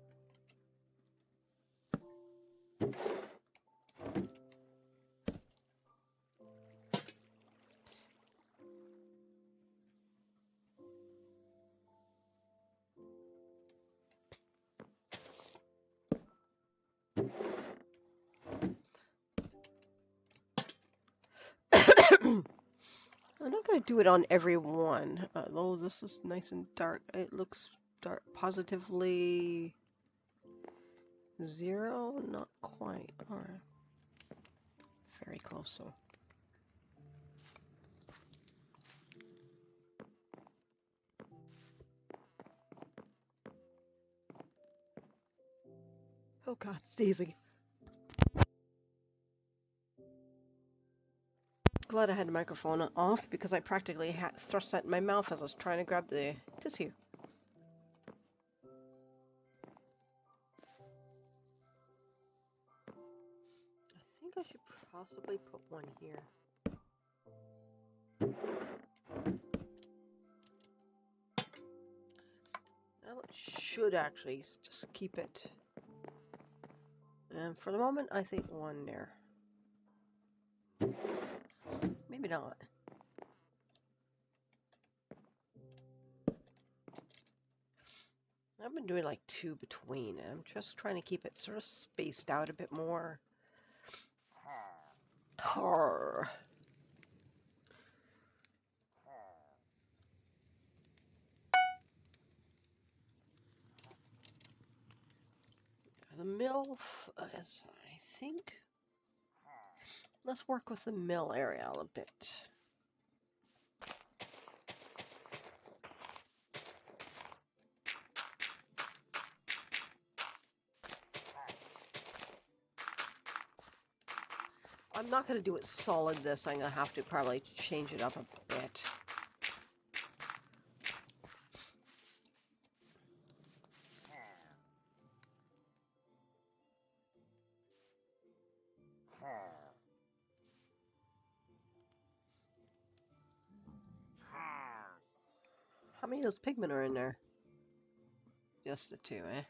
I'm not going to do it on every one, though this is nice and dark. It looks dark, positively 0, not quite. All right, very close. So oh God, it's Daisy. Glad I had the microphone off because I practically had thrust that in my mouth as I was trying to grab the tissue. I think I should possibly put 1 here. That should actually just keep it. And for the moment, I think 1 there. Maybe not. I've been doing like 2 between. I'm just trying to keep it sort of spaced out a bit more. Tar. The MILF is, I think. Let's work with the mill area a bit. I'm not going to do it solid this. I'm going to have to probably change it up a bit. How many of those pigmen are in there? Just the 2, eh?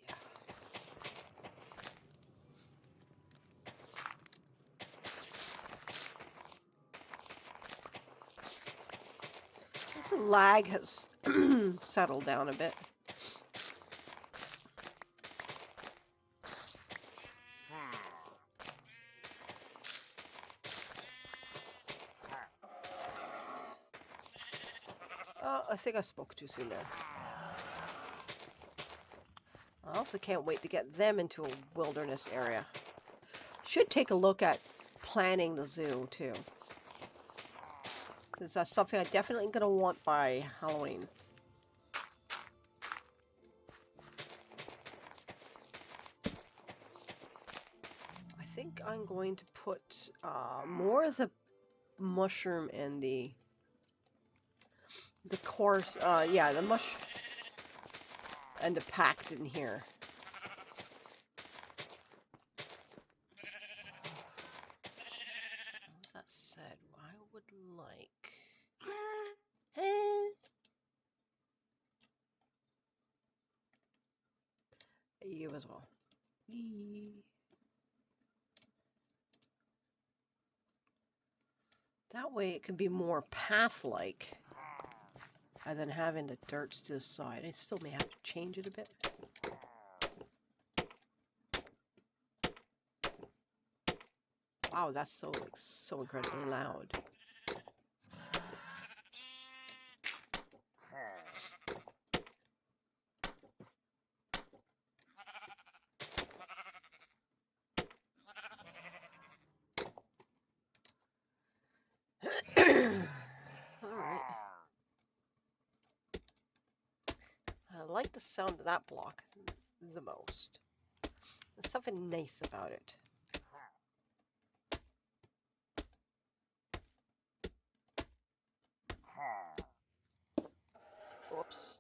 Yeah. The lag has settled down a bit. I think I spoke too soon there. I also can't wait to get them into a wilderness area. Should take a look at planning the zoo too, because that's something I definitely gonna want by Halloween. I think I'm going to put more of the mushroom and the course, yeah, the mush and the packed in here. That said, I would like. You as well. That way it can be more path-like rather than having the dirts to the side. I still may have to change it a bit. Wow, that's so so incredibly loud. Alright. I like the sound of that block the most. There's something nice about it. Whoops.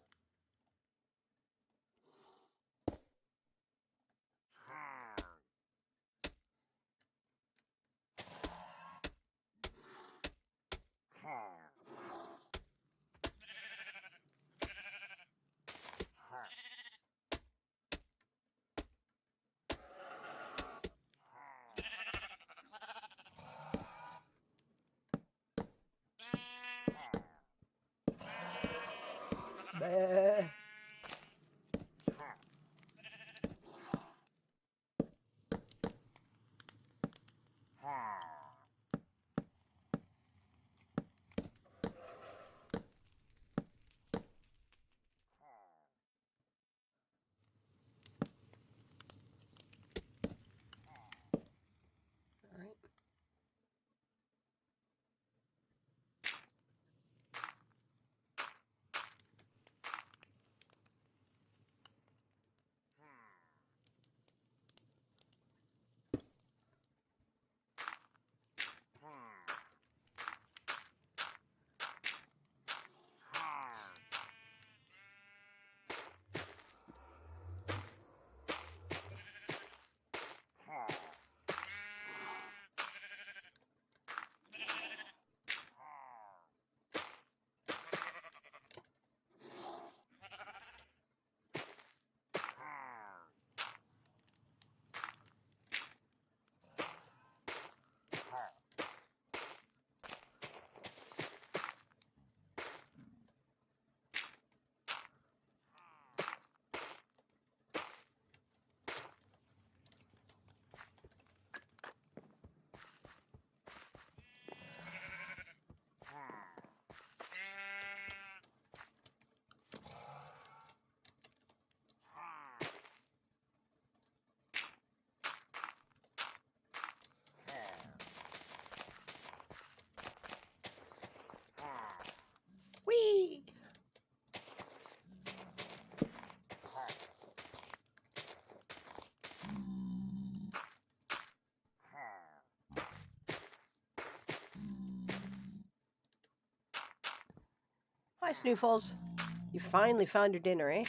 Bah. Alright. Whee! Hi, Snoofles. You finally found your dinner, eh?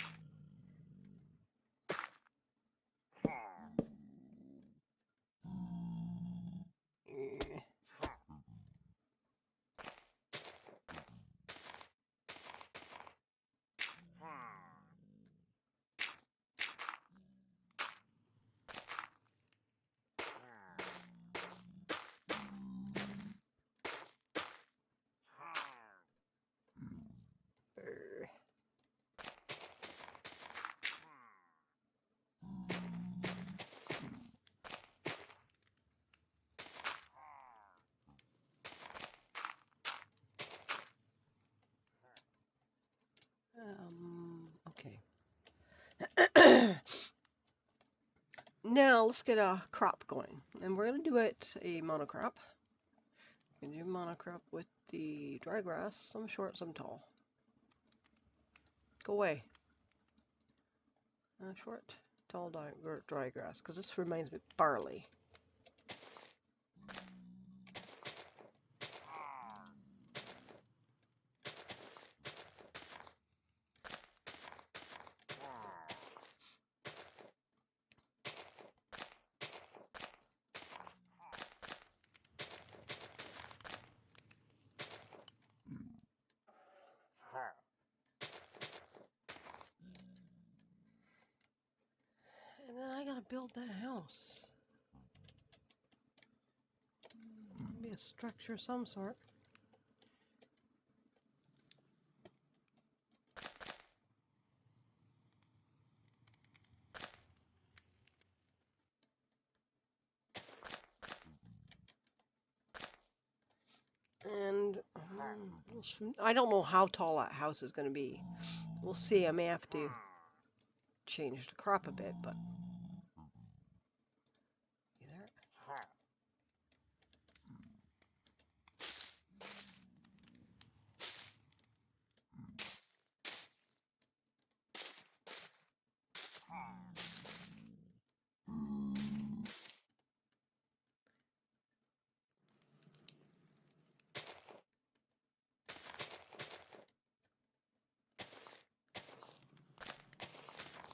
Eh. Er. Okay. Now let's get a crop going. And we're going to do it a monocrop. We're going to do monocrop with the dry grass, some short, some tall. Go away. Short, tall, dry grass, because this reminds me of barley. And then I gotta build that house. Be a structure of some sort. And I don't know how tall that house is gonna be. We'll see. I may have to change the crop a bit, but you there?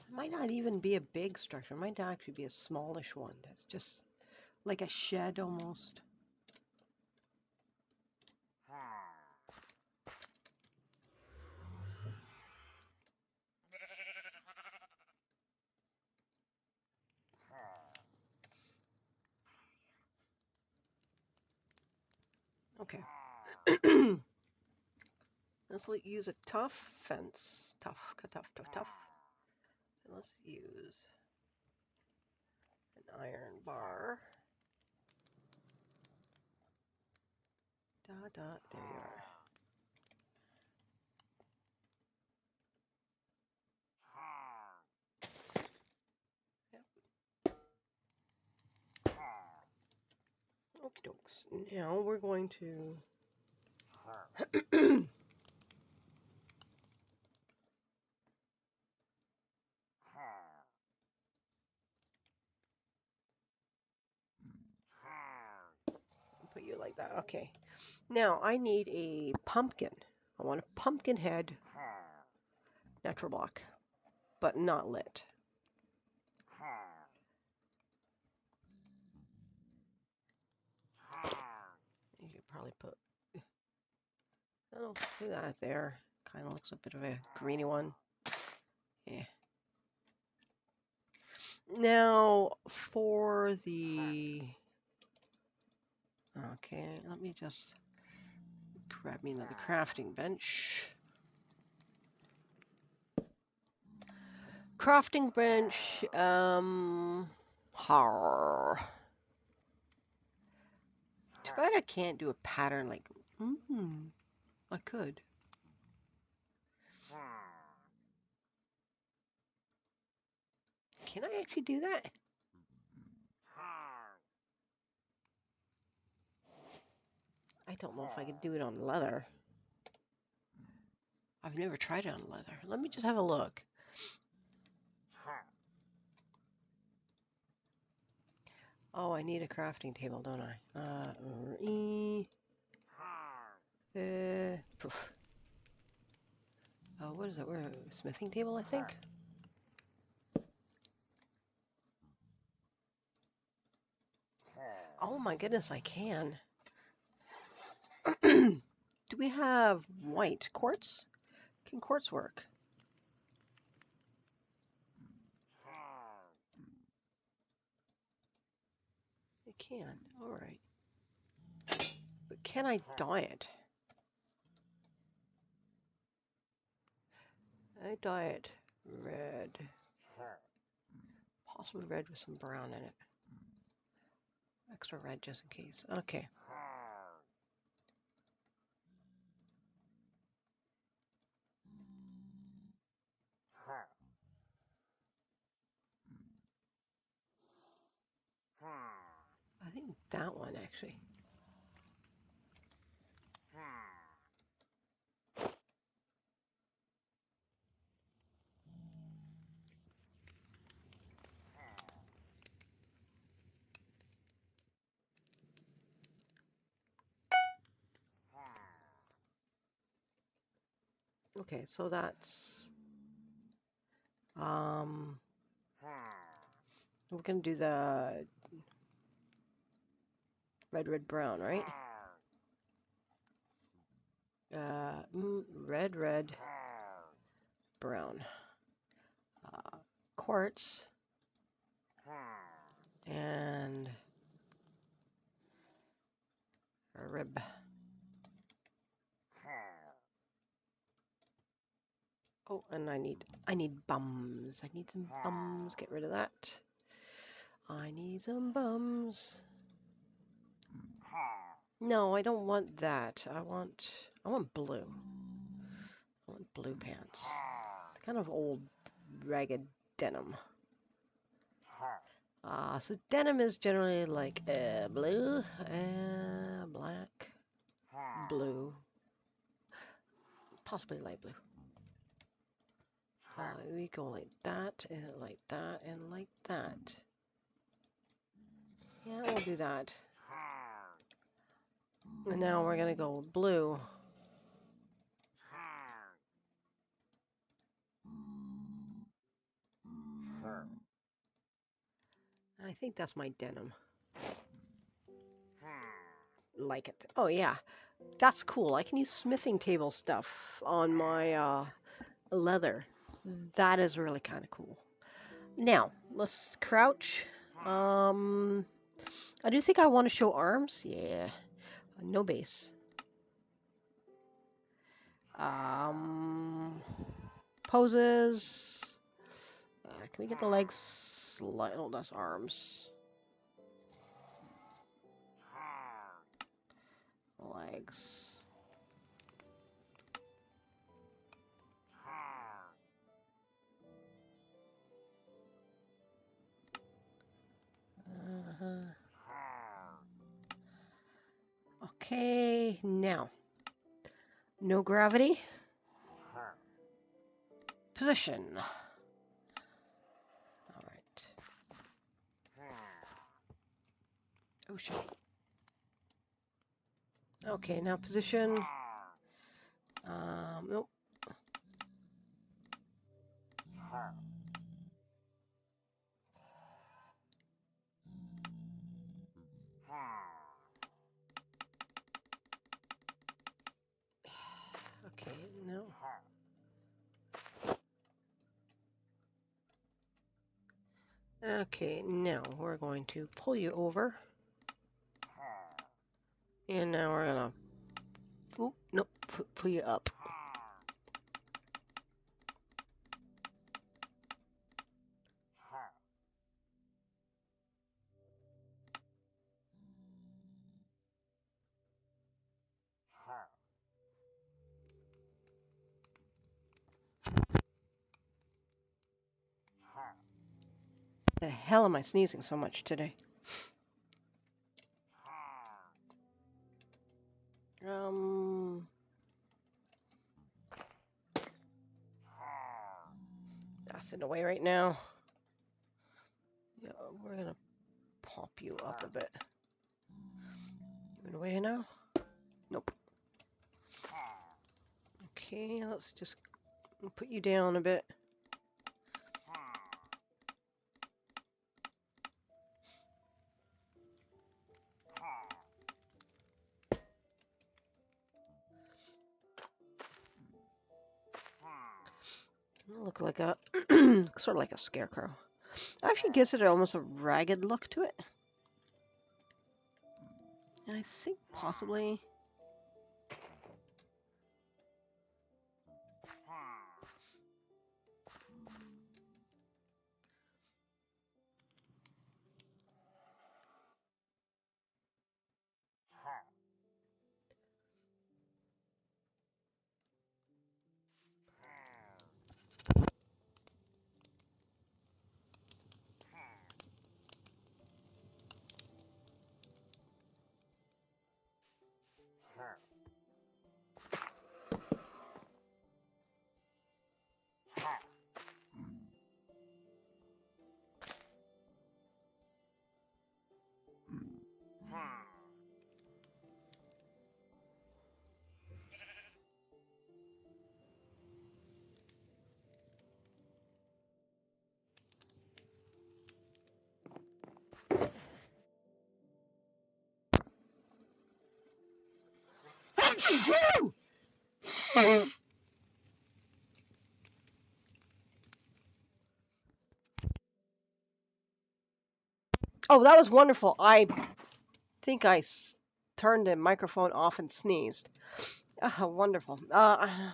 It might not even be a big structure. It might actually be a smallish one. That's just like a shed almost. Okay. Let's use a tough fence. Tough, tough, tough, tough. And let's use an iron bar. There you are. Okie dokes. Now we're going to put you like that. Okay. Now I need a pumpkin. I want a pumpkin head natural block, but not lit. You could probably put, I'll do that there. Kind of looks a bit of a greeny one. Yeah. Now for the, okay, let me just grab me another crafting bench. Crafting bench, har. Too bad I can't do a pattern like, I could. Can I actually do that? I don't know if I could do it on leather. I've never tried it on leather. Let me just have a look. Oh, I need a crafting table, don't I? Poof. Oh, what is it? We're a smithing table, I think. Oh my goodness, I can. Do we have white quartz? Can quartz work? It can. All right. But can I dye it? I dye it red. Possibly red with some brown in it. Extra red just in case. Okay. that one, actually. Okay, so that's we're gonna do the red, red, brown, right? Red, red, brown. Quartz and a rib. Oh, and I need bums. I need some bums. Get rid of that. I need some bums. No, I don't want that. I want blue. I want blue pants. Kind of old, ragged denim. So denim is generally like blue, black, blue, possibly light blue. We go like that, and like that, and like that. Yeah, we'll do that. And now we're gonna go blue. I think that's my denim. Like it. Oh yeah, that's cool. I can use smithing table stuff on my leather. That is really kind of cool. Now, let's crouch. I do think I want to show arms. Yeah. No base. Poses. Can we get the legs? Oh, that's arms. Legs. Okay, now. No gravity. Position. All right. Oh shit. Okay, now position. Nope. Okay, no. Okay, now we're going to pull you over. And now we're gonna, oh, nope, pull you up. The hell am I sneezing so much today? That's in the way right now. Yeah, we're gonna pop you up a bit. You in the way now? Nope. Okay, let's just put you down a bit. Look like a sort of like a scarecrow. Actually gives it almost a ragged look to it. I think possibly. Oh, that was wonderful. I think turned the microphone off and sneezed. Ah, wonderful. I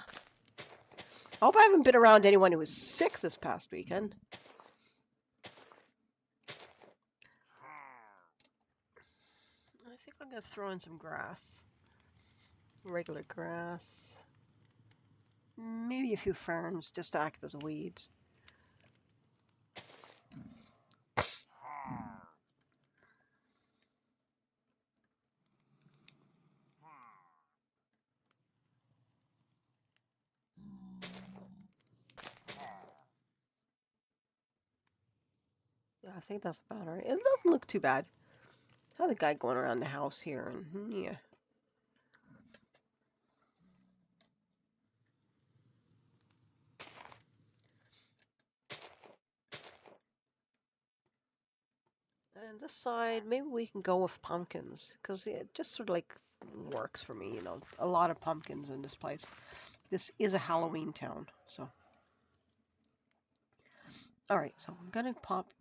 hope I haven't been around anyone who was sick this past weekend. I think I'm going to throw in some grass. Regular grass. Maybe a few ferns just to act as weeds. Yeah, I think that's about right. It doesn't look too bad. I have the guy going around the house here, and yeah. And this side, maybe we can go with pumpkins, because it just sort of like works for me, you know. A lot of pumpkins in this place. This is a Halloween town, so. Alright, so I'm gonna pop,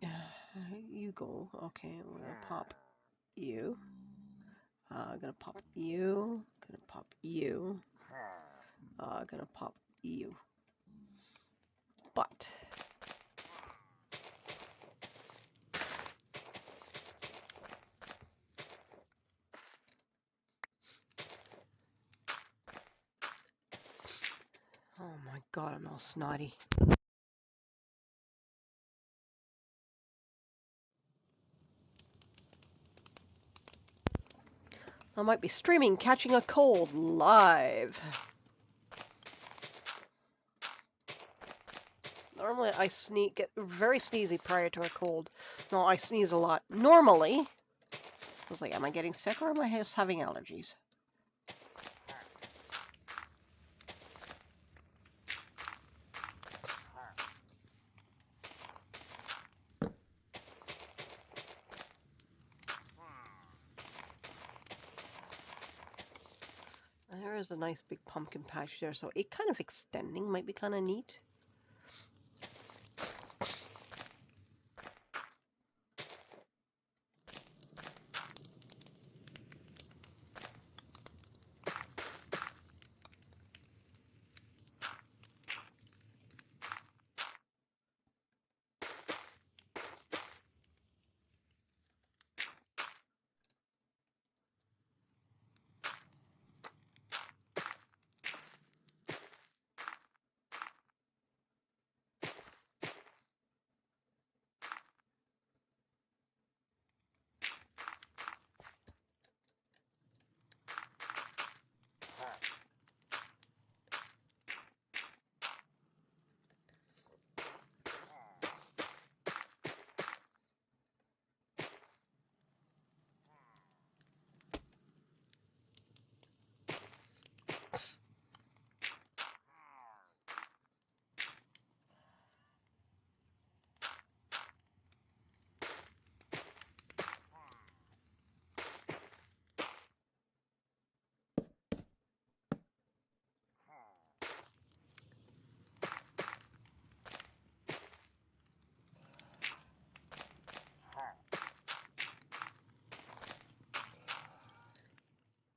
you go, okay, we're gonna pop you. Gonna pop you, gonna pop you, gonna pop you. But, oh my god, I'm all snotty. I might be streaming Catching a Cold live. Normally I get very sneezy prior to a cold. No, I sneeze a lot. Normally, I was like, am I getting sick or am I just having allergies? And there is a nice big pumpkin patch there, so it kind of extending might be kind of neat.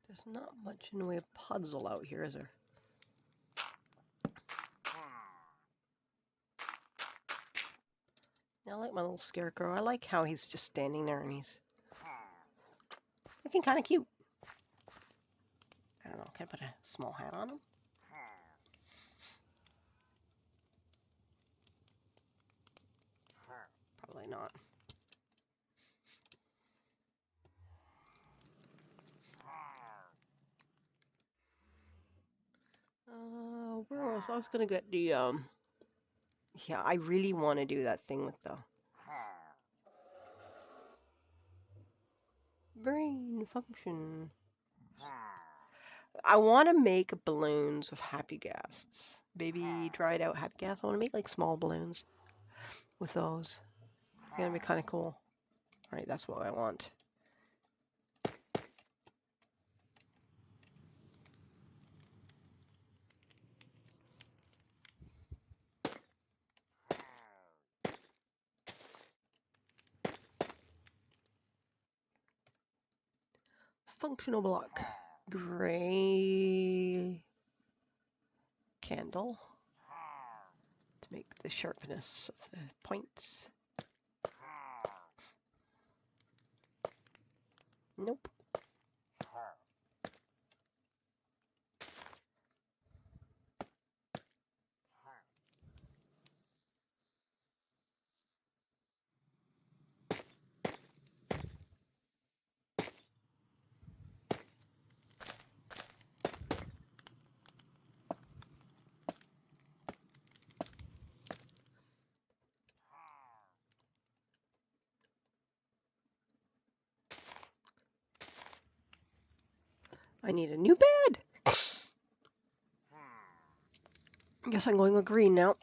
There's not much in the way of puzzle out here, is there? I like my little scarecrow. I like how he's just standing there and he's looking kind of cute. I don't know, can I put a small hat on him? Probably not. Where else? I was gonna get the, yeah, I really want to do that thing with the brain function. I want to make balloons with happy gas. Baby dried out happy gas. I want to make like small balloons with those. Gonna be kind of cool. Alright, that's what I want. functional block. Gray candle to make the sharpness of the points. Nope. I need a new bed. I guess I'm going with green now.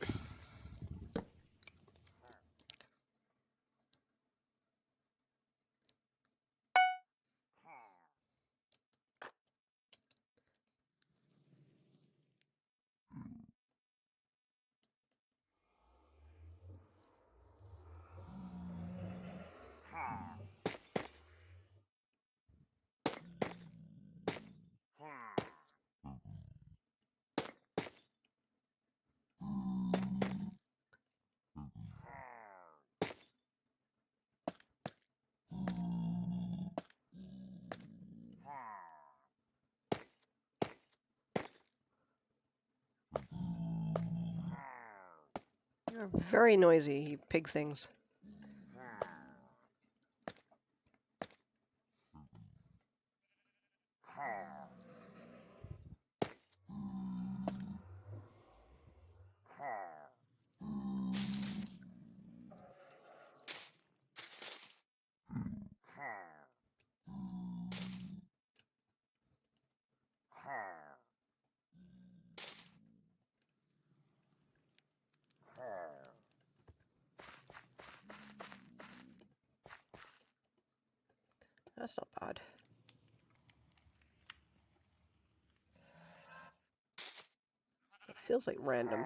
You're very noisy, you pig things. That's not bad. It feels like random.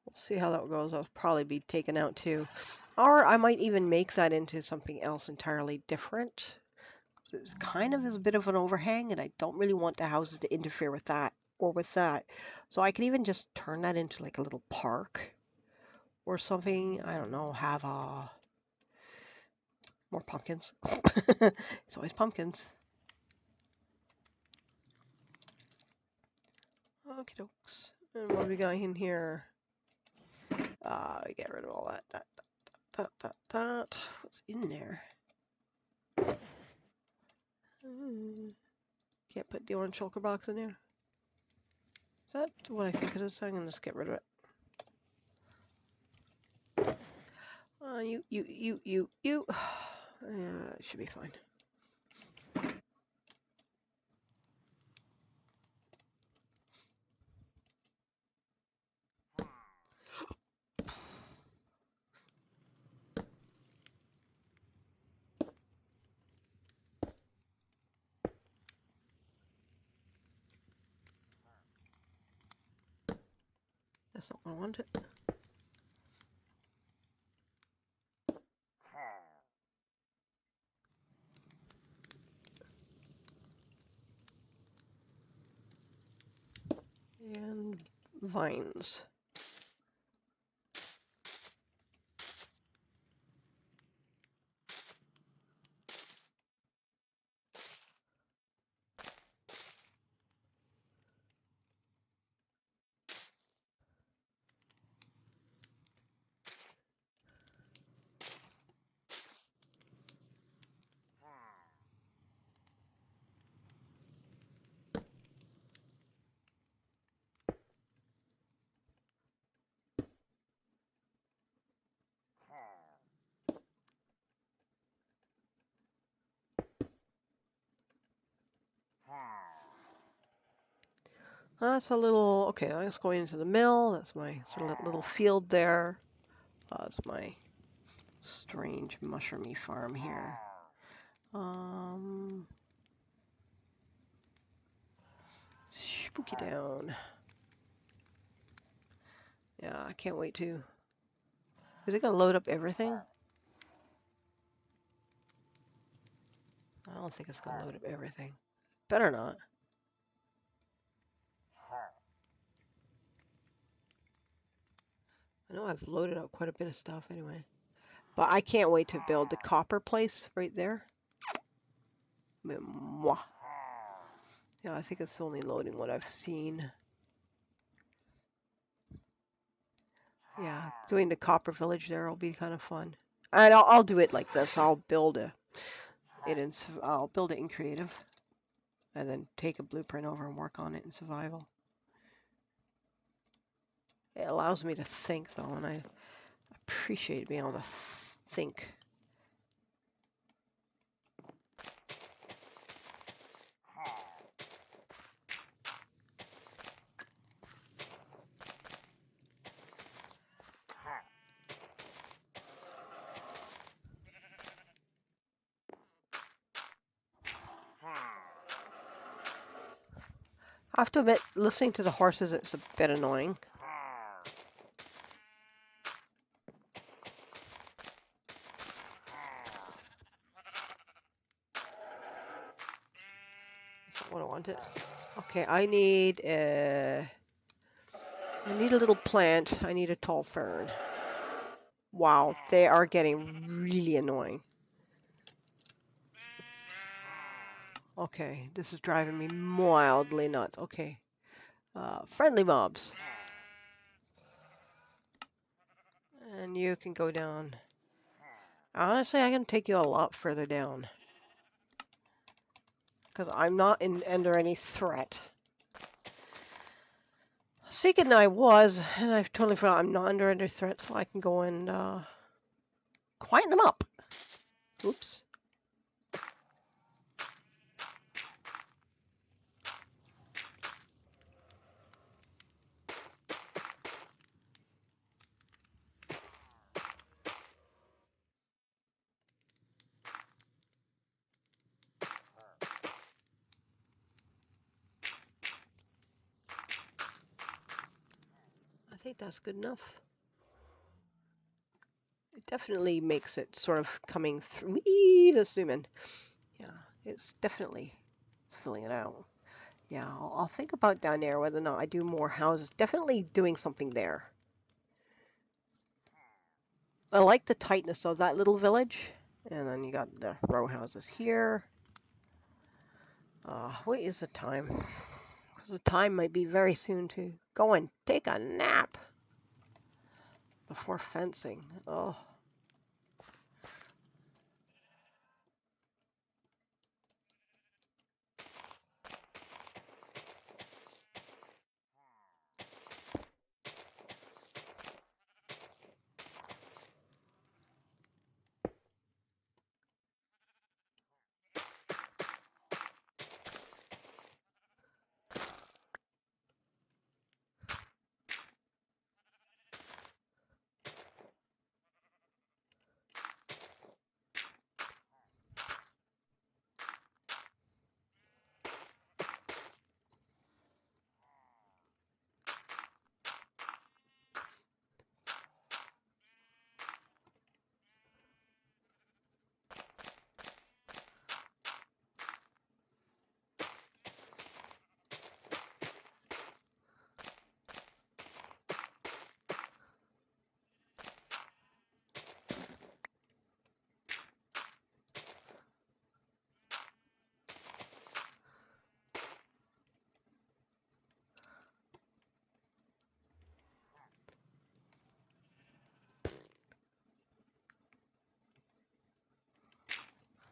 We'll see how that goes. I'll probably be taken out too. Or I might even make that into something else entirely different. It's kind of is a bit of an overhang, and I don't really want the houses to interfere with that or with that. So I could even just turn that into like a little park or something. I don't know, have more pumpkins. It's always pumpkins. Okie dokes. And what do we got in here? Get rid of all that. What's in there? Can't put the orange shulker box in there. Is that what I think it is? I'm gonna just get rid of it. You. Yeah, it should be fine. That's not what I wanted. And vines. That's a little, okay, that's going into the mill. That's my sort of little field there. That's my strange mushroomy farm here. Spooky down. Yeah, I can't wait to. Is it gonna load up everything? I don't think it's gonna load up everything. Better not. I know I've loaded up quite a bit of stuff anyway. But I can't wait to build the copper place right there. Mwah. Yeah, I think it's only loading what I've seen. Yeah, doing the copper village there will be kind of fun. And I'll do it like this. I'll build I'll build it in creative, and then take a blueprint over and work on it in survival. It allows me to think though, and I appreciate being able to think. I have to admit, listening to the horses, it's a bit annoying. That's not what I wanted. Okay, I need a little plant. I need a tall fern. Wow, they are getting really annoying. Okay, this is driving me mildly nuts. Okay, friendly mobs. And you can go down. Honestly, I can take you a lot further down. Because I'm not under any threat. Seek and I was, and I've totally forgot I'm not under any threat, so I can go and quieten them up. Oops. I think that's good enough. It definitely makes it sort of coming through. Let's zoom in. Yeah, it's definitely filling it out. Yeah, I'll think about down there whether or not I do more houses. Definitely doing something there. I like the tightness of that little village. And then you got the row houses here. What is the time? Because the time might be very soon to go and take a nap before fencing. Oh.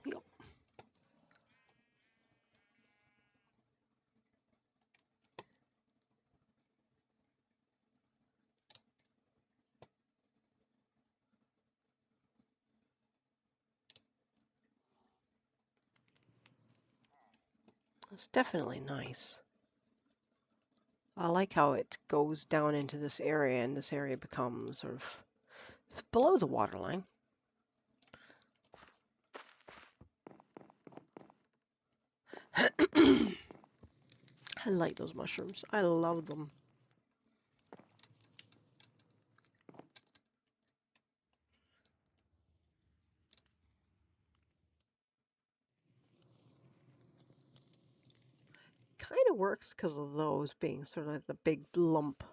Yep. It's definitely nice. I like how it goes down into this area, and this area becomes sort of below the waterline. I like those mushrooms. I love them. Kind of works because of those being sort of like the big lump.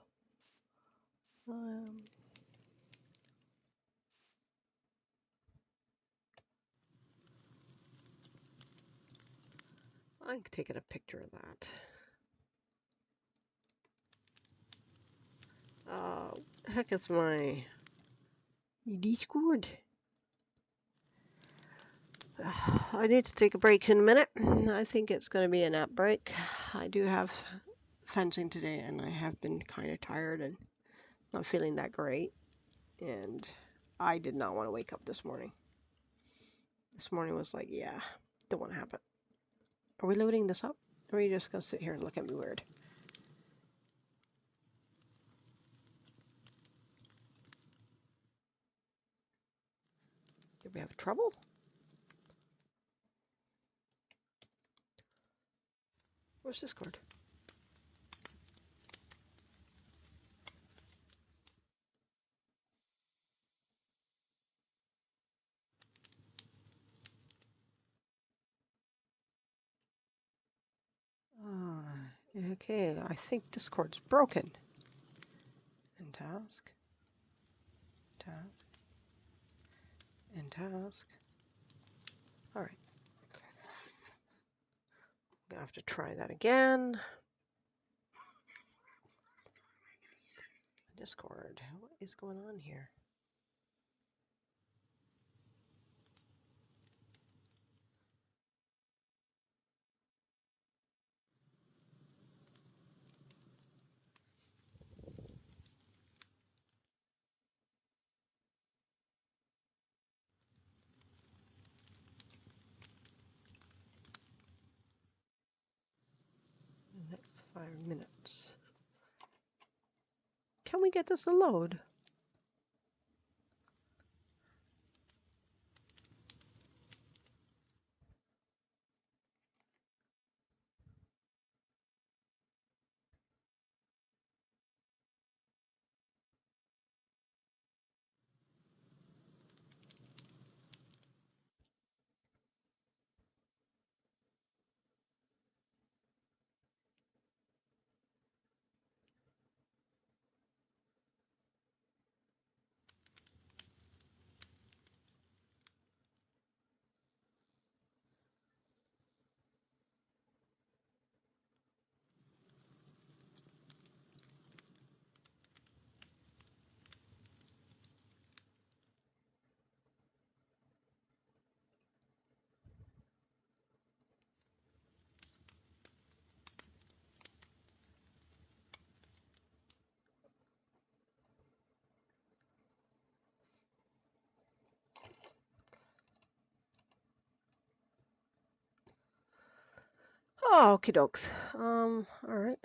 Um, I'm taking a picture of that. Heck is my Discord? I need to take a break in a minute. I think it's going to be a nap break. I do have fencing today, and I have been kind of tired and not feeling that great. And I did not want to wake up this morning. This morning was like, yeah, don't want to happen. Are we loading this up? Or are you just going to sit here and look at me weird? Did we have trouble? Where's Discord? Okay, I think Discord's broken. And task, task, and task. All right. I'm gonna have to try that again. Discord, what is going on here? The next 5 minutes. Can we get this to load? Oh, okie dokes. All right.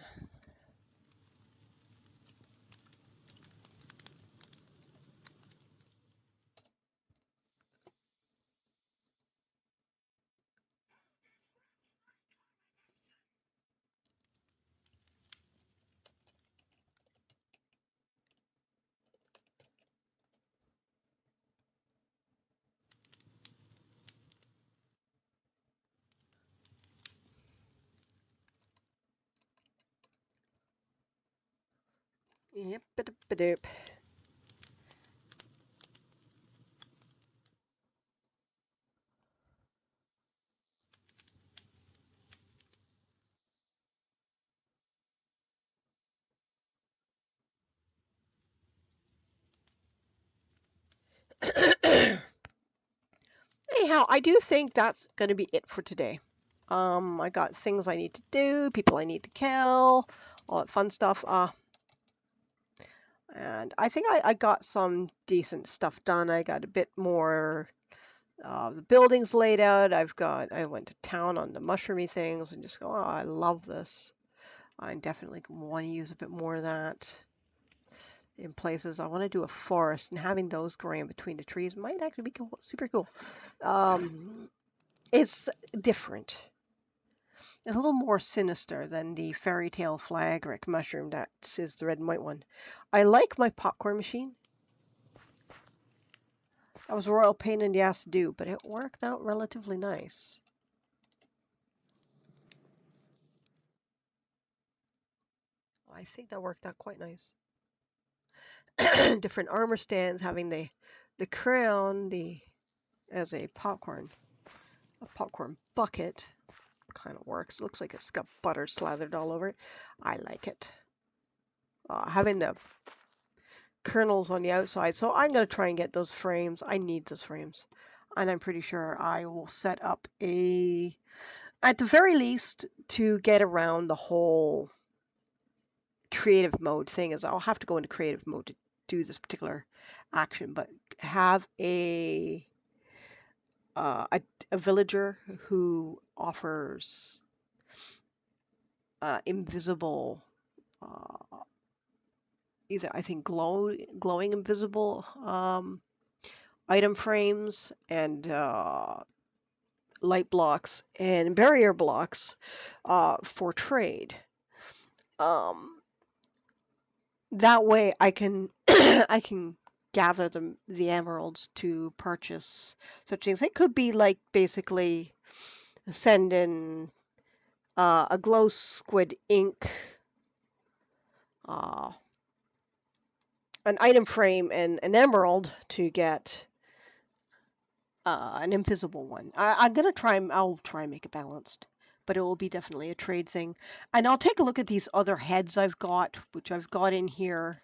Yep, doop. Anyhow, I do think that's going to be it for today. I got things I need to do, people I need to kill, all that fun stuff. And I think I got some decent stuff done. I got a bit more the buildings laid out. I went to town on the mushroomy things and just go, oh, I love this. I definitely want to use a bit more of that in places. I want to do a forest, and having those growing in between the trees might actually be cool, super cool. It's different. It's a little more sinister than the fairy tale flagric mushroom that is the red and white one. I like my popcorn machine. That was a royal pain in the ass to do, but it worked out relatively nice. I think that worked out quite nice. Different armor stands, having the crown, the as a popcorn bucket kind of works. It looks like it's got butter slathered all over it. I like it. Having the kernels on the outside, so I'm going to try and get those frames. I need those frames. And I'm pretty sure I will set up at the very least, to get around the whole creative mode thing, is I'll have to go into creative mode to do this particular action, but have a villager who offers invisible, either I think glowing invisible item frames and light blocks and barrier blocks for trade. That way I can I can gather the emeralds to purchase such things. It could be like basically send in a glow squid ink, uh, an item frame, and an emerald to get an invisible one. I'm gonna try. I'll try and make it balanced, but it will be definitely a trade thing. And I'll take a look at these other heads I've got, which I've got in here,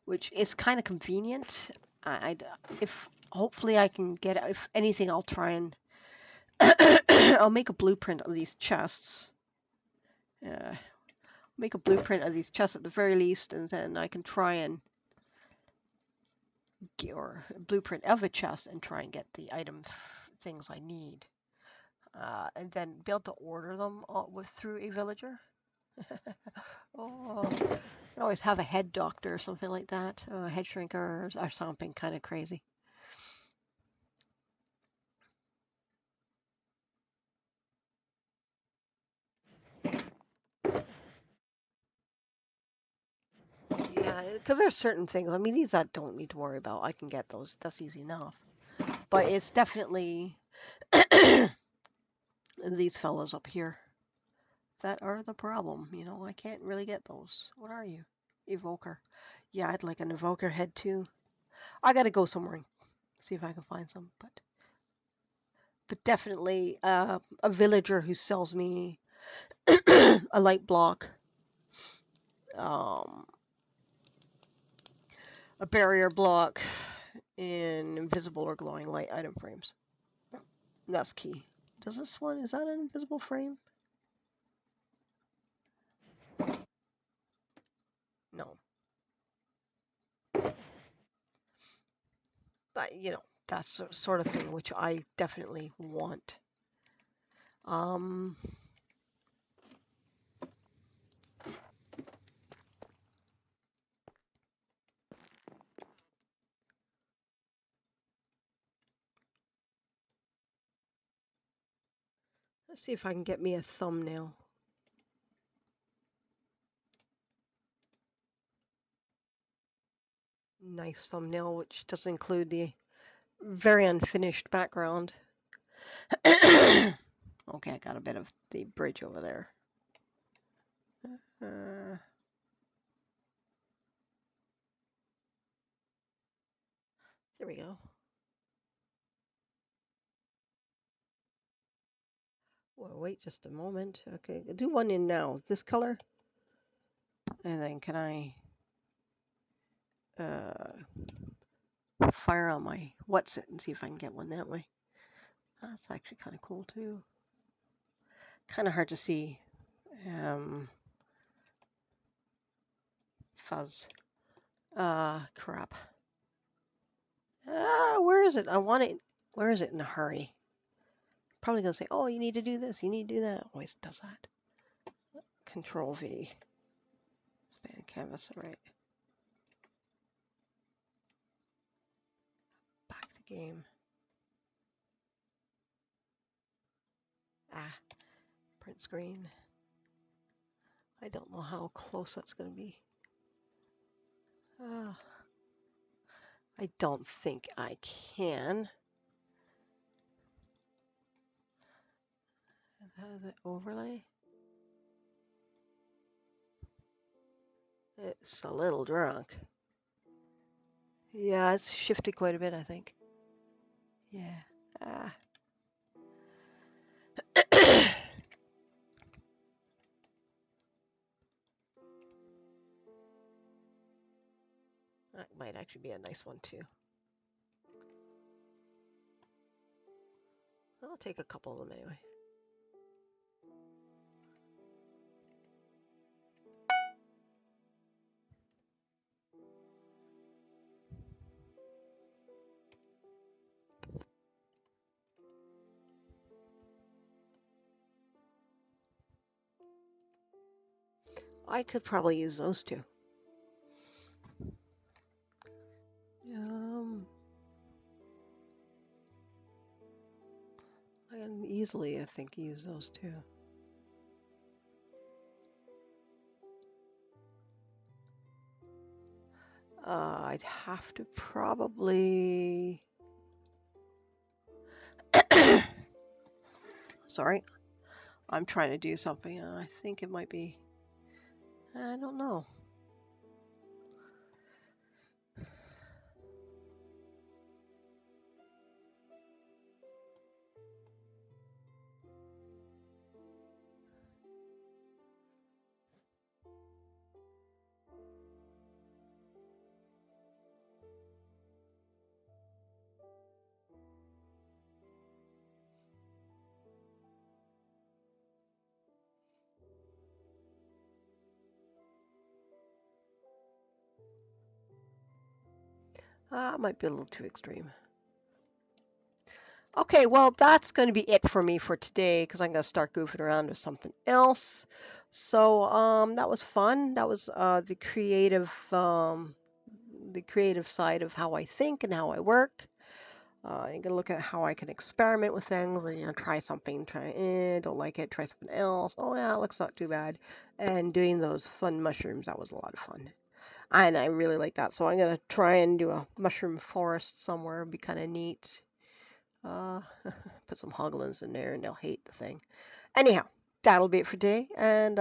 which is kind of convenient. I if hopefully I can get, if anything, I'll try and I'll make a blueprint of these chests. Make a blueprint of these chests at the very least, and then I can try and get, or a blueprint of a chest and try and get the item things I need. And then be able to order them through a villager. Oh, I always have a head doctor or something like that, a head shrinker or something kind of crazy. Yeah, because there's certain things. I mean, these I don't need to worry about. I can get those. That's easy enough. But it's definitely these fellas up here that are the problem. You know, I can't really get those. What are you? Evoker. Yeah, I'd like an evoker head too. I gotta go somewhere and see if I can find some. But definitely a villager who sells me a light block, um, a barrier block, and invisible or glowing light item frames. That's key. Does this one, is that an invisible frame? No. But, you know, that's the sort of thing which I definitely want. Let's see if I can get me a thumbnail. Nice thumbnail, which doesn't include the very unfinished background. Okay, I got a bit of the bridge over there. There we go. Well, wait just a moment. Okay, I'll do one in now. This color. And then can I fire on my what's it and see if I can get one that way. That's actually kind of cool too. Kind of hard to see. Fuzz. Crap. Where is it? I want it. Where is it in a hurry? Probably gonna say, oh, you need to do this. You need to do that. Always does that. Control V. Expand canvas, all right. Back to game. Ah, print screen. I don't know how close that's going to be. I don't think I can. The overlay. It's a little drunk. Yeah, it's shifted quite a bit, I think. Yeah. Ah. That might actually be a nice one too. I'll take a couple of them anyway. I could probably use those two. I can easily, I think, use those two. I'd have to probably... Sorry, I'm trying to do something and I think it might be... I don't know. It might be a little too extreme. Okay, well, that's going to be it for me for today because I'm going to start goofing around with something else. So that was fun. That was the creative side of how I think and how I work. I'm gonna look at how I can experiment with things and try something, don't like it, try something else. Oh yeah, it looks not too bad. And doing those fun mushrooms, that was a lot of fun. And I really like that. So I'm gonna try and do a mushroom forest somewhere. It'd be kind of neat. Uh, put some hoglins in there and they'll hate the thing. Anyhow, that'll be it for today. And